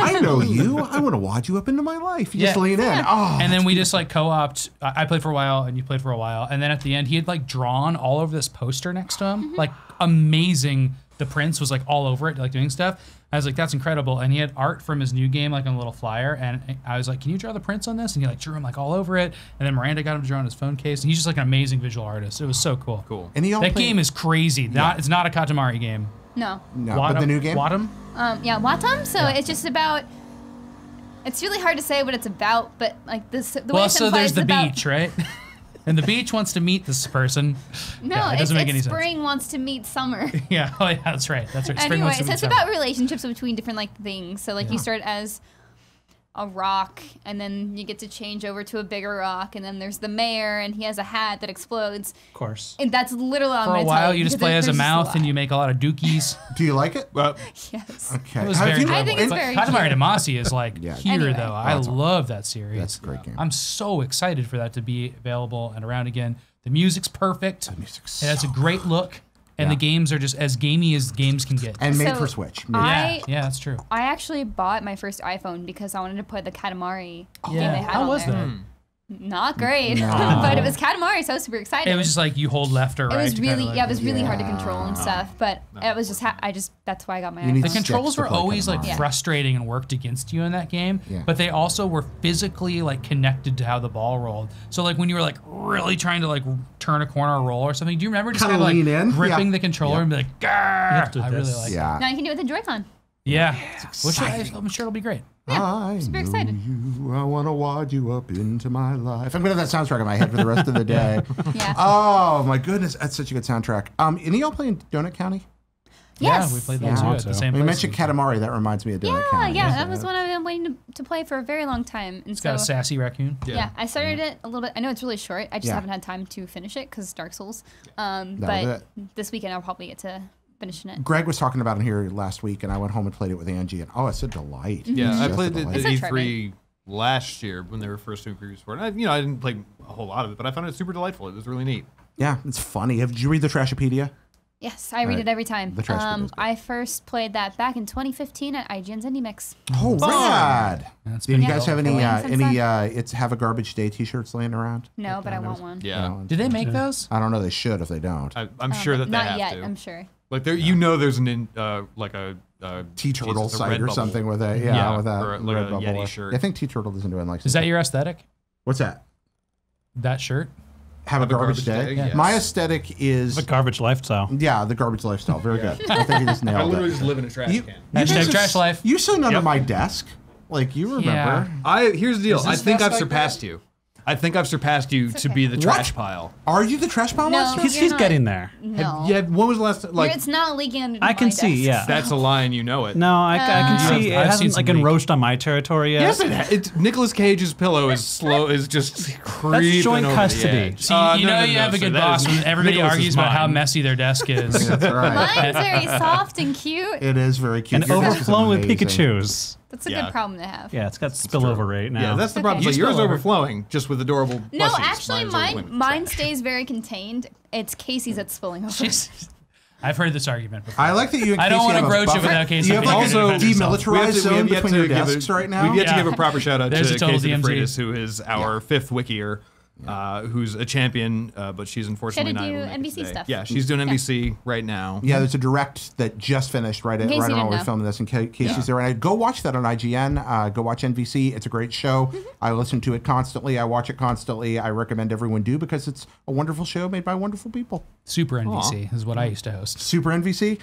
I know you. I want to wad you up into my life. You just lean in. Oh, and then we just like co-opt. I played for a while, and you played for a while, and then at the end, he had like drawn all over this poster next to him, like amazing. The prince was like all over it, like doing stuff. I was like, that's incredible. And he had art from his new game, like on a little flyer. And I was like, can you draw the prince on this? And he like drew him like all over it. And then Miranda got him to draw on his phone case. And he's just like an amazing visual artist. It was so cool. Cool. And he all that played- game is crazy. It's not a Katamari game. No. No, but the new game. Watum? Yeah, Watam. So it's just about. It's really hard to say what it's about, but like this. The way Well, it's so implied, there's it's the about, beach, right? And the beach wants to meet this person. No, yeah, it it's doesn't make any spring wants to meet summer. Yeah, oh yeah, that's right. That's right. Spring Anyway, wants to so meet it's summer. about relationships between different like things. So like you start as a rock, and then you get to change over to a bigger rock, and then there's the mayor, and he has a hat that explodes. Of course. And that's literally all I'm For a gonna while, tell you just because play as a there's just mouth lot. and you make a lot of dookies. Do you like it? Well, Yes. Okay. It was Have very you- enjoyable. I think it's But very Katamari cute. Damacy is like Yeah. here Anyway. though. I love that series. That's a great game. I'm so excited for that to be available and around again. The music's perfect. The music's It has a so great look, and Yeah. the games are just as gamey as games can get. And made So, for Switch. yeah, that's true. I actually bought my first iPhone because I wanted to play the Katamari game Yeah. they had How on was there. that? Not great, No. but it was Katamari, so I was super excited. It was just like you hold left or It right. was to really, kinda like- yeah, it was really hard to Yeah. control and stuff. But it was just, that's why I got my You need The iPhone. sticks controls to were play always like Katamari. frustrating and worked against you in that game, Yeah. but they also were physically like connected to how the ball rolled. So like when you were like really trying to like turn a corner or roll or something, do you remember just Kinda kind of like lean in? gripping Yeah. the controller Yeah. and be like, "Grrr." do I really this. like it. Yeah. Now you can do it with the Joy-Con. Yeah, which exciting. I'm sure it'll be great. I super know excited. you. I want to wad you up into my life. I'm going to have that soundtrack in my head for the rest of the day. Yeah. Oh, my goodness. That's such a good soundtrack. Any of y'all playing Donut County? Yes. Yeah, we played Yeah. that too at the same We place. mentioned Katamari. That reminds me of Donut Yeah, County. yeah, that was one I've been waiting to play for a very long time. And It's so, got a sassy raccoon. yeah, I started it a little bit. I know it's really short. I just Yeah. haven't had time to finish it because Dark Souls. was But this weekend I'll probably get to finishing it. Greg was talking about it here last week, and I went home and played it with Angie, and it's a delight. Yeah, It's I just played a it delight. at It's a E3 last year when they were first doing previews for it. And I didn't play a whole lot of it, but I found it super delightful. It was really neat. Yeah, it's funny. Did you read the Trashopedia? Yes, I read Right. it every time. The Trash Video's good. I first played that back in 2015 at IGN's Indie Mix. Oh, rad! That's Did you been guys have cool. any Since it's Have a Garbage Day T-shirts laying around? No, but I want one. Yeah. No, Did they make those? I don't know. They should if they don't. I'm sure that they Not have yet, to. I'm sure. Like there, you know, there's an like a T-Turtle Jesus, a site or Redbubble. something with a with that or like a Redbubble. Yeti shirt. I think T-Turtle doesn't do it like. Is that your aesthetic? What's that? That shirt? Have a garbage day. yes. My aesthetic is The garbage lifestyle. the garbage lifestyle. Very good. I think you just I nailed literally it. just live in a trash You- can. Hashtag guys trash life. You sit under Yep. my desk, like you remember. Yeah. Here's the deal. Is I this think best I've like surpassed you. I think I've surpassed you to be the trash pile. Are you the trash pile No. monster? You're He's not- getting there. No. Yeah. When was the last time? Like it's not leaking under I can my see, desk. yeah. that's a lie, and you know it. No, I can see it I've seen hasn't some like leak. encroached on my territory yet. Yes, it's Nicolas Cage's pillow is just creeping joint over custody. The edge. See, you No, know no, you no, have a sir, good that boss is- when everybody Nicholas argues is about how mine. messy their desk is. That's right. Mine's very soft and cute. It is very cute. and Your desk is overflowing with amazing. Pikachu's. That's a Yeah. good problem to have. Yeah, it's got spillover rate now. Yeah, that's the Okay. problem. You So yours spill over. overflowing, just with adorable No, plushies. actually, Mine's mine overflowing with mine trash. stays very contained. It's Casey's that's spilling over. I've heard this argument before. I like that you. And I don't Casey want to have a broach it buffer. without Casey You have being like able to a defend himself. demilitarized zone we have between your to give desks a, right now. We've yet Yeah. to give a proper shout out There's a to total Casey DMZ. DeFreitas, who is our fifth Wikier, who's a champion, but she's unfortunately She had not to able do to make it NBC today. stuff. Yeah, she's doing NBC right now. Yeah, there's a direct that just finished right case you around didn't when we're know. filming this. In case there, and go watch that on IGN. Go watch NVC. It's a great show. I listen to it constantly. I watch it constantly. I recommend everyone do because it's a wonderful show made by wonderful people. Super NBC is what I used to host. Super NVC.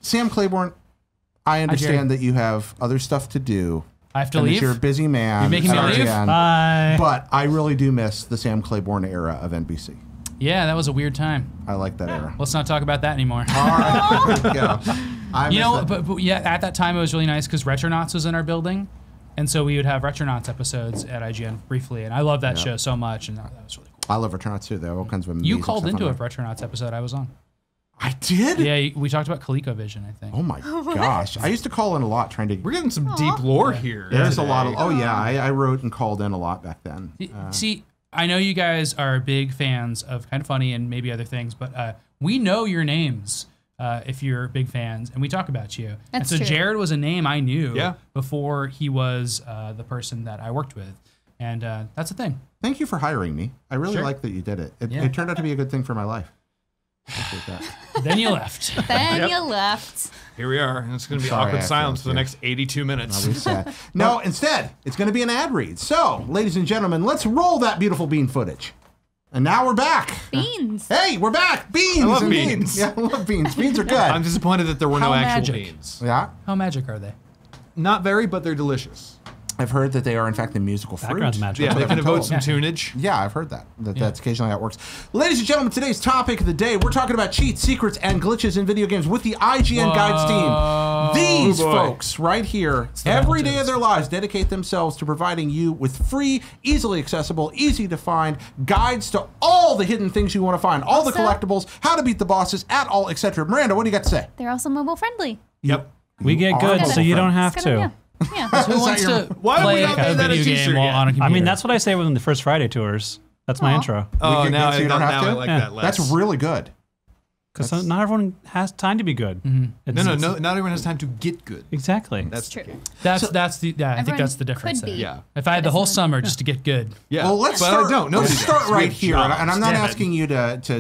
Sam Claiborne, I understand that you have other stuff to do. I have to and that leave? You're a busy man. You're making me at leave? IGN, Bye. But I really do miss the Sam Claiborne era of NBC. Yeah, that was a weird time. I like that era. Let's not talk about that anymore. All right, there we go. I You miss know, that. but yeah, at that time it was really nice because Retronauts was in our building, and so we would have Retronauts episodes at IGN briefly, and I love that show so much, and that was really cool. I love Returnouts too. There are all kinds of amazing You called stuff into on a there. Retronauts episode I was on. I did? Yeah, we talked about ColecoVision, I think. Oh my gosh. I used to call in a lot trying to. We're getting some deep lore here. There's a today. lot of. Oh yeah, I wrote and called in a lot back then. See, I know you guys are big fans of Kind of Funny and maybe other things, but we know your names if you're big fans, and we talk about you. That's and so true. Jared was a name I knew Yeah. before he was the person that I worked with, and that's a thing. Thank you for hiring me. I really Sure. like that you did it. Yeah. It turned out to be a good thing for my life. Appreciate that. Then you left. Then you left. Here we are, and it's going to be Sorry, awkward I silence for the feel next 82 minutes. I'll be sad. No, instead, it's going to be an ad read. So, ladies and gentlemen, let's roll that beautiful bean footage. And now we're back. Beans. Hey, we're back. Beans. I love indeed. beans. Yeah, I love beans. Beans are good. I'm disappointed that there were no How actual magic. beans. Yeah. How magic are they? Not very, but they're delicious. I've heard that they are, in fact, the musical fruit. Background's magical. Yeah, they can evoke some Yeah. tunage. Yeah, I've heard that. That's occasionally how it works. Ladies and gentlemen, today's topic of the day, we're talking about cheats, secrets, and glitches in video games with the IGN Guides team. These folks right here, every day of their lives, dedicate themselves to providing you with free, easily accessible, easy to find guides to all the hidden things you want to find, all the collectibles, how to beat the bosses, etc. Miranda, what do you got to say? They're also mobile friendly. Yep. We get good, so you don't have to. Yeah. Who wants to play a video game while on a computer? I mean, that's what I say when the first Friday tours. That's my intro. Oh, We get now good so you don't have to? I like that less. That's really good. Because not everyone has time to be good. No, not everyone has time to get good. Exactly. That's true. I think that's the Everyone difference could there. be. Yeah. If I had the whole summer just to get good. Yeah. Well, let's but start. I don't. Let's Nobody start does. right We here, have and I'm not jobs. Damn it. asking you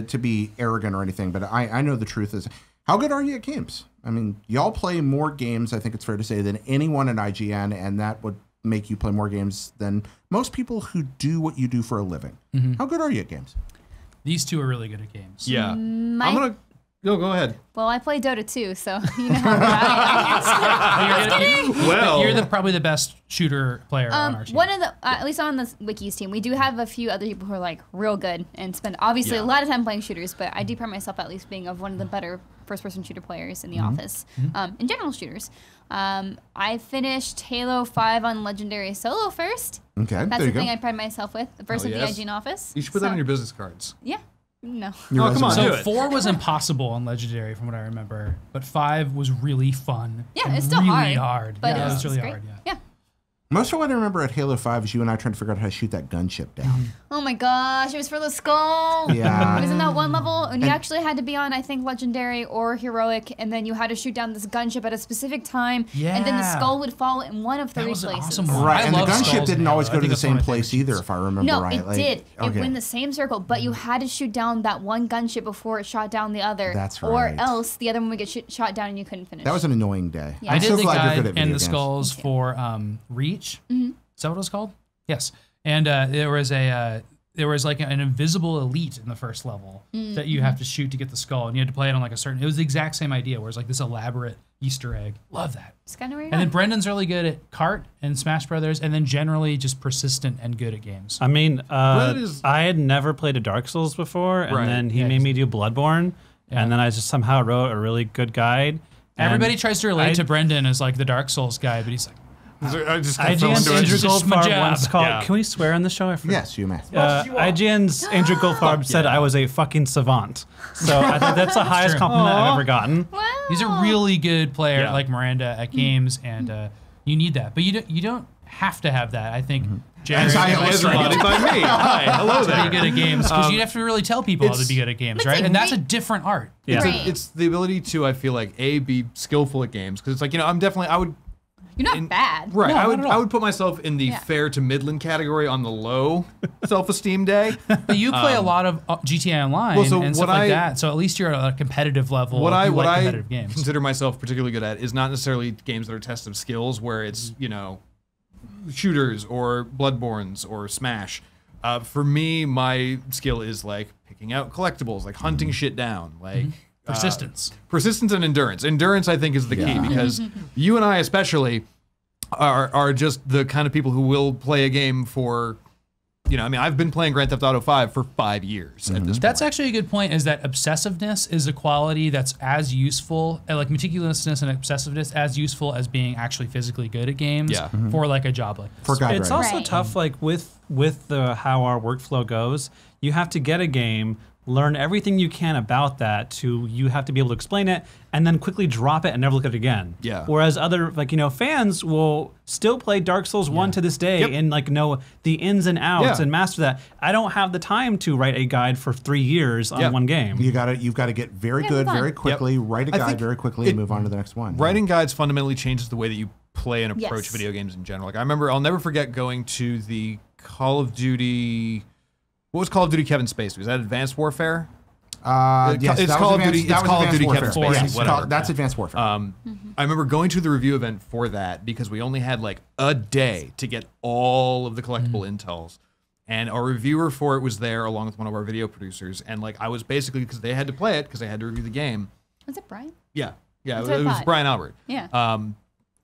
to be arrogant or anything, but I know the truth is, how good are you at games? I mean, y'all play more games, I think it's fair to say, than anyone at IGN, and that would make you play more games than most people who do what you do for a living. How good are you at games? These two are really good at games. Yeah. I'm gonna go ahead. Well, I play Dota too, so you know how bad I am. Well, you're probably the best shooter player on our team. One of the, at least on the Wikis team, we do have a few other people who are like real good and spend obviously a lot of time playing shooters, but I do pride myself at least being of one of the better first-person shooter players in the office. In general shooters. I finished Halo 5 on Legendary Solo first. Okay, That's there you the thing go. I pride myself with. The first Oh, of yes. the IGN office. You should put that on your business cards. Yeah. No. Oh, come on, do So it. 4 was impossible on Legendary from what I remember, but 5 was really fun. Yeah, and it's still really hard, but yeah, it it's was really great. hard. Yeah. Most of what I remember at Halo 5 is you and I trying to figure out how to shoot that gunship down. Oh my gosh, it was for the skull. Yeah. It was in that one level, and you actually had to be on, I think, Legendary or Heroic, and then you had to shoot down this gunship at a specific time, and then the Yeah. skull would fall in one of three That was an places. awesome one. Right, I and the love gunship skulls in didn't always Halo. go I to think the that's one same of my place favorite either, if I remember No, right. it did. It okay. went the same circle, but you had to shoot down that one gunship before it shot down the other. That's Or right. else the other one would get shot down and you couldn't finish. That was an annoying day. Yeah. I I'm did so the glad you're good guide at and video the games. skulls for Reach. Mm-hmm. Is that what it was called? Yes. And there was like an invisible elite in the first level that you have to shoot to get the skull, and you had to play it on like a certain. It was the exact same idea, where it's like this elaborate Easter egg. Love that. It's kind of weird. And then Brendan's really good at Kart and Smash Brothers, and then generally just persistent and good at games. I mean, I had never played a Dark Souls before, and Right. then he made me do Bloodborne, and then I just somehow wrote a really good guide. and Everybody tries to relate to Brendan as like the Dark Souls guy, but he's like, I just kind of fell IGN's into it. Andrew It's just my Goldfarb job. once called. Yeah. Can we swear on the show? I forget. Yes, you may. IGN's Andrew Goldfarb said I was a fucking savant. So I think that's the highest true. compliment I've ever gotten. wow. he's a really good player, Yeah. like Miranda at games, and you need that, but you don't have to have that. I think Jared As I advice illustrated. you by me. Hi, hello to there. be good at games because you'd have to really tell people how to be good at games, It's right? like And that's a re- different art. Yeah. Right. It's the ability to, I feel like, be skillful at games, because it's like, I would You're not bad. Right. No, I would not at all. I would put myself in the fair to midland category on the low self-esteem day. But you play a lot of GTA Online well, so and stuff what like I- that, so at least you're at a competitive level. What if I you what like I competitive games. consider myself particularly good at is not necessarily games that are tests of skills, where it's shooters or Bloodborns or Smash. For me, my skill is like picking out collectibles, like hunting shit down, like Persistence. persistence and endurance. Endurance, I think, is the key, because you and I especially are just the kind of people who will play a game for, I've been playing Grand Theft Auto 5 for 5 years at this That's point. actually a good point, is that obsessiveness is a quality that's as useful, like meticulousness and obsessiveness, as useful as being actually physically good at games Yeah. for like a job like this. For guide It's writing. also Right. tough, like with how our workflow goes. You have to get a game, learn everything you can about that. You have to be able to explain it, and then quickly drop it and never look at it again. Yeah. Whereas other fans will still play Dark Souls 1 to this day and know the ins and outs Yeah. and master that. I don't have the time to write a guide for 3 years on Yeah. one game. You've got to get very good move on. very quickly, write a I guide think very quickly, and move on to the next one. Writing guides fundamentally changes the way that you play and approach Yes. video games in general. Like, I'll never forget going to the Call of Duty. What was Call of Duty Kevin Spacey? Was that Advanced Warfare? Yes, it's that Call was of Advanced- Duty. that It's was Call of Advanced Duty Warfare. Kevin Spacey. Yes, Whatever. that's Advanced Warfare. I remember going to the review event for that because we only had like a day to get all of the collectible intels. And our reviewer for it was there along with one of our video producers. And like, I was basically, because they had to play it, because they had to review the game. Was it Brian? Yeah. That's what I It was thought. Brian Albert. Yeah.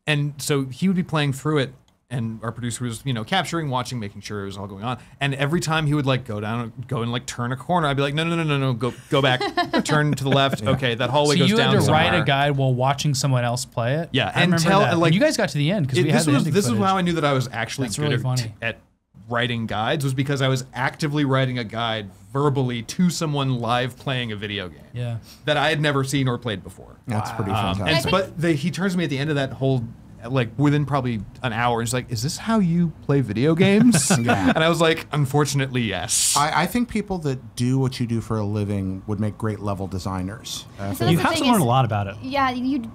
And so he would be playing through it, and our producer was, capturing, watching, making sure it was all going on. And every time he would like go and like turn a corner, I'd be like, no, go back, turn to the left. Yeah. Okay, that hallway goes down. So you had to somewhere. write a guide while watching someone else play it. Yeah, I remember that. Like you guys got to the end because we had this is how I knew that I was actually good at writing guides, was because I was actively writing a guide verbally to someone live playing a video game that I had never seen or played before. That's pretty fantastic. He turns to me at the end of that whole, like within probably an hour, and he's like, "Is this how you play video games?" And I was like, "Unfortunately, yes." I think people that do what you do for a living would make great level designers. You have to learn a lot about it. Yeah, you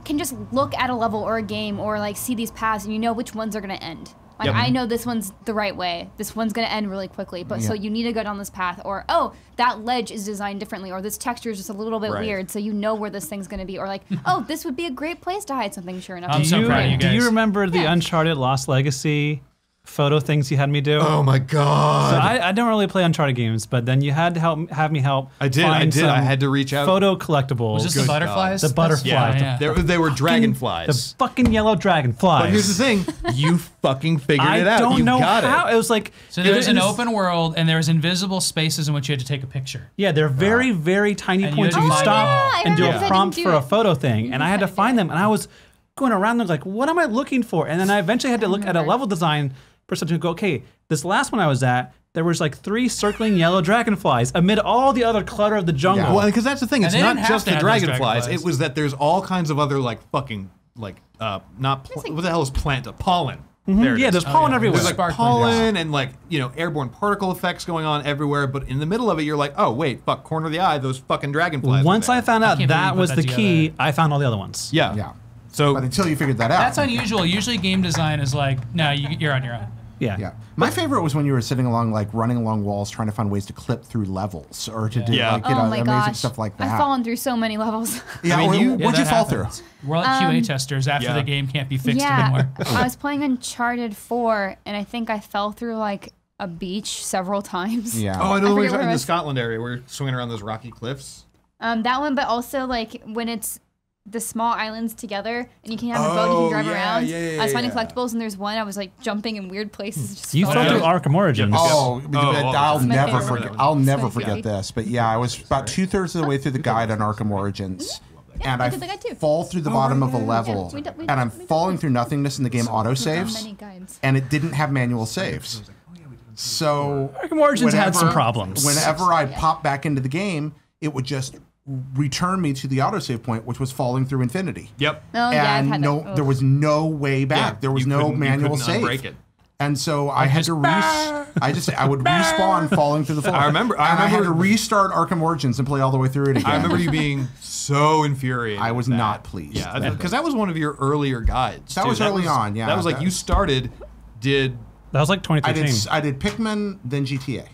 can just look at a level or a game or like see these paths, and you know which ones are going to end. Like, I know this one's the right way. This one's going to end really quickly. But so you need to go down this path. Or, oh, that ledge is designed differently. Or this texture is just a little bit weird. So you know where this thing's going to be. Or like, oh, this would be a great place to hide something. Sure enough. I'm so proud of you guys. Do you remember the Uncharted Lost Legacy photo things you had me do? Oh my god! So I don't really play Uncharted games, but then you had to have me help. I did. I had to reach out. Photo collectibles. Was this the butterflies? The butterflies. Yeah. They were dragonflies. The fucking yellow dragonflies. But here's the thing: you fucking figured it out. I don't know how. It was like so. There's an open world, and there's invisible spaces in which you had to take a picture. Yeah, they're very, very tiny points. You stop and do a prompt for a photo thing, and I had to find them, and I was going around there like, what am I looking for? And then I eventually had to look at a level design person to go, okay, this last one I was at, there was like 3 circling yellow dragonflies amid all the other clutter of the jungle. Yeah. Well, because that's the thing, it's not just the dragonflies. It was that there's all kinds of other like fucking like what the hell is plant? Pollen. Yeah, there's pollen everywhere. There's like pollen and like airborne particle effects going on everywhere. But in the middle of it, you're like, oh wait, fuck, corner of the eye, those fucking dragonflies. Once I found out that was the key, I found all the other ones. Yeah. So, but until you figured that out, that's unusual. Usually, game design is like, no, you're on your own. Yeah. My favorite was when you were sitting along, like running along walls, trying to find ways to clip through levels or to do like amazing stuff like that. I've fallen through so many levels. Yeah, what'd you fall through? We're like QA testers after the game can't be fixed anymore. I was playing Uncharted 4, and I think I fell through like a beach several times. Yeah. Oh, I know in the Scotland area where you're swinging around those rocky cliffs. That one, but also like when it's the small islands together, and you can have a boat, you can drive around. I was finding collectibles, and there's one I was like jumping in weird places. Just you fell through Arkham Origins. I'll never forget this. But yeah, I was about 2/3 of the way through the guide on Arkham Origins. Yeah, and I fall through the bottom of a level, and I'm falling through nothingness, and the game autosaves, and it didn't have manual saves. So Arkham Origins had some problems. Whenever I pop back into the game, it would just return me to the autosave point, which was falling through infinity. Yep. Oh, yeah, I've had that. There was no way back. Yeah, there was no manual save. Unbreak it. And so I had to I would respawn falling through the floor. I remember I had to restart Arkham Origins and play all the way through it again. I remember you being so infuriated. I was not pleased. Yeah, because that was one of your earlier guides. That was early on, yeah. That was like you started, that was like 2013. I did Pikmin, then GTA.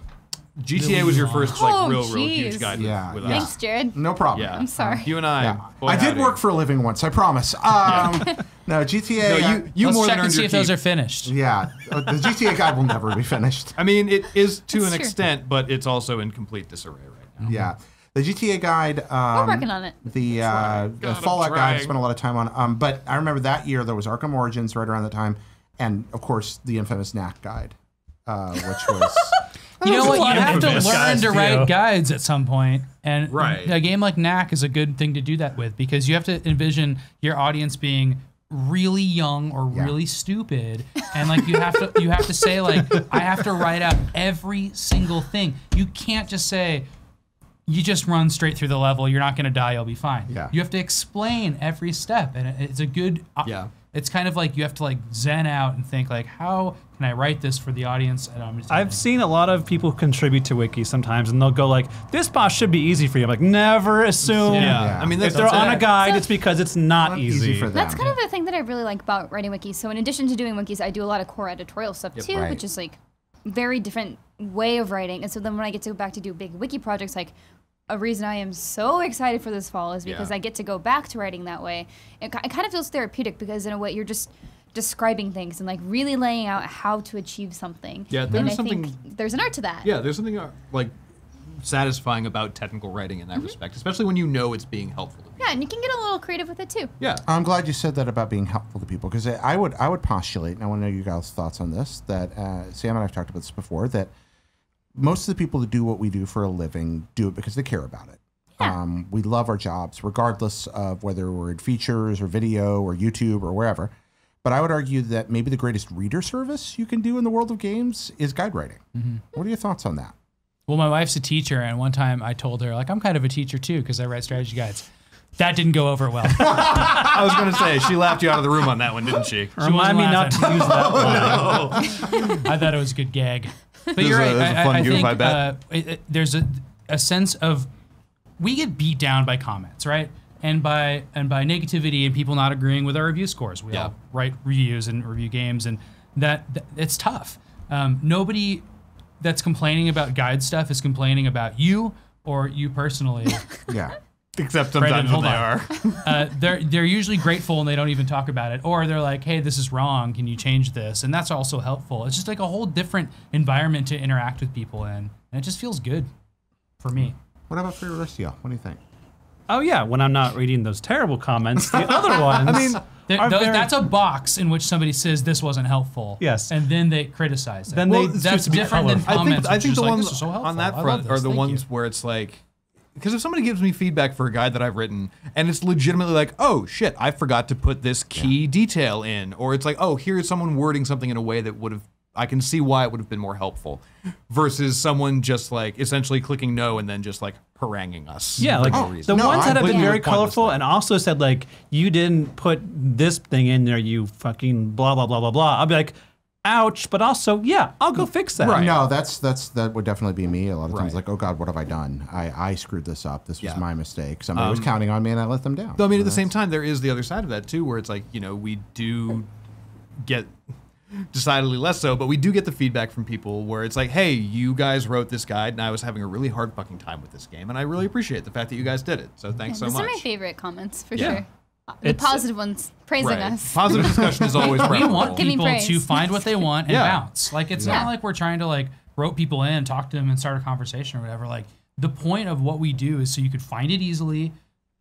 GTA was your first like real huge guide with us. Thanks, Jared. No problem. I'm sorry. You and I. Boy, I did work for a living once, I promise. No, GTA. No, you Let's more check than and see if those are finished. Yeah, the GTA guide will never be finished. I mean, it is to an extent, but it's also in complete disarray right now. Yeah. The GTA guide. We're working on it. The Fallout guide I spent a lot of time on. But I remember that year there was Arkham Origins right around the time, and of course the infamous Knack guide, which was. You know what? You have to learn to write guides at some point, and right. A game like Knack is a good thing to do that with, because you have to envision your audience being really young or really stupid, and like you have to say like, I have to write out every single thing. You can't just say, you just run straight through the level, you're not going to die, you'll be fine. Yeah. You have to explain every step, and it's a good. It's kind of like you have to like zen out and think like, how can I write this for the audience? I've seen a lot of people contribute to wiki sometimes, and they'll go like, "This boss should be easy for you." I'm like, never assume. Yeah. I mean, if they're on a guide, it's because it's not easy for them. That's kind of the thing that I really like about writing wikis. So in addition to doing wikis, I do a lot of core editorial stuff too, which is like very different way of writing. And so then when I get to go back to do big wiki projects, like a reason I am so excited for this fall is because I get to go back to writing that way. It kind of feels therapeutic because in a way you're just describing things and like really laying out how to achieve something. Yeah, and I think there's an art to that. Yeah, there's something like satisfying about technical writing in that respect, especially when you know it's being helpful to people. Yeah, and you can get a little creative with it too. Yeah. I'm glad you said that about being helpful to people, because I would postulate, and I want to know you guys' thoughts on this, that Sam and I have talked about this before, that most of the people that do what we do for a living do it because they care about it. Yeah. We love our jobs, regardless of whether we're in features or video or YouTube or wherever. But I would argue that maybe the greatest reader service you can do in the world of games is guide writing. Mm-hmm. What are your thoughts on that? Well, my wife's a teacher, and one time I told her, like, I'm kind of a teacher too because I write strategy guides. That didn't go over well. I was going to say, she laughed you out of the room on that one, didn't she? Remind me not to use that one. I thought it was a good gag. But you're right. I think there's a sense of, we get beat down by comments, right? And by negativity and people not agreeing with our review scores. We all write reviews and review games, and that it's tough. Nobody that's complaining about guide stuff is complaining about you or you personally. Yeah. Except sometimes when they are. They're usually grateful and they don't even talk about it. Or they're like, hey, this is wrong. Can you change this? And that's also helpful. It's just like a whole different environment to interact with people in. And it just feels good for me. What about for the rest of y'all? What do you think? Oh, yeah. When I'm not reading those terrible comments, the other ones. I mean, that's a box in which somebody says this wasn't helpful. Yes. And then they criticize it. Then that's different than comments. I think the ones so on that front are the ones where it's like, because if somebody gives me feedback for a guide that I've written and it's legitimately like, oh shit, I forgot to put this key detail in, or it's like, oh, here's someone wording something in a way that would have, I can see why it would have been more helpful, versus someone just like essentially clicking no and then just like haranguing us. Yeah, like the ones that have been very colorful and also said like, you didn't put this thing in there, you fucking blah blah blah blah blah. I'll be like, ouch, but also, yeah, I'll go fix that. Right. No, that would definitely be me. A lot of times, like, oh God, what have I done? I screwed this up. This was my mistake. Somebody was counting on me, and I let them down. Though, I mean, at the same time, there is the other side of that too, where it's like, you know, we do get decidedly less so, but we do get the feedback from people where it's like, hey, you guys wrote this guide, and I was having a really hard fucking time with this game, and I really appreciate the fact that you guys did it. So thanks so much. These are my favorite comments for sure. The positive ones praising us. Positive discussion is always We want people to find what they want and bounce. Like, it's not like we're trying to like rope people in, talk to them, and start a conversation or whatever. Like, the point of what we do is so you could find it easily,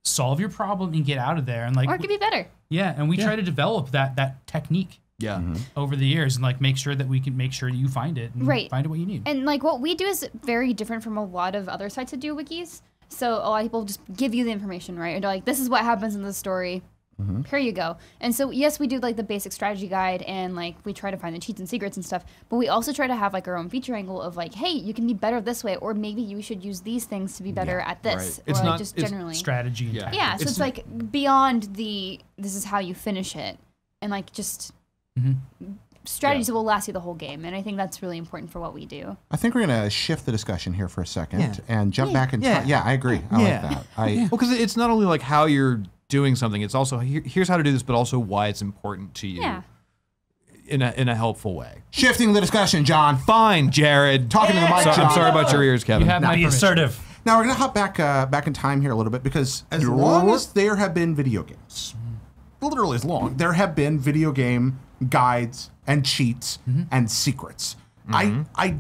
solve your problem, and get out of there. And like, or it could be better. Yeah, and we try to develop that technique. Yeah. Over the years, and like make sure that we can make sure you find it and find it what you need. And like what we do is very different from a lot of other sites that do wikis. So a lot of people just give you the information, right? And they're like, this is what happens in the story. Here you go. And so yes, we do like the basic strategy guide, and like we try to find the cheats and secrets and stuff, but we also try to have like our own feature angle of like, hey, you can be better this way, or maybe you should use these things to be better at this, or it's like not just generally strategy. Yeah, so it's like beyond the this is how you finish it, and like just strategies that will last you the whole game. And I think that's really important for what we do. I think we're going to shift the discussion here for a second and jump back in time. Yeah, I agree. I like that. Well, because it's not only like how you're doing something, it's also here's how to do this, but also why it's important to you in a helpful way. Shifting the discussion, John. Fine, Jared. Talking to the mic, John. I'm sorry about your ears, Kevin. You have my Be assertive. Now we're going to hop back in time here a little bit, because as long as there have been video games, literally as long, there have been video game guides and cheats and secrets. I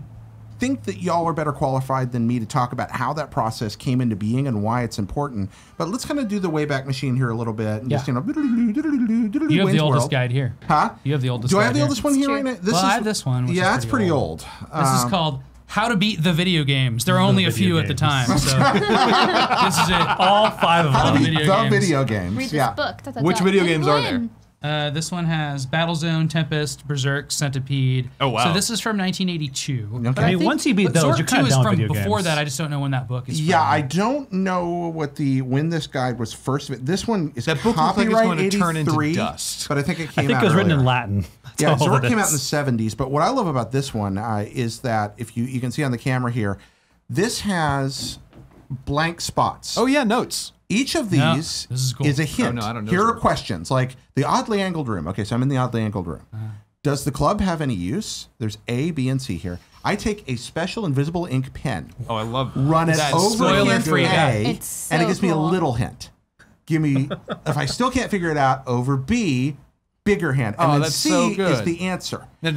think that y'all are better qualified than me to talk about how that process came into being and why it's important. But let's kind of do the Wayback Machine here a little bit. And just, you have the oldest guide here. Huh? You have the oldest Do guide I have the here. oldest one here right now? I have this one. Which yeah, is it's pretty old. This is called How to Beat the Video Games. There are only a few at the time. So this is it. All 5 of them. How to Beat the Video Games. Read this book. Which video games are there? This one has Battlezone, Tempest, Berserk, Centipede. Oh, wow. So this is from 1982. Okay. But I mean, once you beat those, you're kind of done with video games. Before that, I just don't know when that book is from. Yeah, I don't know when this guide was first. This one is that book looks like it's going to turn into 83, dust. But I think it came out I think it was written in earlier. Latin. Yeah, so it came out in the 70s. But what I love about this one is that if you can see on the camera here, this has blank spots. Oh yeah, notes. Each of these is a hint. Oh, no, I don't know. Here are questions like the oddly angled room. Okay, so I'm in the oddly angled room. Does the club have any use? There's A, B, and C here. I take a special invisible ink pen. Oh, I love run it that. over hint free. A, So and it gives me a cool. little hint. Give me, if I still can't figure it out, over B, bigger hint. And then that's C so good. is the answer. Now,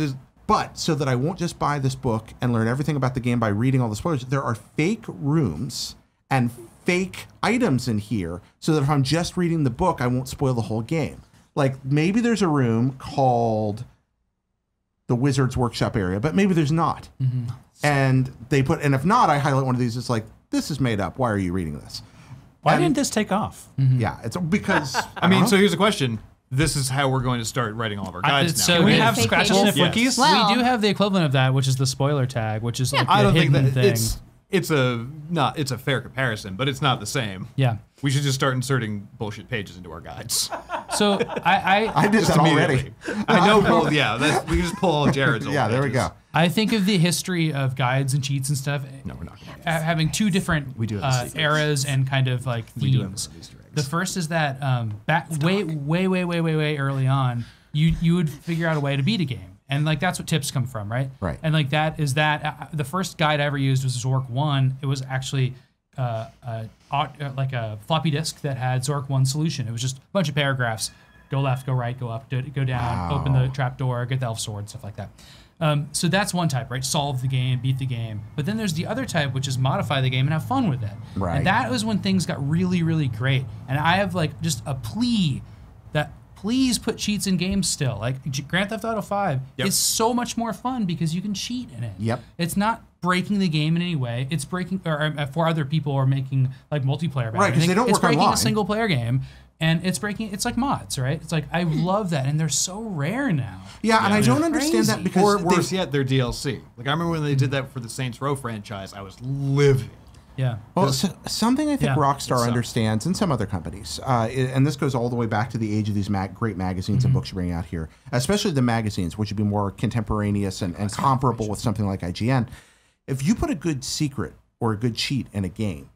But so that I won't just buy this book and learn everything about the game by reading all the spoilers, there are fake rooms and fake items in here so that if I'm just reading the book, I won't spoil the whole game. Like maybe there's a room called the Wizard's Workshop area, but maybe there's not. And if not, I highlight one of these. It's like, this is made up. Why are you reading this? Why didn't this take off? Yeah, it's because I mean, so here's a question. This is how we're going to start writing all of our guides now. So Can we have scratches and wikis? Well- we do have the equivalent of that, which is the spoiler tag, which is like I the don't think hidden that thing. it's a fair comparison, but it's not the same. Yeah. We should just start inserting bullshit pages into our guides. So I did that already. Immediately. I know. Well, yeah, we can just pull all Jared's old Yeah, there we pages. go. I think of the history of guides and cheats and stuff. No, we're not. Having two different We do have secrets. eras and kind of like We do have themes. Easter eggs. The first is that back way early on, you would figure out a way to beat a game, and like that's what tips come from, right? Right. And like that is that the first guide I ever used was Zork 1. It was actually like a floppy disk that had Zork 1 solution. It was just a bunch of paragraphs: go left, go right, go up, go down, open the trap door, get the elf sword, stuff like that. So that's one type, right? Solve the game, beat the game. But then there's the other type, which is modify the game and have fun with it. Right. And that was when things got really, really great. And I have like just a plea that please put cheats in games still. Like Grand Theft Auto 5 is so much more fun because you can cheat in it. Yep. It's not breaking the game in any way. It's breaking, or for other people who are making like multiplayer. Right, 'cause they don't it's work breaking online. a single player game. And it's like mods, right? It's like, I love that. And they're so rare now. Yeah, and I don't Crazy. understand that because Or worse yet, they're DLC. Like I remember when they did that for the Saints Row franchise, I was livid. Yeah. Well, something I think Yeah, Rockstar understands, and some other companies, and this goes all the way back to the age of these great magazines and books you bring out here, especially the magazines, which would be more contemporaneous and comparable with something like IGN. If you put a good secret or a good cheat in a game,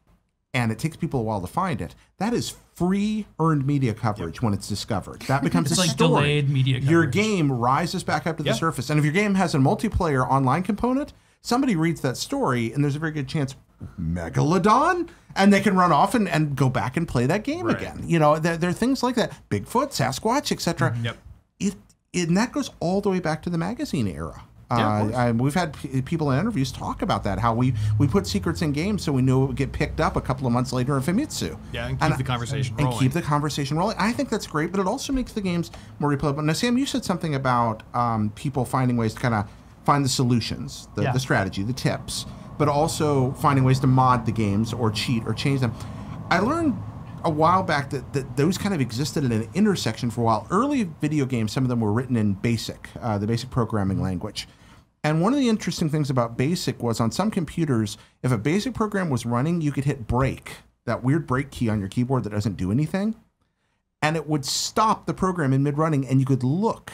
and it takes people a while to find it, that is free earned media coverage when it's discovered. That becomes It's a like story. delayed media Your coverage. game rises back up to the surface. And if your game has a multiplayer online component, somebody reads that story and there's a very good chance Megalodon, and they can run off and go back and play that game again. You know, there are things like that. Bigfoot, Sasquatch, etc. And that goes all the way back to the magazine era. We've had people in interviews talk about that, how we put secrets in games so we knew it would get picked up a couple of months later in Famitsu. Yeah, and keep the conversation rolling. And keep the conversation rolling. I think that's great, but it also makes the games more replayable. Now, Sam, you said something about people finding ways to kind of find the solutions, the strategy, the tips, but also finding ways to mod the games or cheat or change them. I learned a while back that those kind of existed in an intersection for a while. Early video games, some of them were written in BASIC, the basic programming language. And one of the interesting things about BASIC was on some computers, if a BASIC program was running, you could hit break, that weird break key on your keyboard that doesn't do anything, and it would stop the program in mid-running, and you could look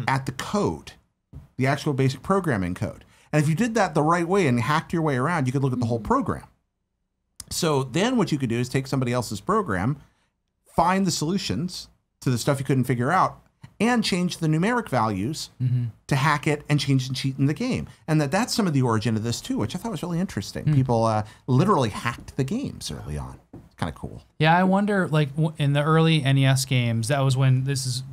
at the code, the actual basic programming code. And if you did that the right way and hacked your way around, you could look at the whole program. So then what you could do is take somebody else's program, find the solutions to the stuff you couldn't figure out, and change the numeric values to hack it and change and cheat in the game. And that's some of the origin of this too, which I thought was really interesting. People literally hacked the games early on. It's kind of cool. Yeah, I wonder, like in the early NES games, that was when this is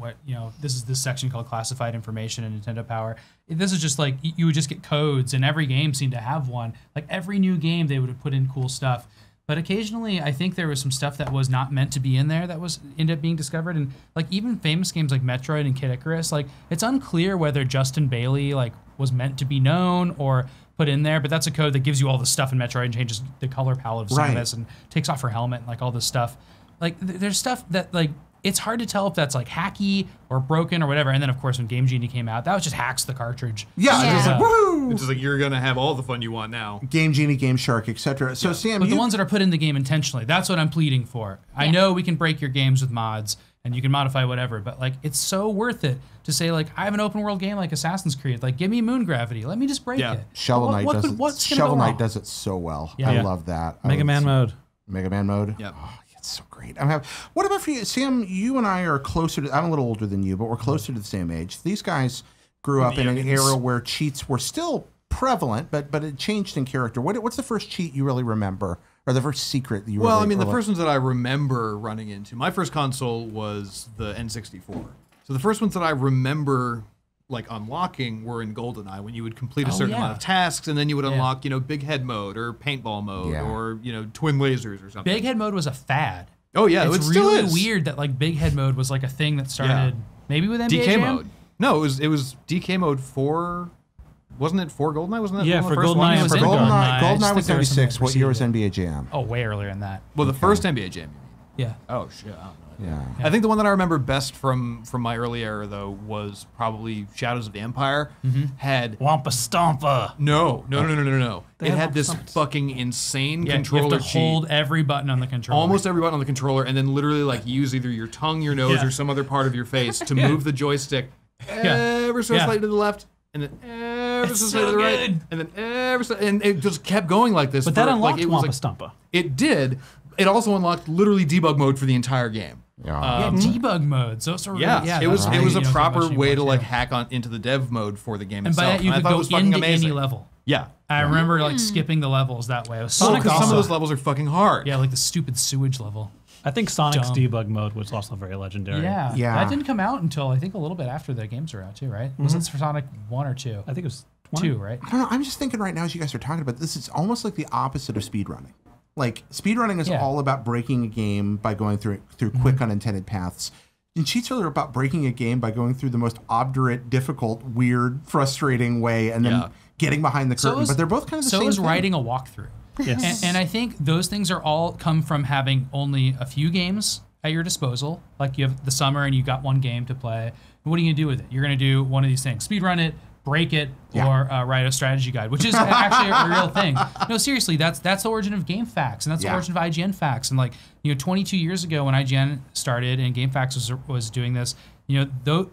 this section called classified information in Nintendo Power. This is just like you would just get codes, and every game seemed to have one. Like every new game, they would have put in cool stuff. But occasionally, I think there was some stuff that was not meant to be in there that ended up being discovered. And like even famous games like Metroid and Kid Icarus, like it's unclear whether Justin Bailey like was meant to be known or put in there. But that's a code that gives you all the stuff in Metroid and changes the color palette of Samus and takes off her helmet and like all this stuff. Like there's stuff that like it's hard to tell if that's like hacky or broken or whatever. And then of course when Game Genie came out, that was just hacks the cartridge. Yeah. It's just like, woohoo! It's just like you're gonna have all the fun you want now. Game Genie, Game Shark, etc. So Sam, but the ones that are put in the game intentionally, that's what I'm pleading for. I know we can break your games with mods and you can modify whatever, but like it's so worth it to say like I have an open world game like Assassin's Creed, like give me moon gravity, let me just break it. Shovel Knight does it so well. I love that. Mega Man mode. Mega Man mode. Yep. Oh, it's so great. What about for you, Sam? You and I are closer to. I'm a little older than you, but we're closer to the same age. These guys grew up in an era where cheats were still prevalent, but it changed in character. What's the first cheat you really remember, or the first secret that you? Well, I mean, the first ones that I remember running into. My first console was the N64. So the first ones that I remember like unlocking were in GoldenEye when you would complete a Oh, certain yeah. amount of tasks and then you would Yeah. unlock, big head mode or paintball mode Yeah. or, twin lasers or something. Big head mode was a fad. Oh yeah, It's it still really is. weird that like big head mode was like a thing that started maybe with NBA DK Jam? mode. No, it was DK mode for, wasn't it for GoldenEye? Wasn't that Yeah, one of the for first GoldenEye ones? and was for in GoldenEye. GoldenEye. I GoldenEye just was think there was 76. something What year was preceded NBA Jam? Oh, way earlier than that. Well, the first NBA Jam. Yeah. Oh shit, I don't know. Yeah. I think the one that I remember best from my early era though was probably Shadows of the Empire. Had Wampa Stompa. no. They It had had this Wampa Stompas. fucking insane Yeah, controller you have to cheat. hold every button on the controller. Almost every button on the controller, and then literally like use either your tongue, your nose, Yeah. or some other part of your face to move the joystick ever so Yeah. slightly to the left, and then ever It's so so slightly to the right, good. and then ever so, and it just kept going like this. But that for, unlocked like, it was Wampa like, Stompa. It did. It also unlocked literally debug mode for the entire game. Yeah, debug modes. Those are really, Yeah, it was that's it was right. a You don't get proper much way to anymore, like too. hack on into the dev mode for the game And by itself. that you I could thought it go was fucking into amazing. any level. Yeah. I remember like skipping the levels that way. It was Sonic Because some of also. those levels are fucking hard. Yeah, like the stupid sewage level. I think Sonic's Dumb. debug mode was also very legendary. Yeah. Yeah. That didn't come out until I think a little bit after the games were out too, right? Was it for Sonic 1 or 2? I think it was 2, right? I don't know. I'm just thinking right now as you guys are talking about this, it's almost like the opposite of speedrunning. Like speedrunning is Yeah. all about breaking a game by going through quick unintended paths. And cheats are about breaking a game by going through the most obdurate, difficult, weird, frustrating way, and then getting behind the curtain. But they're both kind of the so same is thing. writing a walkthrough. Yes. And I think those things are all come from having only a few games at your disposal. Like you have the summer and you got one game to play. What are you gonna do with it? You're gonna do one of these things: speedrun it, break it, or write a strategy guide, which is actually a real thing. No, seriously, that's the origin of GameFAQs, and that's the origin of IGN Facts. And like 22 years ago when IGN started and GameFAQs was doing this, though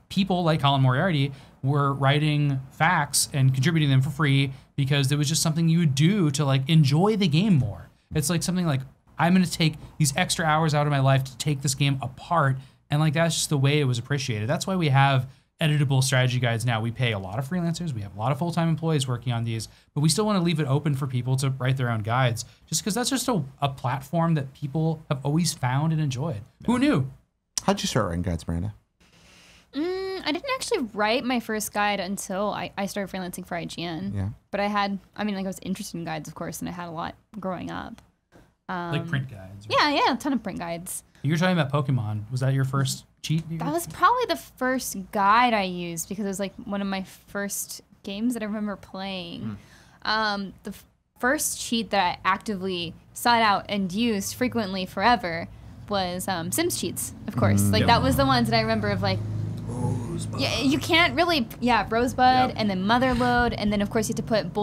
people like Colin Moriarty were writing facts and contributing them for free because it was just something you would do to like enjoy the game more. It's like something like I'm going to take these extra hours out of my life to take this game apart, and like that's just the way it was appreciated. That's why we have editable strategy guides now. We pay a lot of freelancers, we have a lot of full-time employees working on these, but we still want to leave it open for people to write their own guides, just because that's just a platform that people have always found and enjoyed. Who knew? How'd you start writing guides, Miranda? I didn't actually write my first guide until I started freelancing for IGN. Yeah. But I was interested in guides, of course, and I had a lot growing up. Like print guides. Yeah, a ton of print guides. You were talking about Pokemon. Was that your first cheat? That was probably the first guide I used because it was like one of my first games that I remember playing. The first cheat that I actively sought out and used frequently forever was Sims cheats, of course. That was the ones that I remember of like, yeah, you can't really, Rosebud and then Motherload, and then of course you have to put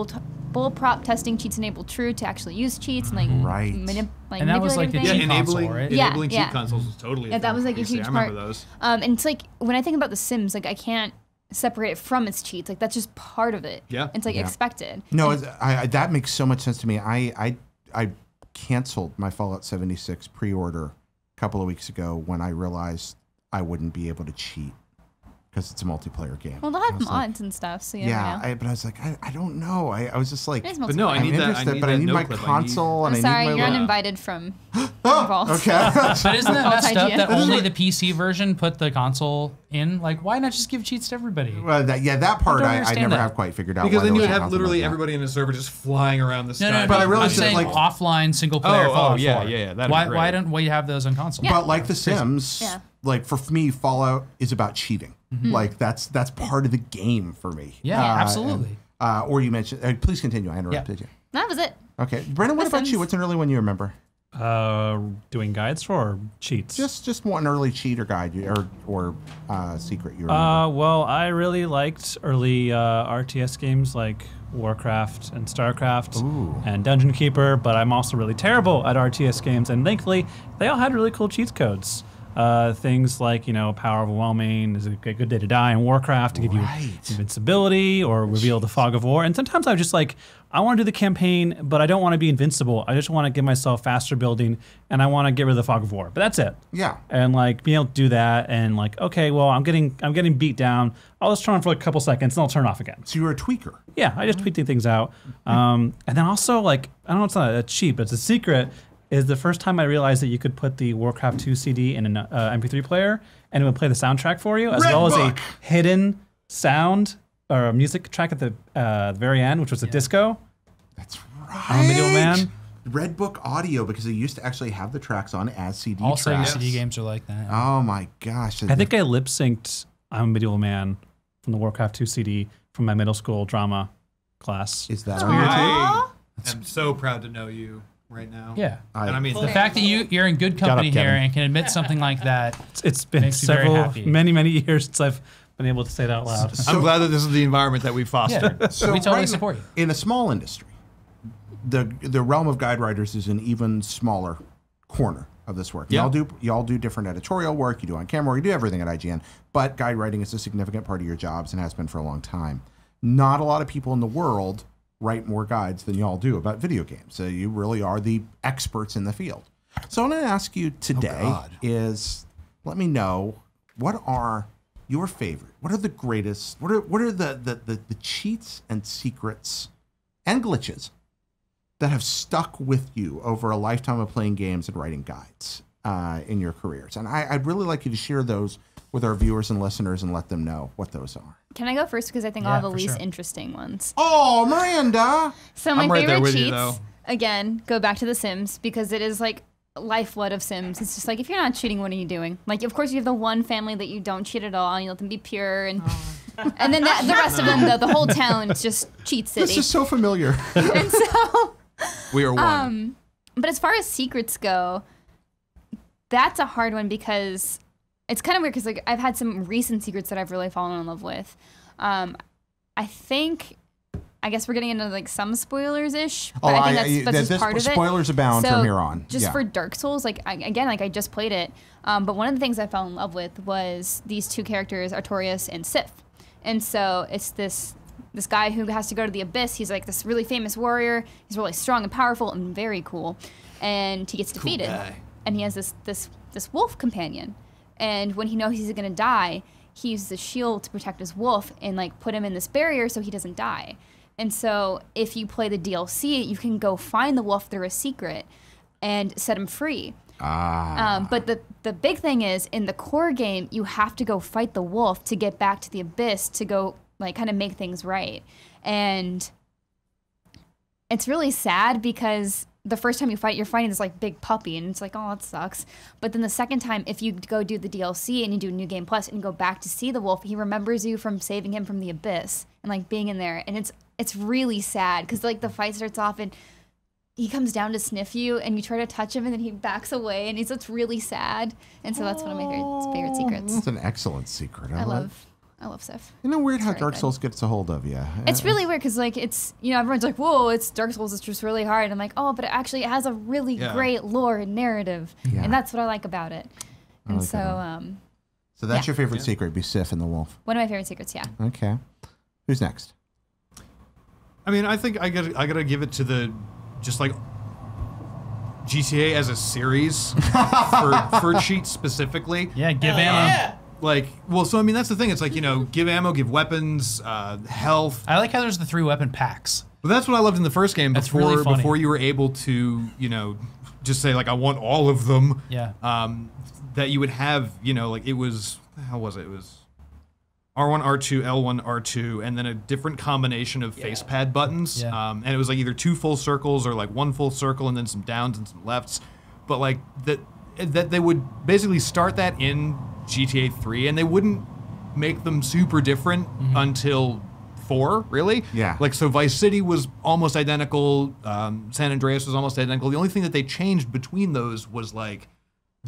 bull prop testing cheats enable true to actually use cheats and And that was like the cheat console, right? Enabling cheat consoles was totally that was like a huge I part. remember those. And it's like when I think about The Sims, like I can't separate it from its cheats. Like that's just part of it. Yeah. It's like expected. No, that makes so much sense to me. I canceled my Fallout 76 pre-order a couple of weeks ago when I realized I wouldn't be able to cheat because it's a multiplayer game. Well, they'll have mods and stuff, so you never know. But I was like, I don't know. I was just like, but no, I I'm need that- interested, I need but I that need no my clip. console and I'm I sorry, need my you're little- uninvited from involved. Okay. But isn't that messed up that IGN? only the PC version put the console in? Like, why not just give cheats to everybody? Well, that part don't I understand never that. have quite figured out. Because why then there you would was a have console literally like that. everybody in a server just flying around the sky. No, But I I'm realized that, saying like- offline single player Oh, Fallout yeah, 4. yeah, that'd be Why great. don't we have those on console? But like The Sims, Yeah. like for me, Fallout is about cheating. Like that's part of the game for me. Yeah, absolutely. Or you mentioned. Please continue. I interrupted you. That was it. Okay, Brennan. What The about you? Sims. What's an early one you remember? Doing guides for cheats. Just one early cheat or guide or secret you remember. Well, I really liked early RTS games like Warcraft and StarCraft and Dungeon Keeper, but I'm also really terrible at RTS games, and thankfully they all had really cool cheat codes. Things like, Power Overwhelming is a good day to die in Warcraft to give you invincibility or reveal the fog of war. And sometimes I'm just like, I want to do the campaign, but I don't want to be invincible. I just want to give myself faster building, and I want to get rid of the fog of war. But that's it. Yeah. And like being able to do that, and like, okay, well, I'm getting beat down. I'll just turn on for like a couple seconds, and I'll turn off again. So you're a tweaker. Yeah, I just tweak things out. And then also like, I don't know, it's not a cheat, but it's a secret. Is the first time I realized that you could put the Warcraft 2 CD in an MP3 player, and it would play the soundtrack for you, as well as a hidden sound or a music track at the very end, which was a disco. That's On Medieval Man. Red Book Audio, because they used to actually have the tracks on as CD All tracks. CD games are like that. Oh my gosh. I think I lip synced I'm a Medieval Man from the Warcraft 2 CD from my middle school drama class. Is that I am so proud to know you right now. Yeah. And I mean, the fact that you're in good company here and can admit something like that. It's been makes me very happy. many years since I've been able to say it out loud. I'm glad that this is the environment that we fostered. Yeah. So we totally support you. In a small industry, the realm of guide writers is an even smaller corner of this work. Yeah. Y'all do different editorial work, you do on camera, you do everything at IGN, but guide writing is a significant part of your jobs and has been for a long time. Not a lot of people in the world write more guides than y'all do about video games. So you really are the experts in the field. So what I'm going to ask you today is, let me know, what are your favorite, what are the greatest, what are the cheats and secrets and glitches that have stuck with you over a lifetime of playing games and writing guides in your careers? And I'd really like you to share those with our viewers and listeners and let them know what those are. Can I go first? Because I think I'll have the least interesting ones. Oh, Miranda! So my favorite cheats, again, go back to The Sims, because it is like lifeblood of Sims. It's just like, if you're not cheating, what are you doing? Like, of course, you have the one family that you don't cheat at all, and you let them be pure, and and then the rest of them, the whole town, is just cheat city. This is so familiar. And so... We are one. But as far as secrets go, that's a hard one, because it's kind of weird, because like I've had some recent secrets that I've really fallen in love with. I guess we're getting into like some spoilers-ish, but I think that's just part of it. Spoilers abound from here on. Just for Dark Souls, like I just played it, but one of the things I fell in love with was these two characters, Artorias and Sif. And so it's this guy who has to go to the Abyss. He's like this really famous warrior. He's really strong and powerful and very cool. And he gets defeated. And he has this wolf companion. And when he knows he's gonna die, he uses a shield to protect his wolf and like put him in this barrier so he doesn't die. And so if you play the DLC, you can go find the wolf through a secret and set him free. But the big thing is, in the core game, you have to go fight the wolf to get back to the Abyss to go like kind of make things right. And it's really sad, because the first time you fight, you're fighting this like big puppy, and it's like, oh, that sucks. But then the second time, if you go do the DLC and you do New Game Plus and you go back to see the wolf, he remembers you from saving him from the Abyss and like being in there. And it's really sad, because like the fight starts off and he comes down to sniff you, and you try to touch him, and then he backs away, and it's really sad. And so that's one of my favorite secrets. That's an excellent secret. I love Sif. You know, weird how Dark Souls gets a hold of you. It's really weird, because like it's, everyone's like, whoa, it's Dark Souls, it's just really hard. I'm like, oh, but it has a really great lore and narrative, and that's what I like about it. And like so so that's your favorite secret, be Sif and the wolf. One of my favorite secrets, yeah. Okay. Who's next? I mean, I think I gotta give it to the just like GTA as a series for cheats specifically. Yeah, give ammo. Yeah. Like, well, so I mean, that's the thing. It's like, give ammo, give weapons, health. I like how there's the 3 weapon packs. But that's what I loved in the first game. That's really funny. Before you were able to, just say like, I want all of them. Yeah. That you would have, like it was, how was it? It was R1, R2, L1, R2, and then a different combination of facepad buttons. Yeah. And it was like either 2 full circles or like 1 full circle and then some downs and some lefts. But like that they would basically start that in GTA 3, and they wouldn't make them super different until 4, really. Yeah. Like, so Vice City was almost identical. San Andreas was almost identical. The only thing that they changed between those was like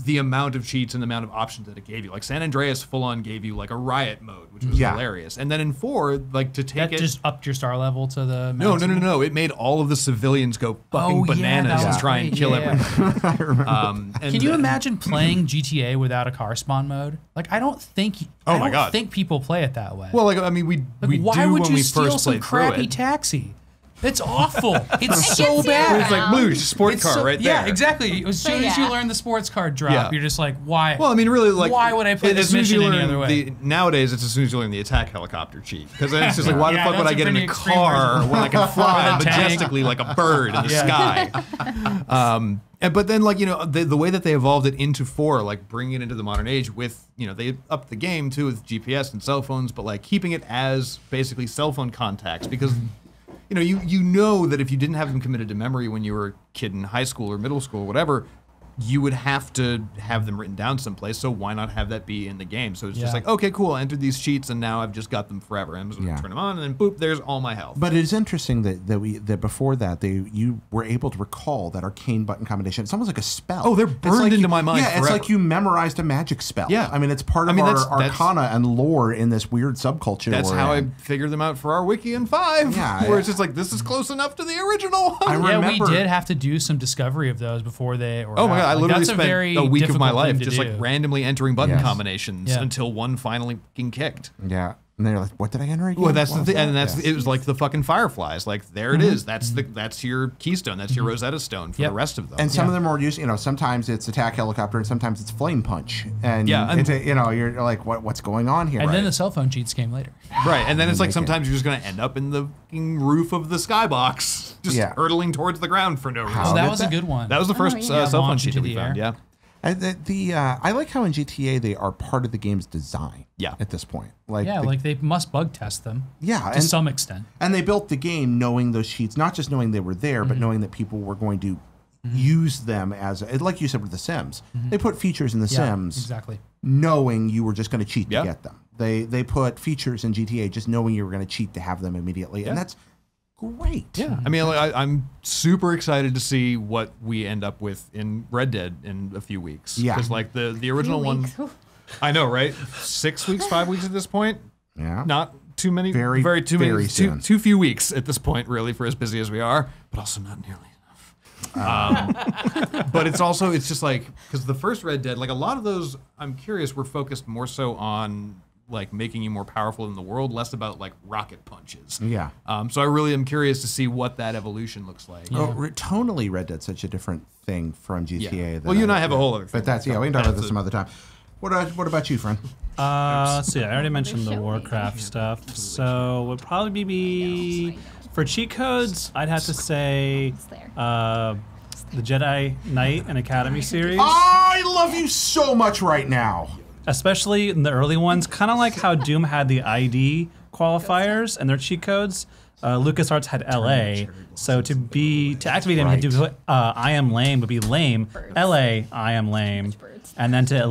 the amount of cheats and the amount of options that it gave you. Like San Andreas full on gave you like a riot mode, which was hilarious. And then in 4, like to take that just upped your star level to the No. It made all of the civilians go fucking bananas and try and kill everyone. I remember. Can you imagine playing GTA without a car spawn mode? Like, I don't think think people play it that way. Well, like, I mean, we why do would when you we steal first some played through crappy it. taxi? It's awful. It's so bad. It's like blue sport car right there. Yeah, exactly. As soon as you learn the sports car drop, you're just like, why? Well, I mean, really, like, why would I play this mission any other way? Nowadays, it's as soon as you learn the attack helicopter cheat, because it's just like, why the fuck would I get in a car when I can fly majestically like a bird in the sky? But then, like, the way that they evolved it into 4, like bringing it into the modern age with, they upped the game too with GPS and cell phones, but like keeping it as basically cell phone contacts because, you know that if you didn't have them committed to memory when you were a kid in high school or middle school or whatever, you would have to have them written down someplace. So why not have that be in the game? So it's just like, okay, cool. I entered these cheats and now I've just got them forever. I'm just going to turn them on and then boop, there's all my health. But it is interesting that before that you were able to recall that arcane button combination. It's almost like a spell. Oh, they're burned into my mind. Yeah, forever. it's like you memorized a magic spell. Yeah, I mean it's part of our arcana and lore in this weird subculture. That's how I figured them out for our wiki in 5. Yeah, where it's just like this is close enough to the original one. I remember, we did have to do some discovery of those before they were. Oh my god! I literally that's spent a week of my life just like do. randomly entering button combinations until one finally fucking kicked. Yeah. And they're like, what did I enter again? Well, that's the thing, and it was like the fucking fireflies. Like there it is. That's your keystone. That's your Rosetta Stone for the rest of them. And some of them are used. Sometimes it's attack helicopter, and sometimes it's flame punch. And you're like, what's going on here? And then the cell phone cheats came later. Right, and then it's like sometimes you're just gonna end up in the fucking roof of the skybox, just hurtling towards the ground for no reason. Oh, that was a good one. That was the first cell phone cheat that we found. Yeah. I like how in GTA they are part of the game's design. Yeah. At this point, like they must bug test them. Yeah, to some extent. And they built the game knowing those cheats, not just knowing they were there, but knowing that people were going to use them as, like you said with the Sims. They put features in the Sims, exactly, knowing you were just going to cheat to get them. They put features in GTA just knowing you were going to cheat to have them immediately, and that's great. Yeah, I mean, I'm super excited to see what we end up with in Red Dead in a few weeks. Yeah, because like the original one, I know, right? 6 weeks, 5 weeks at this point. Yeah, not too many. Very too few weeks at this point, really, for as busy as we are, but also not nearly enough. But it's just like because the first Red Dead, like a lot of those, I'm curious, were focused more so on like making you more powerful in the world, less about like rocket punches. Yeah. So I really am curious to see what that evolution looks like. Yeah. Tonally, Red Dead's such a different thing from GTA. Yeah. Well, you and I have a whole other thing. But that's, we can talk about this some other time. What about you, friend? Let's see. I already mentioned the Warcraft stuff. So would probably be, for cheat codes, I'd have to say the Jedi Knight and Academy series. I love you so much right now. Especially in the early ones, kind of like how Doom had the ID qualifiers and their cheat codes. LucasArts had LA, so to activate him, you had to put I am lame would be lame, LA I am lame, and then to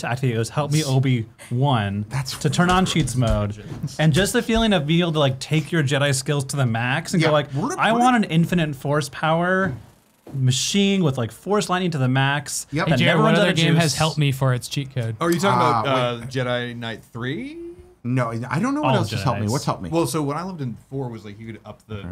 activate it was help me Obi-Wan to turn on cheats mode, and just the feeling of being able to like take your Jedi skills to the max and go like, I want an infinite force power machine with like force lightning to the max. Yep. Hey, Jared, what other game has helped me for its cheat code? Oh, are you talking about Jedi Knight 3? No, I don't know what else has helped me. What's helped me? Well, so what I loved in 4 was like you could up the...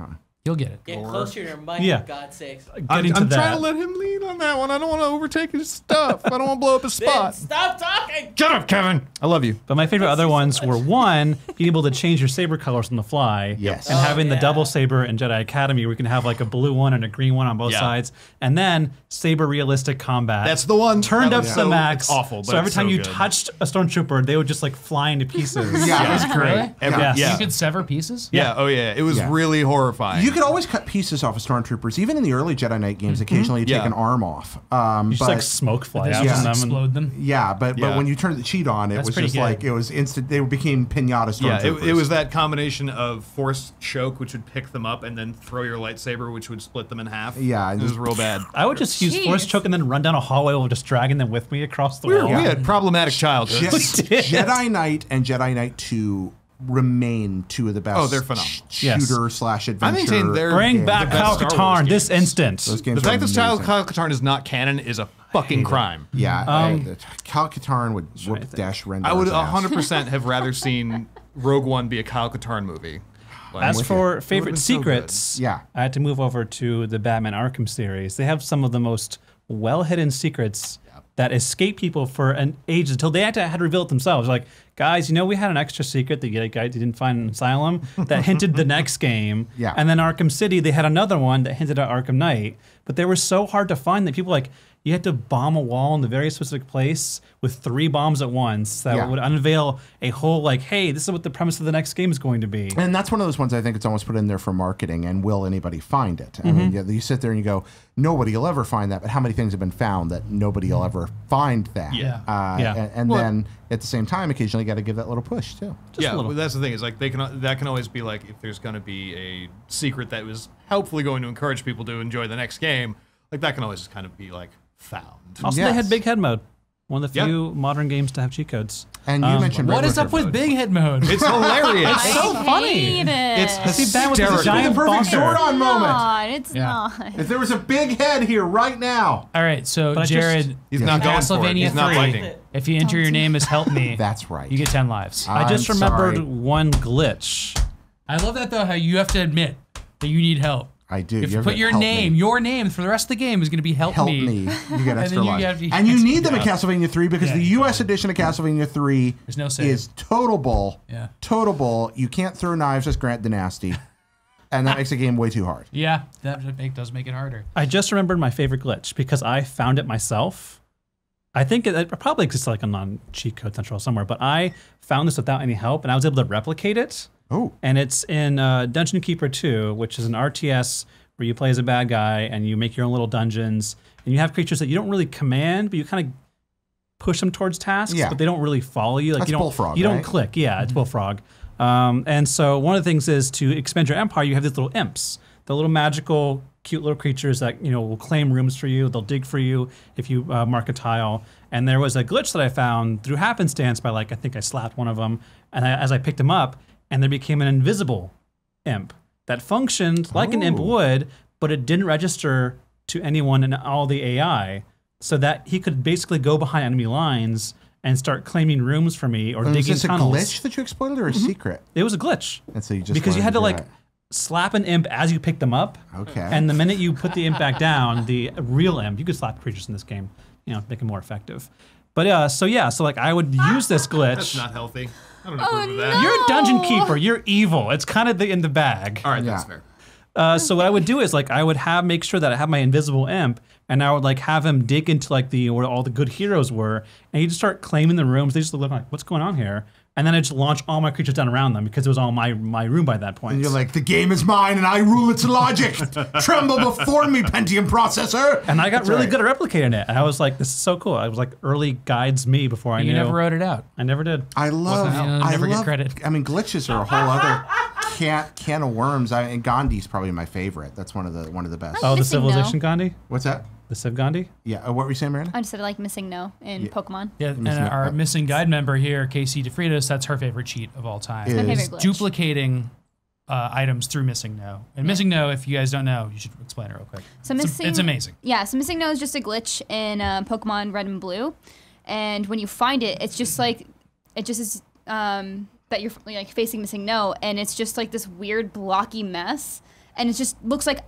You'll get it. Get closer to your mic, for God's sakes. I'm trying to let him lead on that one. I don't want to overtake his stuff. I don't want to blow up his spot. Stop talking! Shut up, Kevin! I love you. But my favorite other ones were, one, being able to change your saber colors on the fly. Yes. And having the double saber in Jedi Academy where you can have like a blue one and a green one on both sides. And then saber realistic combat. That's the one. Turned up to the max. It's awful, but so every time you good. touched a stormtrooper, they would just like fly into pieces. Yeah, that's great. Really? You could sever pieces? Yeah, oh yeah. It was really horrifying. You could always cut pieces off of stormtroopers. Even in the early Jedi Knight games, occasionally you take an arm off. You just like smoke fly out from them. Explode them. Yeah, but when you turn the cheat on, it was just like, it was instant. They became pinata stormtroopers. Yeah, it was that combination of force choke, which would pick them up, and then throw your lightsaber, which would split them in half. Yeah. It was real bad. I would just use force choke and then run down a hallway while just dragging them with me across the wall. We had problematic childhoods. Jedi Knight and Jedi Knight 2 remain two of the best. Oh, they're phenomenal. Shooter/adventure. I maintain they're bring back Kyle Katarn this instant. The fact that Kyle Katarn is not canon is a fucking crime. Yeah, Kyle Katarn would whoop Dash Rendar's I would ass. 100% have rather seen Rogue One be a Kyle Katarn movie. As for favorite secrets, I had to move over to the Batman Arkham series. They have some of the most well-hidden secrets that escape people for an age until they had to reveal it themselves. Like, guys, we had an extra secret that you guys didn't find in Asylum that hinted the next game. Yeah. And then Arkham City, they had another one that hinted at Arkham Knight. But they were so hard to find that people you had to bomb a wall in a very specific place with 3 bombs at once that would unveil a whole hey, this is what the premise of the next game is going to be. And that's one of those ones I think it's almost put in there for marketing and will anybody find it? I mean, you sit there and you go, nobody will ever find that, but how many things have been found that nobody will ever find that? Yeah. And then at the same time, occasionally you got to give that little push too. Well, that's the thing is that can always be if there's going to be a secret that was helpfully going to encourage people to enjoy the next game, that can always kind of be found. Also, they had Big Head mode. One of the few modern games to have cheat codes. And you mentioned what is up with Big Head mode? It's hilarious. It's so funny. It's hysterical. Giant perfect Zordon moment. It's not. If there was a big head here right now. All right, so Jared, he's not going for it. He's not biting. If you enter your name as Help Me, that's right. You get 10 lives. I just remembered one glitch. I love that though. How you have to admit that you need help. I do. If you put your name for the rest of the game is going to be Help Me. You get extra life. And you need them in Castlevania 3 because the US edition of Castlevania 3 is total bull. Yeah. Total bull. You can't throw knives as Grant the Nasty. And that makes the game way too hard. Yeah, that does make it harder. I just remembered my favorite glitch because I found it myself. I think it probably exists on non-cheat code central somewhere, but I found this without any help and I was able to replicate it. Oh. And it's in Dungeon Keeper 2, which is an RTS where you play as a bad guy and you make your own little dungeons. And you have creatures that you don't really command, but you kind of push them towards tasks, but they don't really follow you. That's Bullfrog, you don't right? click. Yeah, it's Bullfrog. And so one of the things is to expand your empire, you have these little imps, the little magical, cute little creatures that will claim rooms for you. They'll dig for you if you mark a tile. And there was a glitch that I found through happenstance by I think I slapped one of them. And as I picked him up, and there became an invisible imp that functioned like an imp would, but it didn't register to anyone in all the AI, so that he could basically go behind enemy lines and start claiming rooms for me or digging tunnels. Is this a glitch that you exploited or a secret? It was a glitch. And so you just because you had to slap an imp as you picked them up. Okay. And the minute you put the imp back down, the real imp, you could slap creatures in this game, make them more effective. But I would use this glitch. That's not healthy. I don't approve of that. You're a dungeon keeper. You're evil. It's kind of in the bag. All right, that's fair. So what I would do is I would make sure that I have my invisible imp, and I would have him dig into where all the good heroes were, and he'd just start claiming the rooms. They just look what's going on here? And then I just launch all my creatures down around them because it was all my room by that point. And you're like, the game is mine and I rule its logic. Tremble before me, Pentium processor. And I got really good at replicating it. And I was like, this is so cool. I was early guides me before I knew. You never wrote it out. I never did. I love. Get credit. I mean, glitches are a whole other can of worms. And Gandhi's probably my favorite. That's one of the best. Oh, the Civilization Gandhi? What's that? The Civ Gandhi? Yeah. What were you saying, Miranda? I just said missing no in Pokemon. Yeah, and our missing guide member here, Casey DeFritas, that's her favorite cheat of all time. It's my favorite glitch. Duplicating items through missing no. And missing no, if you guys don't know, you should explain it real quick. So it's amazing. Yeah, so missing no is just a glitch in Pokemon Red and Blue, and when you find it, it's just that you're facing missing no, and it's just this weird blocky mess, and it just looks like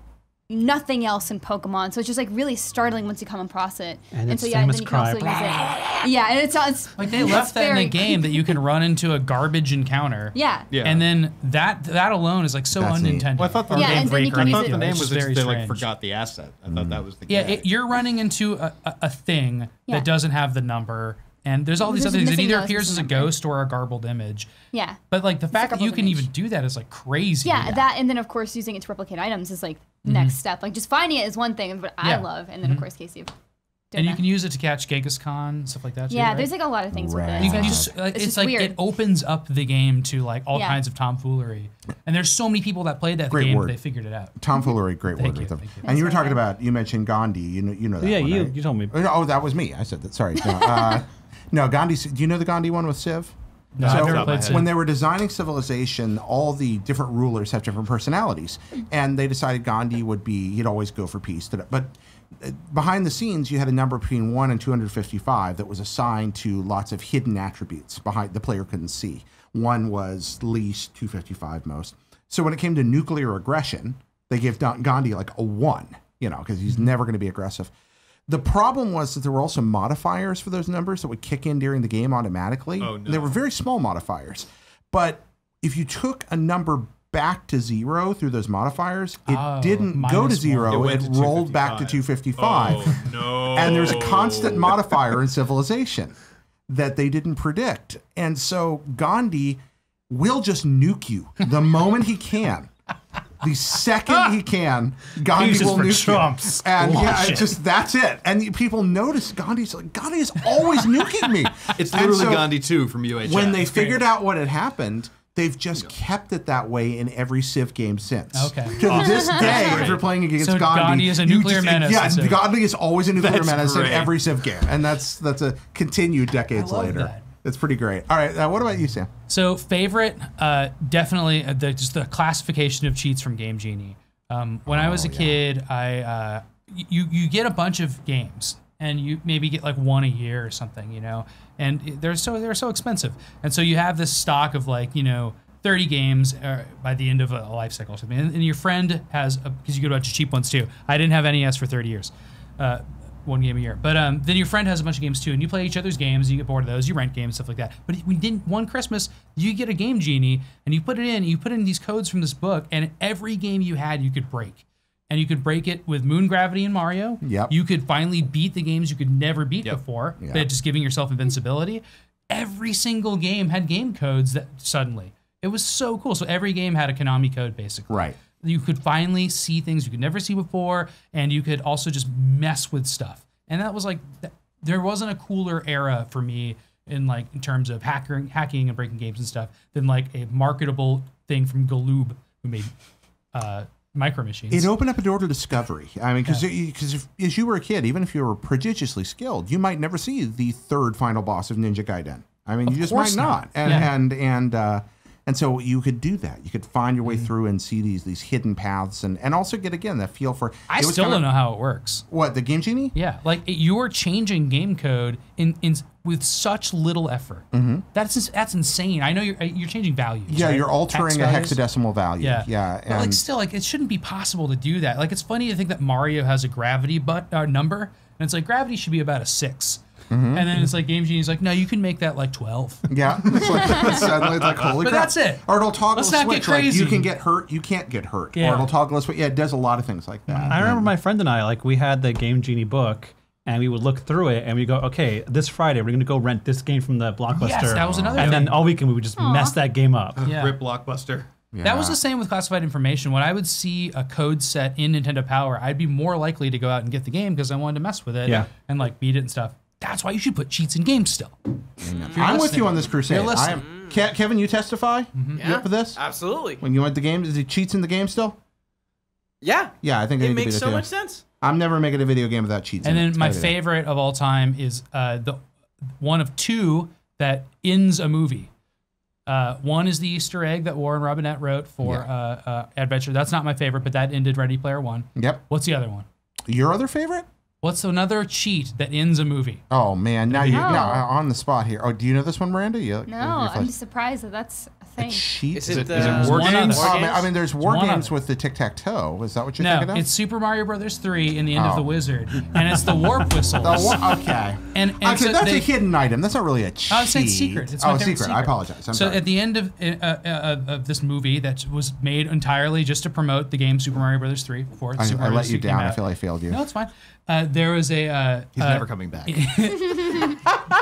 nothing else in Pokemon, so it's just really startling once you come across it. And so famous then you cry. can also use it. Yeah, and it's they left that in the game that you can run into a garbage encounter. Yeah. And then that alone is so unintended. Well, I thought the name was just they forgot the asset. I thought that was the gag. You're running into a thing that doesn't have the number. And there's all these other things. It either appears as a ghost or a garbled image. Yeah. But the fact that you can even do that is crazy. Yeah, that, and then of course using it to replicate items is next step. Just finding it is one thing, but I love, and then of course Casey. And you can use it to catch Genghis Khan, stuff like that too, Yeah, right? there's a lot of things with it. You can it's weird. It opens up the game to all kinds of tomfoolery. And there's so many people that played that game that they figured it out. Tomfoolery, great word with them. And you were talking about, you mentioned Gandhi, you know that yeah, one, right? you told me. Oh, that was me. I said that. Sorry. No, Gandhi. Do you know the Gandhi one with Civ? No, I've never played Civ. When they were designing Civilization, all the different rulers have different personalities, and they decided Gandhi would be. He'd always go for peace. But behind the scenes, you had a number between 1 and 255 that was assigned to lots of hidden attributes behind the player couldn't see. 1 was least, 255 most. So when it came to nuclear aggression, they gave Gandhi a 1, because he's never going to be aggressive. The problem was that there were also modifiers for those numbers that would kick in during the game automatically. Oh, no. And they were very small modifiers. But if you took a number back to 0 through those modifiers, it didn't go to 0. It rolled back to 255. Oh, no. And there's a constant modifier in Civilization that they didn't predict. And so Gandhi will just nuke you the moment he can. The second he can, Gandhi will nuke Trump's you. And that's it. And people notice Gandhi is always nuking me. It's literally Gandhi 2 from UHF. When they figured out what had happened, they've just kept it that way in every Civ game since. Okay. To this day, if you're playing against So Gandhi, Gandhi is a nuclear menace. Yeah, in Civ. Gandhi is always a nuclear menace in great. every Civ game, and that's a continued decades later. that. It's pretty great. All right, what about you, Sam? So favorite, definitely just the classification of cheats from Game Genie. When I was a kid, you get a bunch of games, and you maybe get like one a year or something, and they're so expensive, and so you have this stock of 30 games by the end of a life cycle or something, and your friend has because you get a bunch of cheap ones too. I didn't have NES for 30 years. One game a year. But then your friend has a bunch of games too, and you play each other's games, you get bored of those, you rent games, stuff like that. But one Christmas, you get a Game Genie, and you put in these codes from this book, and every game you had, you could break. And you could break it with Moon Gravity and Mario. Yep. You could finally beat the games you could never beat before, but just giving yourself invincibility. Every single game had game codes that suddenly. It was so cool. So every game had a Konami code, basically. Right. You could finally see things you could never see before, and you could also just mess with stuff. And that was there wasn't a cooler era for me in terms of hacking and breaking games and stuff than a marketable thing from Galoob, who made Micro Machines. It opened up a door to discovery. I mean, because as you were a kid, even if you were prodigiously skilled, you might never see the third final boss of Ninja Gaiden. I mean, you just might not. And so you could do that. You could find your way through and see these hidden paths and also get, again, that feel for... I still don't know how it works. What, the Game Genie? Yeah. You're changing game code with such little effort. Mm-hmm. That's insane. I know you're changing values. Yeah, right? you're altering a hexadecimal value. Yeah. And still, it shouldn't be possible to do that. It's funny to think that Mario has a gravity number, and it's gravity should be about a 6. Mm-hmm. And then it's Game Genie's no, you can make that 12. Yeah, it's suddenly holy but crap. That's it. Or it'll toggle Let's switch. not get crazy. You can get hurt, you can't get hurt. Yeah. Or it'll toggle a switch. Yeah, it does a lot of things like that. I remember my friend and I, we had the Game Genie book, and we would look through it, and we go, okay, this Friday we're going to go rent this game from the Blockbuster. Yes, that was another And thing. then all weekend we would just mess that game up. Yeah. Rip Blockbuster. Yeah. That was the same with classified information. When I would see a code set in Nintendo Power, I'd be more likely to go out and get the game because I wanted to mess with it and beat it and stuff. That's why you should put cheats in games still. I'm with you on this crusade. You're Kevin, you testify? You up for this? Absolutely. When you went the game, is it cheats in the game still? Yeah. Yeah, I think it makes so much sense. I'm never making a video game without cheats. And then my favorite of all time is the one of two that ends a movie. One is the Easter egg that Warren Robinette wrote for Adventure. That's not my favorite, but that ended Ready Player One. Yep. What's the other one? Your other favorite? What's another cheat that ends a movie? Oh man, now you're on the spot here. Oh, do you know this one, Miranda? No, I'm just surprised that's a thing. Cheat? Is it War Games? I mean, there's War Games with the tic-tac-toe. Is that what you're thinking of? No, it's Super Mario Brothers 3 in the End of the Wizard, and it's the warp whistles. Okay. And so that's a hidden item. That's not really a cheat. I would say it's secret. It's my favorite secret. I apologize. I'm sorry. At the end of this movie that was made entirely just to promote the game Super Mario Brothers 3 before Super I Mario let you down. Out. I feel I failed you. No, it's fine. There was a... He's never coming back.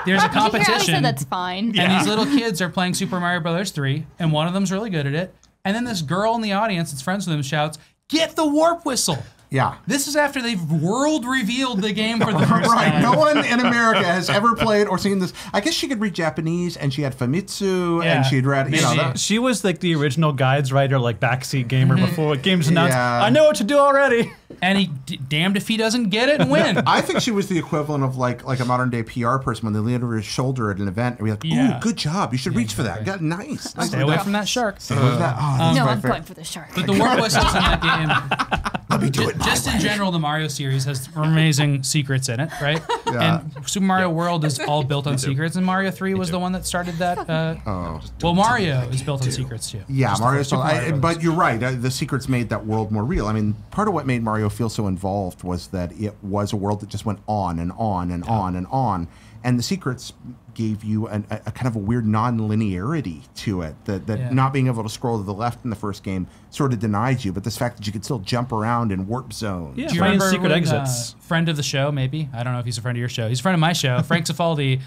There's a competition. Said that's fine. And these little kids are playing Super Mario Brothers 3, and one of them's really good at it. And then this girl in the audience that's friends with him shouts, "Get the warp whistle!" Yeah. This is after they've world revealed the game for the first right. time. No one in America has ever played or seen this. I guess she could read Japanese, and she had Famitsu, and she'd read. She was the original guides writer, backseat gamer before games announced. I know what to do already. And he damned if he doesn't get it and win. I think she was the equivalent of like a modern day PR person when they lean over his shoulder at an event and be like, "Ooh, good job! You should reach for that. Got nice. Stay away from that shark." Stay away from that. Oh, no, I'm going for the shark. But the warp whistles in that game. Let me do it. Just in general, the Mario series has amazing secrets in it, right? Yeah. And Super Mario World is all built on secrets, and Mario 3 was the one that started that. Well, Mario is built on secrets too. Yeah, Just the Mario. first Super Mario Brothers. But you're right. The secrets made that world more real. I mean, part of what made Mario feel so involved was that it was a world that just went on and on and on and on, and the secrets gave you a kind of a weird non-linearity to it that not being able to scroll to the left in the first game sort of denies you, but this fact that you could still jump around in warp zones. Do you remember secret exits? Friend of the show, maybe. I don't know if he's a friend of your show. He's a friend of my show, Frank Cifaldi.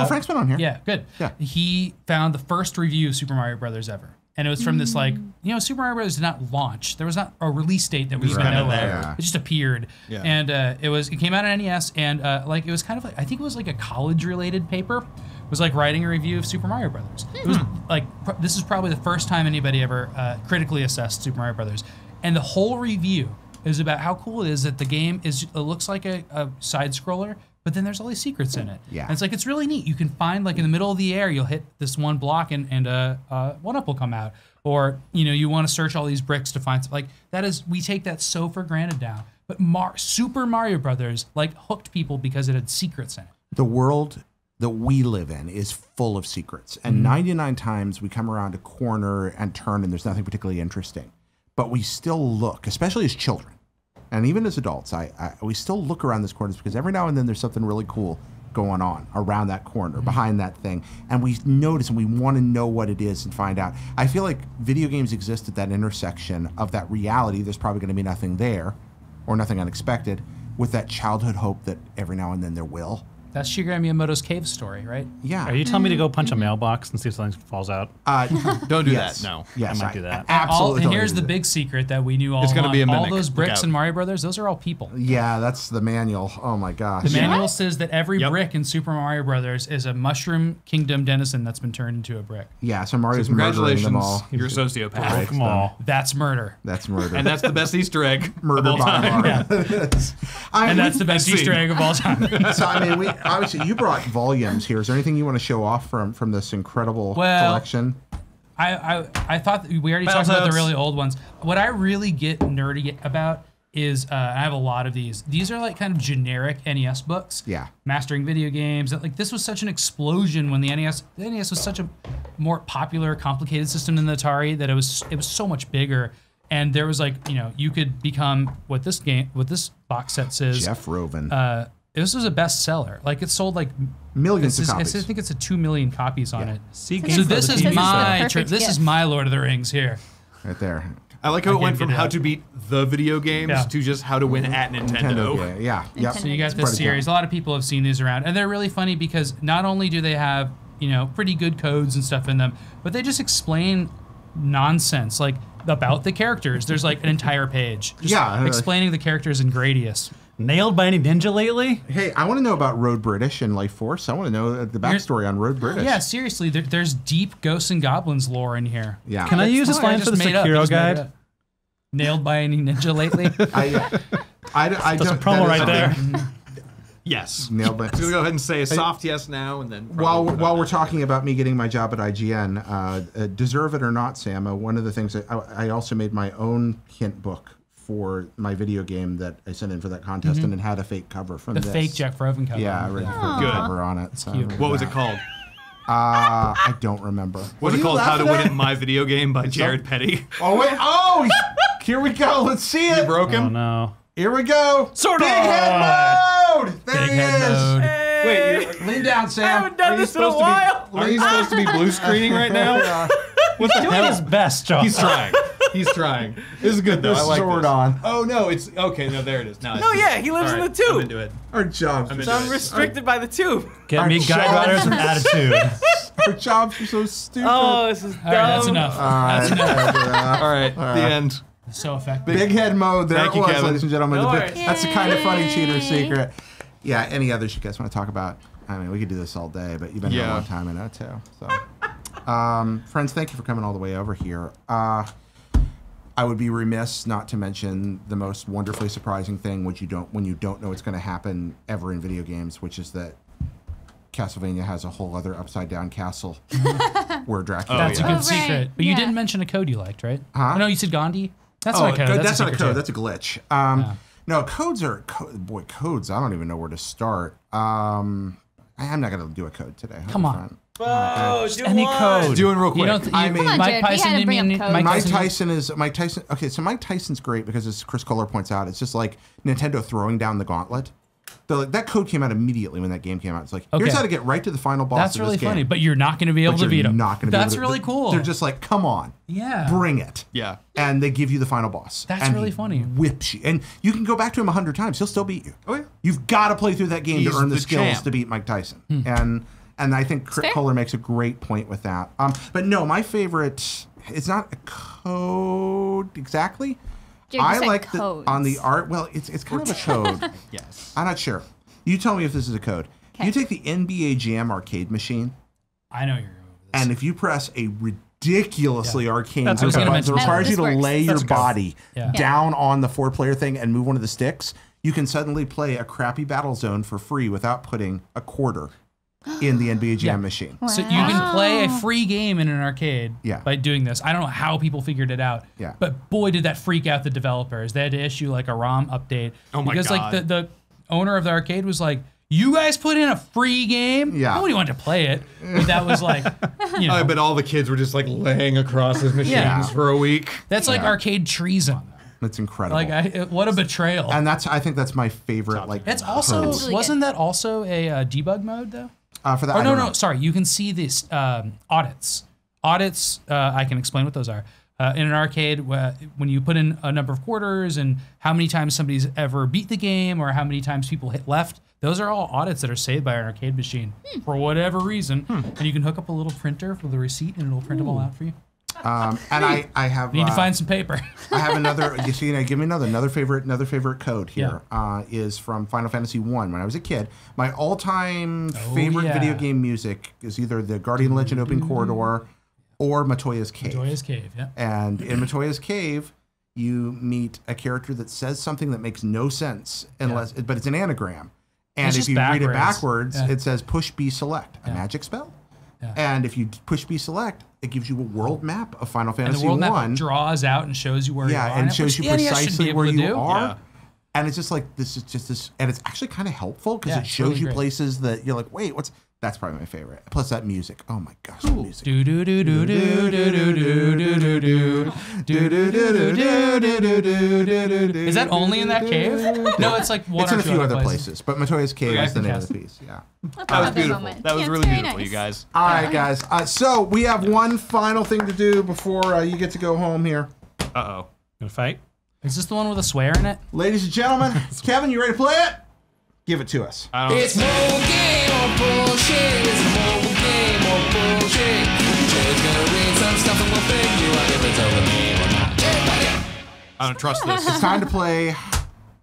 Frank's been on here. Yeah, good. Yeah. He found the first review of Super Mario Brothers ever. And it was from this Super Mario Brothers did not launch. There was not a release date that we even know of. Yeah. It just appeared. Yeah. And it came out on NES, and it was kind of like, I think it was like a college-related paper. It was like writing a review of Super Mario Brothers. It was like, this is probably the first time anybody ever critically assessed Super Mario Brothers. And the whole review is about how cool it is that the game it looks like a side-scroller, but then there's all these secrets in it. Yeah. And it's like, it's really neat. You can find, like, in the middle of the air, you'll hit this one block and one-up will come out. Or, you want to search all these bricks to find something. Like, we take that so for granted now. But Super Mario Brothers, hooked people because it had secrets in it. The world that we live in is full of secrets. And 99 times we come around a corner and turn and there's nothing particularly interesting. But we still look, especially as children, and even as adults, we still look around this corner because every now and then there's something really cool going on around that corner, behind that thing. And we notice and we want to know what it is and find out. I feel like video games exist at that intersection of that reality. There's probably going to be nothing there or nothing unexpected with that childhood hope that every now and then there will. That's Shigeru Miyamoto's cave story, right? Yeah. Are you telling me to go punch a mailbox and see if something falls out? Don't do Yes. that. No. Yes, I might do that. Absolutely. And don't here's do the that. big secret that we knew all It's gonna along. be a All mimic. those Look bricks out. in Mario Brothers, those are all people. Yeah, that's the manual. Oh my gosh. The manual says that every brick in Super Mario Brothers is a Mushroom Kingdom denizen that's been turned into a brick. Yeah, so Mario's murdering them all. You're a sociopath. Come on. That's murder. That's murder. And that's the best Easter egg Murder of all by time. Mario. And that's the best Easter egg of all time. So I mean, obviously you brought volumes here. Is there anything you want to show off from this incredible collection? I thought that we already talked about the really old ones. What I really get nerdy about is I have a lot of these. These are like kind of generic NES books. Yeah. Mastering video games. Like this was such an explosion when the NES was such a more popular, complicated system than the Atari that it was so much bigger. And there was you could become what this box set says. Jeff Rovin. This was a bestseller. Like it sold like millions of copies. I think it's 2 million copies on it. See, So this is my perfect this is gift. my Lord of the Rings here. Right there. I like how it can't went from get it how out. to beat the video games to just how to win at Nintendo. Yeah. Yep. So you got It's this part of series. A lot of people have seen these around, and they're really funny because not only do they have pretty good codes and stuff in them, but they just explain nonsense like about the characters. There's like an entire page just explaining the characters in Gradius. Nailed by any ninja lately? Hey, I want to know about Road British and Life Force. I want to know the backstory on Road British. Yeah, seriously, there's deep Ghosts and Goblins lore in here. Yeah. Can I use this line for the Sekiro guide? Nailed by any ninja lately? I That's a don't. promo right there. Yes. Nailed by. I'm gonna go ahead and say a soft yes now, and then While we're talking about me getting my job at IGN, deserve it or not, Sam, one of the things that I also made my own hint book for my video game that I sent in for that contest, and it had a fake cover from the this. fake Jeff Rovin cover. Yeah, I read the Good. cover on it. So cute. what was it called? I don't remember. Was it called How to Win at My Video Game by Jared Petty? Oh wait! Oh, here we go. Let's see it. You broke him? Oh no. Here we go. Sort Big of. head mode. There Big he head is. mode. Wait, Lean down, Sam. I haven't done this in a while. Are you supposed to be blue screening right now? He's doing his best, John. He's trying. He's trying. This is good though. I like Sword this. on. Oh no, it's okay. No, there it is. No, yeah, he lives in the tube. I'm into it. Our jobs. I'm So I'm restricted by the tube. Get me guide riders with attitude. Our jobs are so stupid. Oh, this is dumb. All right, that's enough. That's enough. All right, the end. So effective. Big head mode. There Thank it you, was, Kevin. ladies and gentlemen. No The worries. that's the kind of funny cheater secret. Yeah. Any others you guys want to talk about? I mean, we could do this all day, but you've been here a long time, I know too. So, friends, thank you for coming all the way over here. I would be remiss not to mention the most wonderfully surprising thing, when you don't know what's going to happen ever in video games, which is that Castlevania has a whole other upside down castle where Dracula. That's a Oh, good right. secret. But you Yeah. didn't mention a code you liked, right? Huh? Oh, no, you said Gandhi. That's not a code. That's not a secret code. too. That's a glitch. No, codes are codes. I don't even know where to start. I'm not gonna do a code today. Come on. Oh, do any one. code. Do it real quick. I mean, Come on, Jared, we had to bring up codes. Mike Tyson. Okay, so Mike Tyson's great because, as Chris Kohler points out, it's just like Nintendo throwing down the gauntlet. That code came out immediately when that game came out. It's like, here's how to get right to the final boss. That's of really this game. funny, but you're not going to be able to beat him. Not going to. That's really cool. They're just like, come on, bring it. Yeah, and they give you the final boss. That's and really he funny. Whips you, and you can go back to him 100 times. He'll still beat you. Oh yeah. You've got to play through that game He's to earn the the skills champ. to beat Mike Tyson. And I think Kohler makes a great point with that. But no, my favorite. It's not a code exactly. Jared, you I said like codes. on the art. Well, it's kind of a code. Yes. I'm not sure. You tell me if this is a code. You take the NBA Jam arcade machine. I know you're going with this. And if you press a ridiculously arcane That's group what of I was buttons that gonna requires mention. you to lay your That's a code. body Yeah. down on the 4-player thing and move one of the sticks, you can suddenly play a crappy battle zone for free without putting a quarter in the NBA Jam machine. So you can play a free game in an arcade by doing this. I don't know how people figured it out. Yeah. But boy, did that freak out the developers. They had to issue like a ROM update. Oh my because God. like the owner of the arcade was like, you guys put in a free game? Yeah. Nobody wanted to play it. But that was like, you know. I bet all the kids were just like laying across his machines for a week. That's like arcade treason. That's incredible. Like, what a betrayal. And I think that's my favorite. Like, It's also, code. wasn't that also a debug mode though? For that, Or I don't know. no, sorry. You can see this audits. Audits, I can explain what those are. In an arcade, when you put in a number of quarters and how many times somebody's ever beat the game or how many times people hit left, those are all audits that are saved by an arcade machine for whatever reason. And you can hook up a little printer for the receipt and it'll print them all out for you. And I have. You need to find some paper. I have another. You see, give me another favorite code here. Is from Final Fantasy 1. When I was a kid, my all-time favorite video game music is either the Guardian Legend Open Corridor or Matoya's Cave. Matoya's Cave, yeah. And in Matoya's Cave, you meet a character that says something that makes no sense but it's an anagram. And It's if just you read it backwards. backwards, it says push B select, a magic spell. And if you push B select, it gives you a world map of Final And Fantasy the world 1. map draws out and shows you where you are. And shows which you the NES should be precisely able where to you do. are. Yeah. And it's just like, this is just this, and it's actually kind of helpful because Yeah, it it's shows really you great. places that you're like, wait, that's probably my favorite. Plus that music. Oh my gosh, that music. Do do do do do do do do do do do do do do do do do do. Is that only in that cave? No, it's like one It's or in a two few other other places, but Matoya's Cave is the name of the piece. Yeah. That was beautiful. That was really beautiful, you guys. All right, guys. So we have one final thing to do before you get to go home here. Uh-oh. Gonna fight? Is this the one with a swear in it? Ladies and gentlemen, Kevin, you ready to play it? Give it to us. It's mobile game or bullshit. It's mobile game or bullshit. Jared's gonna read some stuff and we'll figure out if it's over game or not. I don't trust this. It's time to play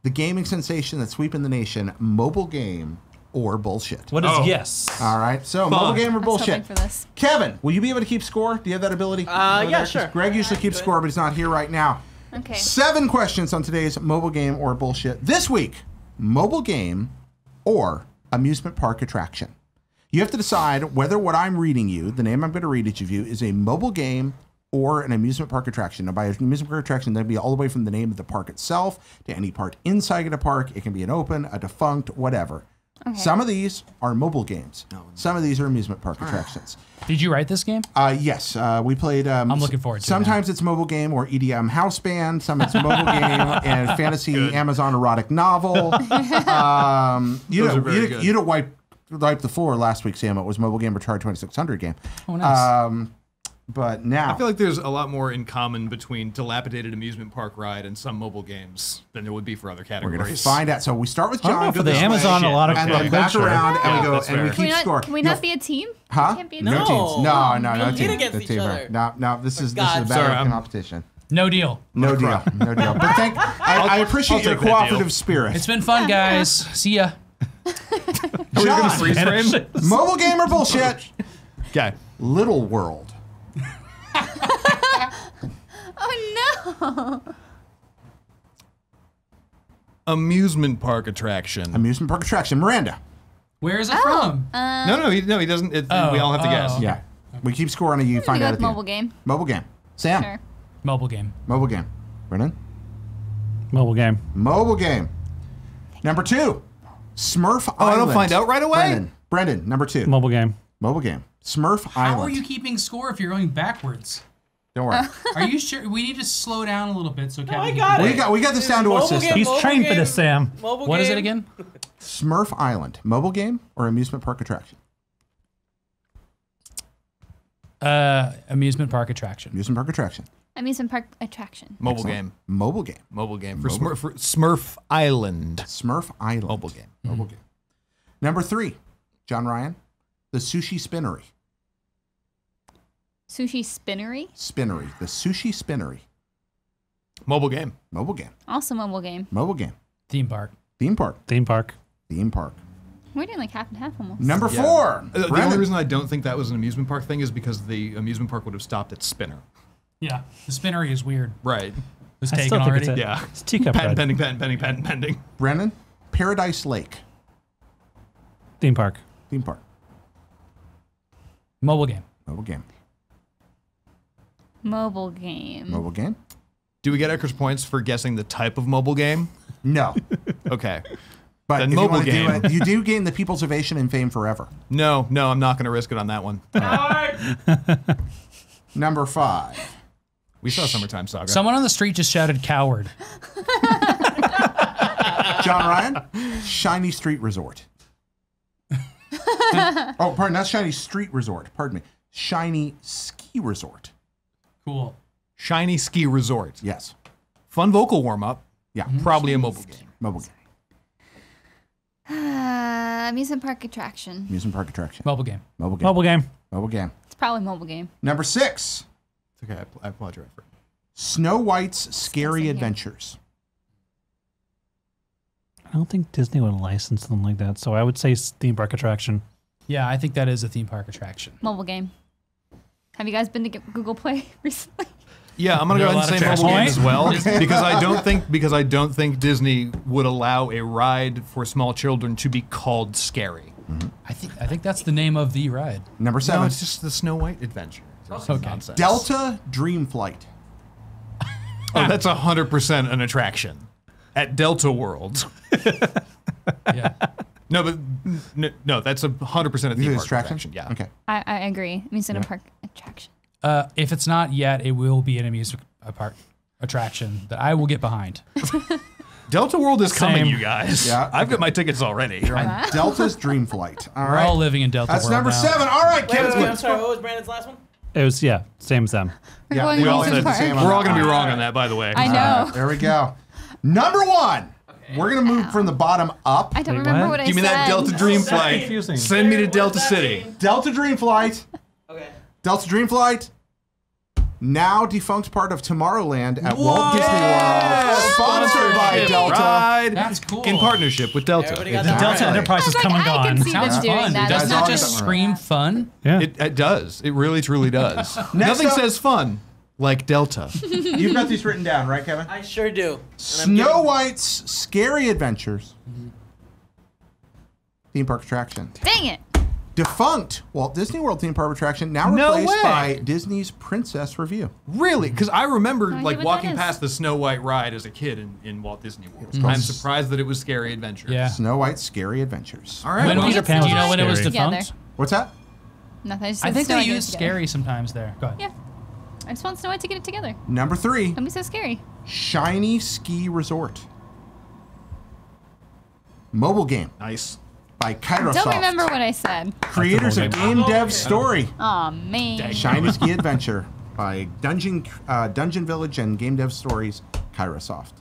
the gaming sensation that's sweeping the nation, mobile game or bullshit. What is yes? All right, so Fun. mobile game or I was bullshit. hoping for this. Kevin, will you be able to keep score? Do you have that ability? Yeah, sure. Greg usually keeps score, but he's not here right now. Okay. 7 questions on today's mobile game or bullshit. This week, mobile game or amusement park attraction. You have to decide whether what I'm reading you, the name I'm going to read each of you, is a mobile game or an amusement park attraction. Now, by an amusement park attraction, that'd be all the way from the name of the park itself to any part inside of the park. It can be an open, a defunct, whatever. Okay. Some of these are mobile games. Some of these are amusement park attractions. Did you write this game? Yes, we played. I'm looking forward to it. Sometimes it's mobile game or EDM house band. Some it's mobile game and fantasy Amazon erotic novel. You don't wipe the floor last week, Sam. It was mobile game Atari 2600 game. Oh, nice. But now I feel like there's a lot more in common between dilapidated amusement park ride and some mobile games than there would be for other we're categories. gonna find out. So we start with I don't John. know, go for the this way, Amazon, a lot of and then back adventure. around, and we go that's and we fair. keep score. Can we not be a team? Huh? We can't be a No team? teams. No Compete teams. against No each team. other. No. This is a God's battle sake. of competition. No deal. No deal. No deal. But I appreciate I'll your take that cooperative deal. spirit. It's been fun, guys. See ya. John, freeze frame? mobile game or bullshit? Okay. Little World. Oh no! Amusement park attraction. Amusement park attraction. Miranda. Where is it from? No, he doesn't. We all have to guess. Yeah. We keep scoring and you I'm find gonna out go at with the end. mobile game. Mobile game. Sam. Sure. Mobile game. Mobile game. Brennan? Mobile game. Mobile game. Number 2, Smurf Island. I don't find out right away? Brendan, number 2. Mobile game. Mobile game. Smurf Island. How are you keeping score if you're going backwards? Don't worry. Are you sure? We need to slow down a little bit so Kevin. I got it. We got this down to a system. He's trained for this, Sam. What is it again? Smurf Island. Mobile game or amusement park attraction? Amusement park attraction. Amusement park attraction. Amusement park attraction. Mobile Excellent. game. Mobile game. Mobile game. For Smurf Island. Smurf Island. Mobile game. Mobile game. Number 3, John Ryan, the Sushi Spinnery. Sushi Spinnery. Spinnery. The Sushi Spinnery. Mobile game. Mobile game. Also mobile game. Mobile game. Theme park. Theme park. Theme park. Theme park. We're doing like half and half almost. Number 4. The only reason I don't think that was an amusement park thing is because the amusement park would have stopped at Spinner. Yeah, the Spinnery is weird. Right. Was I taken still think already. it's Yeah. It's teacup Patent ride. pending. Brennan, Paradise Lake. Theme park. Theme park. Mobile game. Mobile game. Mobile game. Mobile game? Do we get extra points for guessing the type of mobile game? No. Okay. But Then if you mobile wanna do game. it, you do gain the people's ovation and fame forever. No, I'm not going to risk it on that one. Number 5. We saw Summertime Saga. Someone on the street just shouted "coward." John Ryan, Shiny Street Resort. Oh, pardon, not Shiny Street Resort. Pardon me. Shiny Ski Resort. Cool. Shiny Ski Resort. Yes. Fun vocal warm-up. Yeah. Probably a mobile game. Mobile game. Amusement park attraction. Amusement park attraction. Mobile game. Mobile game. Mobile game. Mobile game. It's probably mobile game. Number 6. It's okay. I applaud your effort. Snow White's Scary here. Adventures. I don't think Disney would license something like that, so I would say theme park attraction. Yeah, I think that is a theme park attraction. Mobile game. Have you guys been to Google Play recently? Yeah, I'm gonna go There are ahead and a lot say of mobile game trash as well points. because I don't think Disney would allow a ride for small children to be called scary. I think that's the name of the ride. Number 7. No, it's just the Snow White Adventure. Okay. Nonsense. Delta Dream Flight. Oh, that's 100% an attraction at Delta World. Yeah. No, but no, that's 100% a You theme think park it's attraction? attraction. Yeah. Okay. I agree. Amusement park attraction. If it's not yet, it will be an amusement park attraction that I will get behind. Delta World is coming, Same. you guys. Yeah. I've got my tickets already. You're on Delta's Dream Flight. All We're right. all living in Delta That's World number now. 7. All right, Wait, Kevin. I'm sorry. What was Brandon's last one? It was, same as them. We're Yeah, going we all amusement said the park. same on We're all that going to be one. wrong on that, by the way. I know. There we go. Number 1. We're going to move from the bottom up. I don't Wait, remember what? what I Give me said. that Delta Dream Flight. confusing. Send me to Delta City. Delta Dream Flight. Okay. Delta Dream Flight. Now defunct part of Tomorrowland at Walt Disney World. Sponsored by Sponsorship Delta. Ride That's cool. in partnership with Delta. Everybody got The that Delta right. Enterprise I has was come like, and I gone. can see them Sounds doing fun. that. Doesn't That's that just awesome. scream fun? Yeah. It does. It really, truly does. Nothing up- says fun like Delta. You've got these written down, right, Kevin? I sure do. And I'm Snow giving- White's Scary Adventures. Theme park attraction. Dang it. Defunct Walt Disney World theme park attraction, now No replaced way. by Disney's Princess Review. Really? Because I remember I like get what that walking is. past the Snow White ride as a kid in Walt Disney World. called I'm S- surprised that it was Scary Adventure. Yeah. Snow White's Scary Adventures. All right. When well, was, Peter do Pan you was know when it was scary. defunct? Together. What's that? Nothing. I just I said think Snow they White use together. scary sometimes there. Go ahead. Yeah. I just want Snow White to get it together. Number 3, Don't be so scary. Shiny Ski Resort. Mobile game nice. by Don't Kairosoft. remember what I said. Creators of Game Dev Story. Aw, man. Shiny Ski Adventure by Dungeon Village and Game Dev Stories, Kairosoft.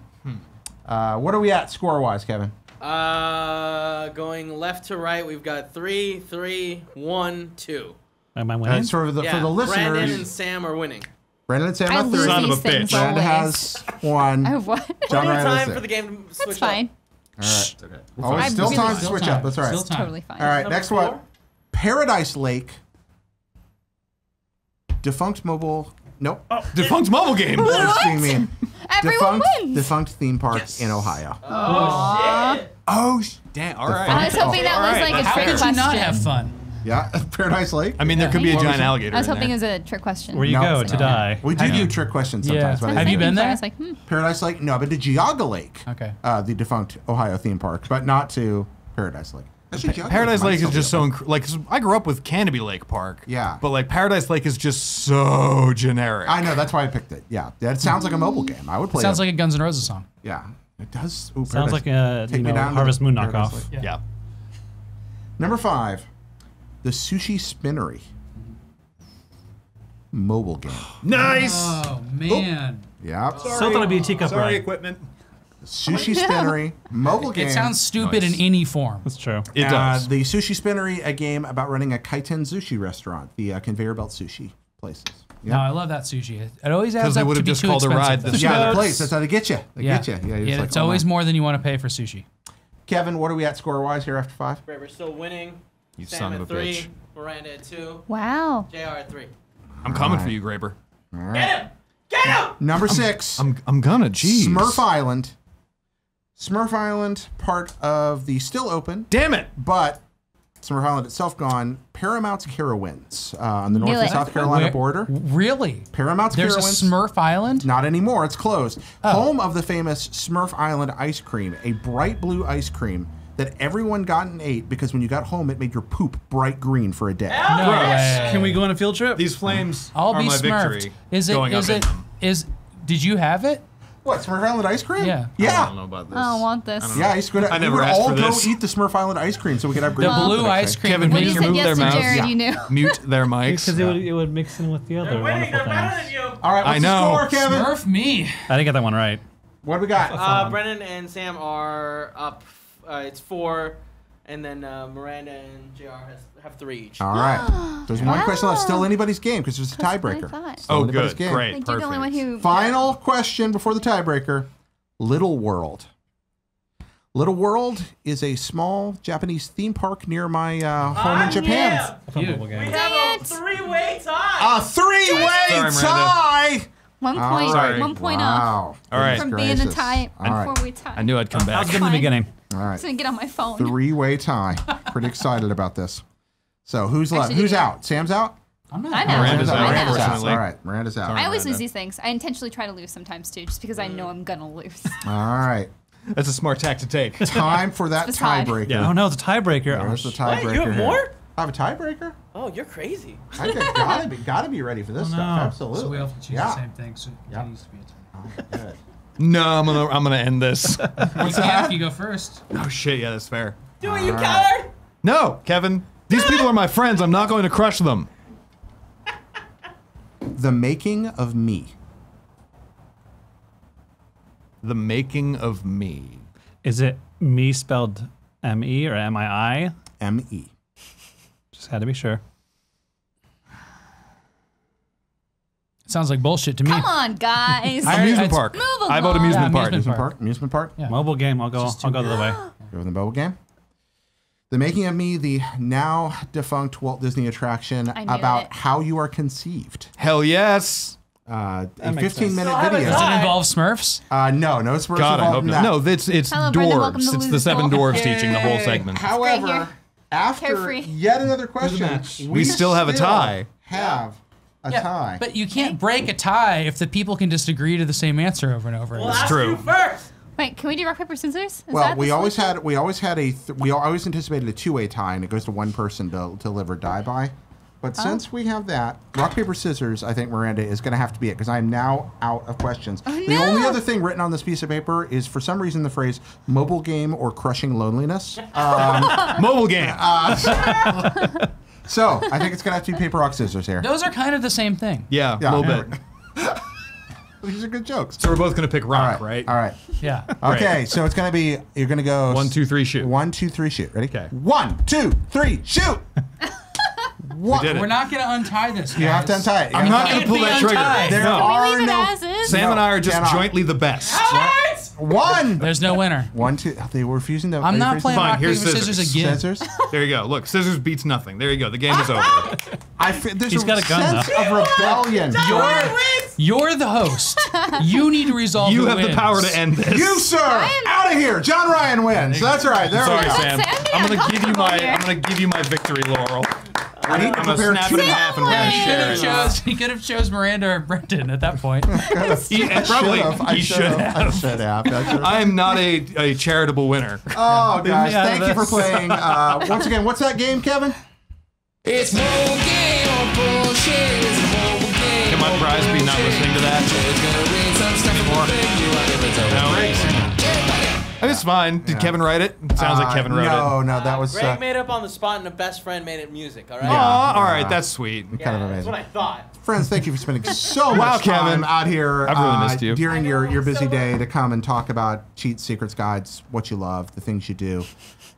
What are we at score-wise, Kevin? Going left to right, we've got 3, 3, 1, 2. Am I winning? For the Yeah, listeners, Brandon and Sam are winning. Brandon and Sam I have lose 3. Son of a these things bitch. Brandon always. has 1. Oh, what? John Plenty of Ryan has time 6. for the game to switch That's fine. All right. Okay. Oh, it's I'm still really time to fine. switch Still up. That's all right. Still time. Totally fine. All right, Number next 4? one. Paradise Lake. Defunct mobile. Nope. Defunct mobile game. That's being mean. Everyone wins. Defunct theme park in Ohio. Oh, shit. Oh, Damn. All I right. was hoping that was like a How trick could you question. not have fun? Yeah, Paradise Lake. I mean, there could be a giant alligator. I was in hoping there. it was a trick question. Where you go to die. We do trick questions sometimes. Yeah. But Have you been there? I was like, Paradise Lake? No, I've been to Geauga Lake. Okay. The defunct Ohio theme park, but not to Paradise Lake. Actually, Geauga Paradise might Lake still is be just so like 'cause I grew up with Canopy Lake Park. Yeah. But like Paradise Lake is just so generic. I know, that's why I picked it. Yeah, that sounds like a mobile game. I would play. Sounds like a Guns N' Roses song. Yeah, it does. Ooh, Sounds like a Take me down to Harvest the Moon Paradise knockoff. Lake. Yeah. Number 5, the Sushi Spinnery. Mobile game. Nice. Oh man. Yep. Still thought it'd be a teacup Sorry, ride. equipment. Sushi Spinnery, mobile game. It sounds stupid Nice. in any form. That's true. It does. The Sushi Spinnery, a game about running a kaiten sushi restaurant, the conveyor belt sushi places. No, I love that sushi. It always 'Cause adds they up would to have be just too called a expensive. ride though. the Yeah, the place. That's how they get you. They Yeah. get you. Yeah, Yeah, like, it's oh, always my. more than you want to pay for sushi. Kevin, what are we at score-wise here after 5? We're still winning. You Sam son at of a 3, bitch. Miranda at 2, wow. JR at 3. I'm coming for you, Graber. All right. Get him! Get him! Number 6. I'm gonna. Jeez. Smurf Island. Smurf Island, part of the still open. Damn it! But Smurf Island itself gone. Paramount's Carowinds on the North Knew and it. South Carolina Where- border. Really? Paramount's There's a Carowinds. Smurf Island? Not anymore. It's closed. Home of the famous Smurf Island ice cream, a bright blue ice cream that everyone got and ate because when you got home, it made your poop bright green for a day. No way. Can we go on a field trip? These flames I'll are be my smurfed. victory. Is it? going Is up it? in them. Is? Did you have it? What, Smurf Island ice cream? Yeah. I Yeah. don't know about this. I don't want this. Yeah, I used to go to, I never we would asked all for go this. eat the Smurf Island ice cream so we could have green The poop blue the next ice day. cream. Kevin, would When make you your said mute yes their to mouths. Jared, Yeah. you knew. Mute their mics. Because it would mix in with the other They're winning. wonderful They're better things. than you. All right, what's I know. the score, Kevin? Smurf me. I didn't get that one right. What do we got? Brennan and Sam are up. It's 4, and then Miranda and JR have 3 each. All right. There's one question left. Still anybody's game because there's a That's what I tiebreaker. thought. Still Oh, anybody's good. game. Great. Like, you're the only one Perfect. who. Final question before the tiebreaker. Little World. Little World is a small Japanese theme park near my home in Japan. Yeah. Fun mobile game. We Dang have a it. 3-way tie. A three-way Sorry, Miranda. tie. 1 All point. right. 1 point Wow. off. All right. From Goodness being a gracious. tie. All right. 4-way tie. I knew I'd come That back. was good in the Fine. beginning. All I'm right. just gonna get on my phone. Three-way tie. Pretty excited about this. So who's left? Actually, Who's yeah. out? Sam's out? I'm not. I know. Miranda's Sam's out, I know. unfortunately. All right. Miranda's out. I always Miranda. lose these things. I intentionally try to lose sometimes too, just because I know I'm gonna lose. All right. That's a smart tack to take. Time for that It's a tie. tiebreaker. Yeah. Oh no, it's a tiebreaker. There's the Oh, tiebreaker. What? You have here. more? I have a tiebreaker? Oh, you're crazy. I gotta be ready for this stuff. no. Absolutely. So we all have to choose yeah. the same thing. So it needs to be a tie. Good. No, I'm gonna end this. You can if you go first. Oh shit, yeah, that's fair. Do it, you coward! No, Kevin. These people are my friends. I'm not going to crush them. The Making of Me. The Making of Me. Is it me spelled M-E or M-I-I? M-E. Just had to be sure. Sounds like bullshit to me. Come on, guys. Amusement park. Move I vote along. amusement Yeah, park. amusement park. Amusement park? Yeah. Mobile game. I'll go the other way. Go with the mobile game. The Making of Me, the now defunct Walt Disney attraction I knew about it. how you are conceived. Hell yes. A makes 15-minute video. Does it involve Smurfs? No Smurfs God, I involved hope in not. that. No, it's Hello, Brendan, welcome dwarves. to It's the Losers 7 Bowl. dwarves teaching the whole segment. great However, here. after Carefree. yet another question, match. We still have a tie. Have a tie. But you can't break a tie if the people can just agree to the same answer over and over. We'll again. ask true. you first. Wait, can we do rock paper scissors? Is Well, that we the always solution? had we always anticipated a two-way tie, and it goes to one person to live or die by. But since we have that, rock paper scissors, I think Miranda is going to have to be it because I'm now out of questions. Oh, The no. only other thing written on this piece of paper is for some reason the phrase "mobile game" or "crushing loneliness." Mobile game. So I think it's going to have to be paper rock scissors here. Those are kind of the same thing. Yeah, Yeah. a little bit. These are good jokes. So we're both going to pick All rock, right. right? All right. Yeah. Okay, so it's going to be you're going to go 1, 2, 3, shoot. 1, 2, 3, shoot. Ready? Okay. 1, 2, 3, shoot. We did it. We're not going to untie this, guys. You have to untie it. You I'm have not to- going to pull that untied. trigger. There No. Can we are leave it no. as is? Sam and I are just cannot. jointly the best. One. There's no winner. 1, 2. They were refusing to. I'm not playing Fine, rock, paper, here's scissors scissors. again. Scissors. There you go. Look, scissors beats nothing. There you go. The game is over. There's He's a got a gun, sense of rebellion. You're the host. You need to resolve You who have the wins. power to end this. You, sir, out of here. John Ryan wins. That's right. There Sorry, we go. Sam. Sam, I'm gonna yeah, give you comfortable my here. I'm gonna give you my victory laurel. I need to I'm gonna prepare snap it in half and we're gonna share it. He could have chose Miranda or Brendan at that point. I should have. I am not a charitable winner. Oh, guys, thank you for playing. Once again, what's that game, Kevin? It's mobile game or bullshit. It's a mobile game. Can my prize be not listening to that? It's fine. Did Kevin write it? It sounds like Kevin wrote it. No, that was. Greg made it up on the spot, and a best friend made it music. All right. Aw, all right, that's sweet. Kind of That's amazing. what I thought. Friends, thank you for spending so much time Kevin. out here I've really missed you. during your busy day to come and talk about cheats, secrets, guides, what you love, the things you do.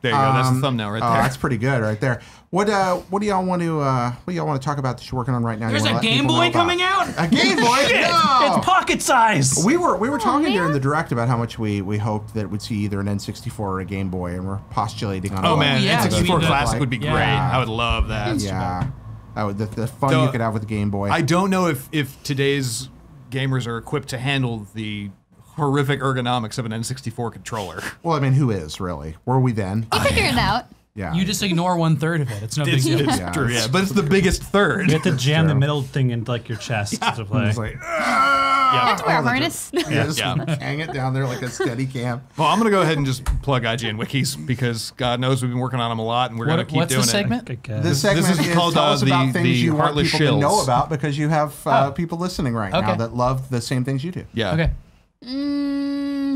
There you go. That's the thumbnail right there. That's pretty good right there. What do y'all want to talk about that you're working on right now? There's a Game Boy coming out. A Game Boy? No. It's pocket size. We were talking during the direct about how much we hoped that we'd see either an N64 or a Game Boy, and we're postulating on. Oh man, yeah, N64 Classic like. would be great. Yeah. I would love that. Yeah, that would the fun Though, you could have with the Game Boy. I don't know if today's gamers are equipped to handle the horrific ergonomics of an N64 controller. Well, I mean, who is really? Were we then? You figure it out. Yeah. You just ignore 1/3 of it. It's no big deal. It's true, yeah, but it's the biggest third. You have to jam the middle thing into like your chest to play. It's like, You have to wear a harness. just hang it down there like a steady cam. Well, I'm gonna go ahead and just plug IGN Wikis because God knows we've been working on them a lot, and we're gonna keep What's doing the segment? This segment is called tell us about things you want Heartless people to know Shills. about because you have people listening right now that love the same things you do. Yeah. Okay.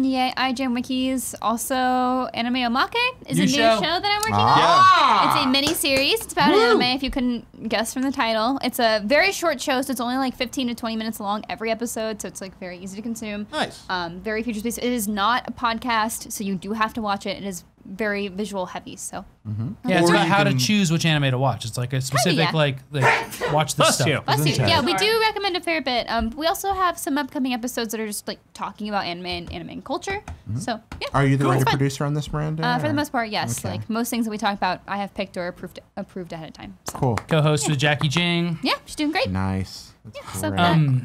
Yeah, IGN Wikis. Also, Anime Omake is New a new show. show that I'm working Ah. on. It's a mini-series. It's about an anime, if you couldn't guess from the title. It's a very short show, so it's only like 15 to 20 minutes long every episode, so it's like very easy to consume. Nice. Very future-based. It is not a podcast, so you do have to watch it. It is very visual heavy, so. Yeah, it's Or about you how to can- choose which anime to watch. It's like a specific yeah. like watch this stuff. Bless you. Yeah, we do recommend a fair bit. We also have some upcoming episodes that are just like talking about anime and anime culture. So yeah. Are you the Cool. writer It's fun. producer on this, Miranda? For the or- most part, yes. Okay. Like most things that we talk about, I have picked or approved ahead of time. So. Cool. Co-host with Jackie Jing. Yeah, she's doing great. Nice. So Great.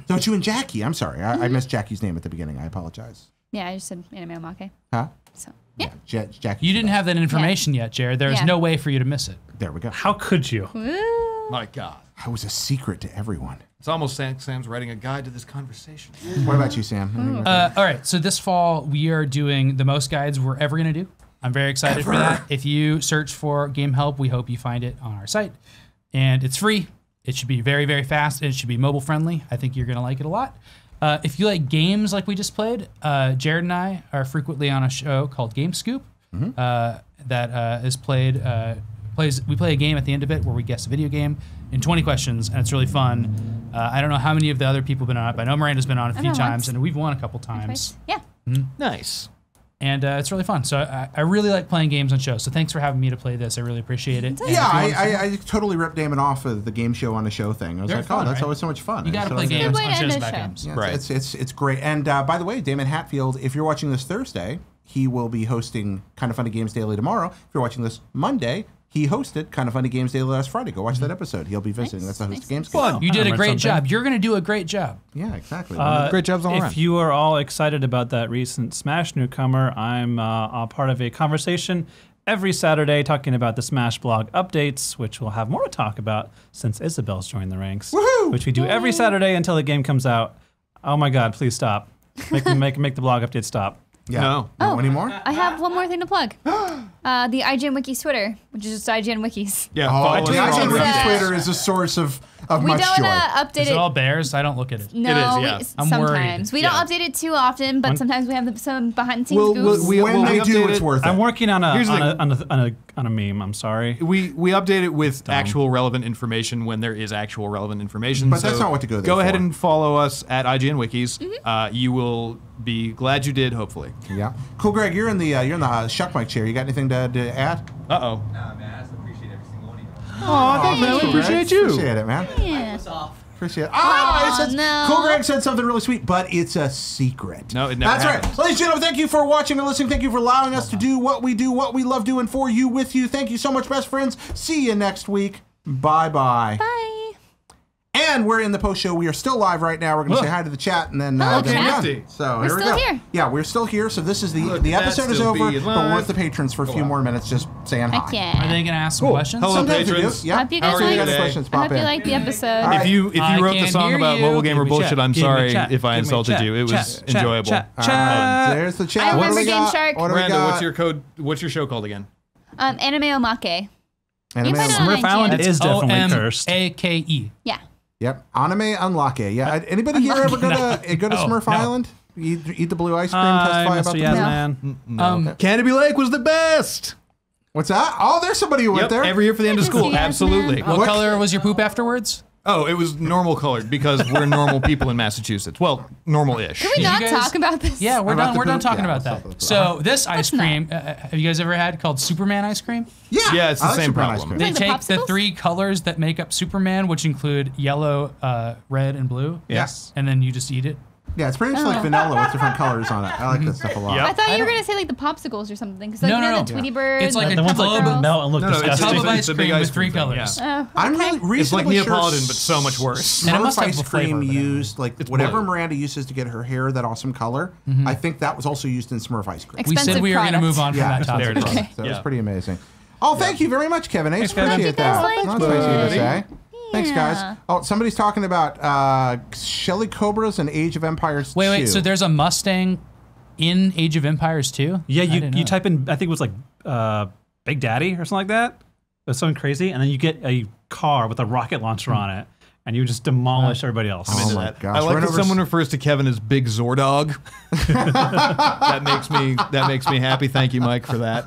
So it's you and Jackie. I'm sorry. I missed Jackie's name at the beginning. I apologize. Yeah, I just said anime omake. Huh? So yeah. Jackie. You didn't have that information yet, Jared. There's Yeah. no way for you to miss it. There we go. How could you? Woo. My God. That was a secret to everyone. It's almost Sam's writing a guide to this conversation. What about you, Sam? All right, so this fall we are doing the most guides we're ever going to do. I'm very excited for that. If you search for Game Help, we hope you find it on our site. And it's free. It should be very, very fast. And it should be mobile friendly. I think you're going to like it a lot. If you like games like we just played, Jared and I are frequently on a show called Game Scoop that is played. We play a game at the end of it where we guess a video game in 20 questions, and it's really fun. I don't know how many of the other people have been on it, but I know Miranda's been on it a few been times, once. and we've won a couple times. Yeah. Nice. And it's really fun. So I really like playing games on shows. So thanks for having me to play this. I really appreciate it. And Yeah, if you want to- I totally ripped Damon off of the game show on a show thing. I was They're like, fun, oh, that's right? always so much fun. You got to So play it's games Good way on to shows end a about show. games. Yeah, Right. It's great. And by the way, Damon Hatfield, if you're watching this Thursday, he will be hosting Kind of Funny Games Daily tomorrow. If you're watching this Monday, he hosted Kind of Funny Games Daily last Friday. Go watch that episode. He'll be visiting. That's the host of Gamescast. You did a learned great something. job. You're going to do a great job. Yeah, exactly. Great jobs all around. If you are all excited about that recent Smash newcomer, I'm a part of a conversation every Saturday talking about the Smash blog updates, which we'll have more to talk about since Isabel's joined the ranks. Woohoo! Which we do every Saturday until the game comes out. Oh my God, please stop. Make the blog update stop. Yeah. No. No anymore? I have one more thing to plug. The IGN Wikis Twitter, which is just IGN Wikis. Yeah. Oh, follow us the on IGN all the Wiki updates. Twitter is a source of We much don't joy. update Is it all bears? I don't look at it. No, It is, yeah. I'm sometimes. worried. We don't update it too often, but sometimes we have some behind the scenes We'll- goofs. we- when well, they we do, update it's it. worth it. I'm working on Here's the a meme. I'm sorry. We update it with actual relevant information when there is actual relevant information. But that's not what to go there Go ahead for. and follow us at IGN Wikis. You will be glad you did, hopefully. Yeah. Cool, Greg. You're in the shuck mic chair. You got anything to add? Uh-oh. Nah, man, I just appreciate every single one of you. Oh, thanks, man. We Greg. appreciate you. Appreciate it, man. Yeah. Appreciate it. Oh, it no. Cool Greg said something really sweet, but it's a secret. No, it never That's happens. right. Ladies and gentlemen, thank you for watching and listening. Thank you for allowing us to do, what we love doing for you, with you. Thank you so much, best friends. See you next week. Bye-bye. Bye. And And we're in the post show. We are still live right now. We're going to say hi to the chat and then Hello, then chat. we're done. So We're here we still go. here. Yeah, we're still here. So this is the Look, episode is still over, being but we're live. with the patrons for a few more minutes, just saying hi. Heck yeah. Are they going to ask some questions? Hello, Sometimes we do. patrons. Yeah. Hope you How guys are you like. today? Questions I pop hope you in. like the episode. All right. If you I wrote the can't song hear about you. mobile gamer Give me bullshit, chat. I'm Give me sorry chat. if I Give me insulted chat. you. It was Chat. enjoyable. Chat. There's the chat. I What do remember we Game got? Shark. What do we Miranda, got? what's your code? What's your show called again? Anime Omake. Anime You put it on Smurf Island IGN. is definitely cursed. OMAKE. Yeah. Yep. Anime Unlock It. Yeah. Anybody here ever go to Smurf Island? Eat the blue ice cream? Testify about the man. Canopy Lake was the best. What's that? Oh, there's somebody who went there. Every year for the end of school. Yes, Absolutely. man. What color was your poop afterwards? Oh, it was normal colored because we're normal people in Massachusetts. Well, normal-ish. Can we not you guys- talk about this? Yeah, we're About done. the We're done poop? talking Yeah, about let's talk that. about the So this ice not. cream, have you guys ever had called Superman ice cream? Yeah, it's the I like same Superman ice problem. cream. They Like the take the popsicles? 3 colors that make up Superman, which include yellow, red, and blue. Yes. And then you just eat it. Yeah, it's pretty much like vanilla with different colors on it. I like that stuff a lot. Yep. I thought you were gonna say like the popsicles or something. Because like No, you know no, the no. Tweety Bird. It's like and a The ones tub like of- melt and look No, no, it's disgusting. tub of it's ice a big cream ice with 3 cream thing, colors. yeah. Oh, I'm okay. really It's like reasonably sure Neapolitan, but so much worse. And it Smurf must have ice the flavor, cream but anyway. used like It's whatever blue. Miranda uses to get her hair that awesome color. I think that was also used in Smurf ice cream. We said we were going to move on from Yeah, that topic. There it is. Okay. So it was Yeah. pretty amazing. Oh, thank you very much, Kevin. I Thanks, Kevin. appreciate Thank you that. guys. That's nice of you to say. Yeah. Thanks, guys. Oh, somebody's talking about Shelly Cobras and Age of Empires 2. Wait. So there's a Mustang in Age of Empires 2? Yeah, I didn't know you type in, I think it was like Big Daddy or something like that. It was something crazy. And then you get a car with a rocket launcher on it, and you just demolish everybody else. Oh my That. gosh. I like We're that never someone refers to Kevin as Big Zordog. that makes me happy. Thank you, Mike, for that.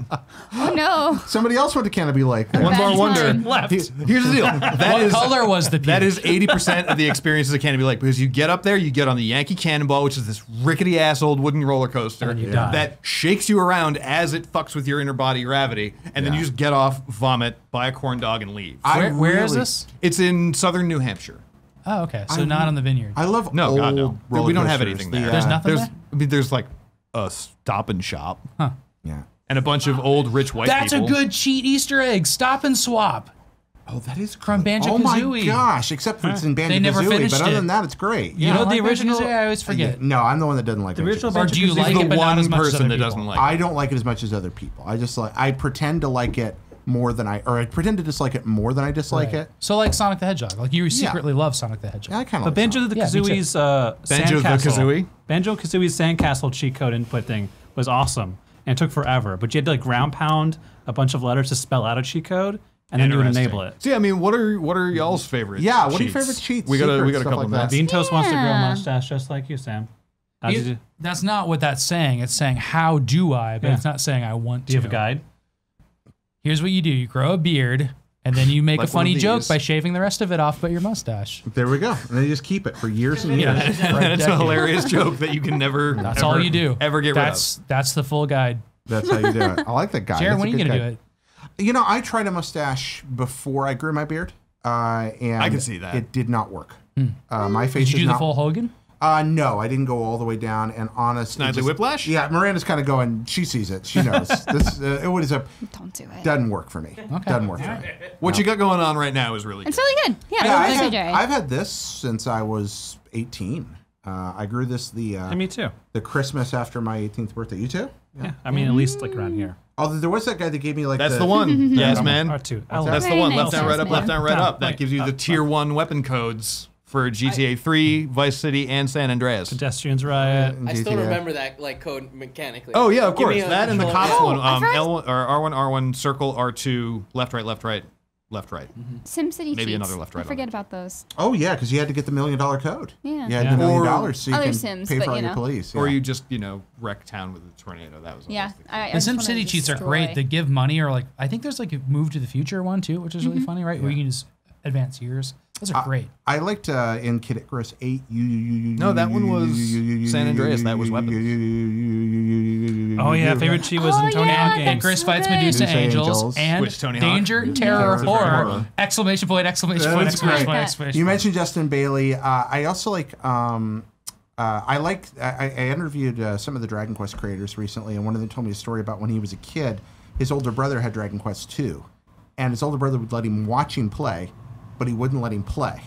Oh no. Somebody else went to Canopy Lake. One Bad more wonder. time. Left. Here's the deal. That What is color was the puke? that is 80% of the experiences of Canopy Lake because you get up there, you get on the Yankee Cannonball, which is this rickety ass old wooden roller coaster And you die. that shakes you around as it fucks with your inner body gravity, and then you just get off, vomit, buy a corn dog, and leave. Where is this? It's in southern New Hampshire. Oh, okay. So not on the vineyard. I love No, old God, no. roller We don't have coasters. anything The, there. There's nothing There's, there? I mean, there's like a Stop and Shop Yeah. and a bunch of old rich white That's people. a good cheat Easter egg. Stop and swap. Oh, that is From great. Banjo-Kazooie. Oh my gosh! Except for it's in Banjo They never Kazooie, finished but other it. than that, it's great. You know don't the like original- Banjo-Kazooie? I always forget. No, I'm the one that doesn't like The original Or do you Banjo-Kazooie- like the it, but not one as much as person other that people? doesn't like I don't like it as much as other people. I pretend to like it more than I pretend to dislike it more than I dislike it. So like Sonic the Hedgehog. Like you secretly love Sonic the Hedgehog. Yeah, I kind But of. Banjo the Yeah, me too. Kazooie's Banjo the Sandcastle. Kazooie? Banjo Kazooie's Sandcastle cheat code input thing was awesome, and it took forever. But you had to like ground pound a bunch of letters to spell out a cheat code, and then you would enable it. See, I mean, what are y'all's favorite? Yeah, what are your cheats? favorite cheats? We got a secrets, couple stuff of like minutes. that? Bean Toast wants to grow a Yeah. mustache just like you, Sam. How did you, That's not what that's saying. It's saying how do I, but Yeah. it's not saying I want to. do you have a guide? Here's what you do. You grow a beard, and then you make Like a one of funny joke these. by shaving the rest of it off but your mustache. There we go. And then you just keep it for years and years. It's a hilarious joke that you can never. That's ever, all you do. Ever get That's the full guide. That's how you do it. I like that guy. Jared, That's when a are you good going to guy. do it? You know, I tried a mustache before I grew my beard, and I can see that. it did not work. My face Did you is do not. the full Hogan? No, I didn't go all the way down. And honest, Snidely Whiplash? Yeah, Miranda's kind of going. She sees it. She knows this. It was a Don't do it. doesn't work for me. Doesn't work for me. What you got going on right now is really good. It's really good. Yeah, Yeah, thank you, Jerry. I've had this since I was 18. I grew this me too. the Christmas after my 18th birthday. You too? Yeah, I mean at least like around here. Although there was that guy that gave me like That's the one. Yes, man. R2. That's the Very one. nice, Left down, right yes, up, left man. down, right Down, up. That right, gives you the up, tier 1 weapon codes for GTA 3, Vice City, and San Andreas. Pedestrians riot. I still GTA. remember that like code mechanically. Oh yeah, of Give me course. a That and the controller. cops one. I forgot- L1 or R1, R1, circle, R2, left, right, left, right, left, right. SimCity Maybe cheats. another left, right I on forget it. about those. Oh yeah, because you had to get the $1 million code. Yeah. You had Yeah. the $1 million Or- so you Other can Sims, pay but, for all you your know. police. Or yeah. you just, wreck town with a tornado. That was Yeah. always the- I The just wanna SimCity cheats are destroy. great. They give money or like, I think there's like a Move to the Future one too, which is really funny, right? Where you can just advance years. Those are great. I liked in Kid Icarus 8. No, that one was San Andreas. That was weapons. Oh yeah, favorite cheat was in Tony Hawk games. Icarus fights Okay. Medusa Medusa Angels, Angels. and Which Tony Hawk? Danger, Terror, Yeah. Horror! Horror. Exclamation point! Exclamation point! That's Exclamation great. point! Exclamation You point! mentioned Justin Bailey. I also like. I interviewed some of the Dragon Quest creators recently, and one of them told me a story about when he was a kid. His older brother had Dragon Quest 2, and his older brother would let him watch him play, but he wouldn't let him play.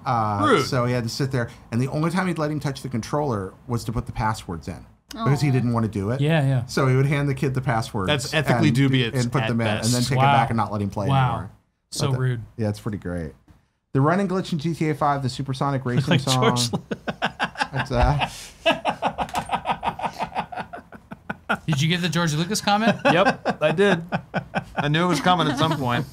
Rude. So he had to sit there, and the only time he'd let him touch the controller was to put the passwords in. Because he didn't want to do it. Yeah, yeah. So he would hand the kid the passwords. That's ethically dubious And put at them in, and best. then take it Wow. back and not let him play anymore. So rude. Yeah, it's pretty great. The running glitch in GTA 5, the supersonic racing song. It's, Did you get the George Lucas comment? Yep, I did. I knew it was coming at some point.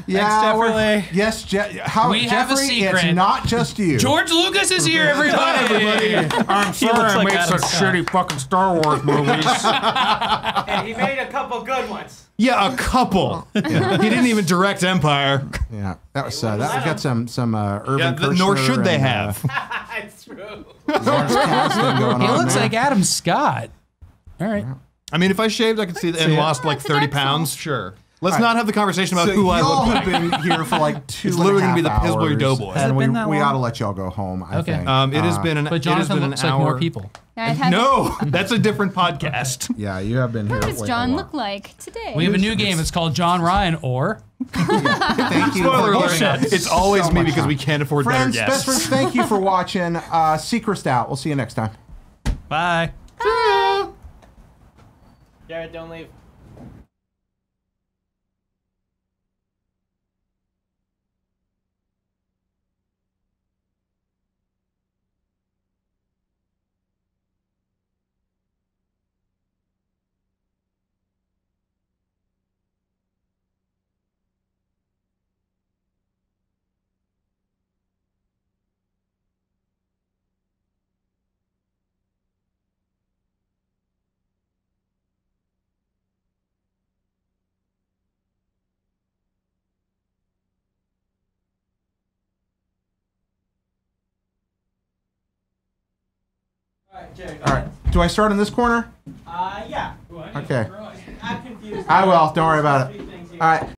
Yeah, Thanks, yes, how, We have a Jeffrey, secret. It's not just you. George Lucas is here, everybody. I'm sorry I made such shitty fucking Star Wars movies. And he made a couple good ones. Yeah, a couple. Yeah. He didn't even direct Empire. Yeah, that was that. We got some Irvin Yeah, Kershner nor should they and, have. It's true. casting going He on looks there. like Adam Scott. All right. I mean, if I shaved, I could see and lost like 30 pounds. Sure. Let's not have the conversation about So who I y'all look have like. been here for like 2 It's literally going to be the Pillsbury Doughboys. And we that long? ought to let y'all go home, I think. It has been an, But it has Jonathan been an looks like hour. more people. No, that's a different podcast. Yeah, you have been here. What does way John a look like today? We have a new game. It's called John Ryan or. Thank you. Spoiler for alert. giving us It's always so me much because time. we can't afford Friends, better best guests. friends, thank you for watching. Secret out. We'll see you next time. Bye. Jared, don't leave. All right. Do I start in this corner? Yeah. Okay. I'm confused. I will. Don't worry about it. All right.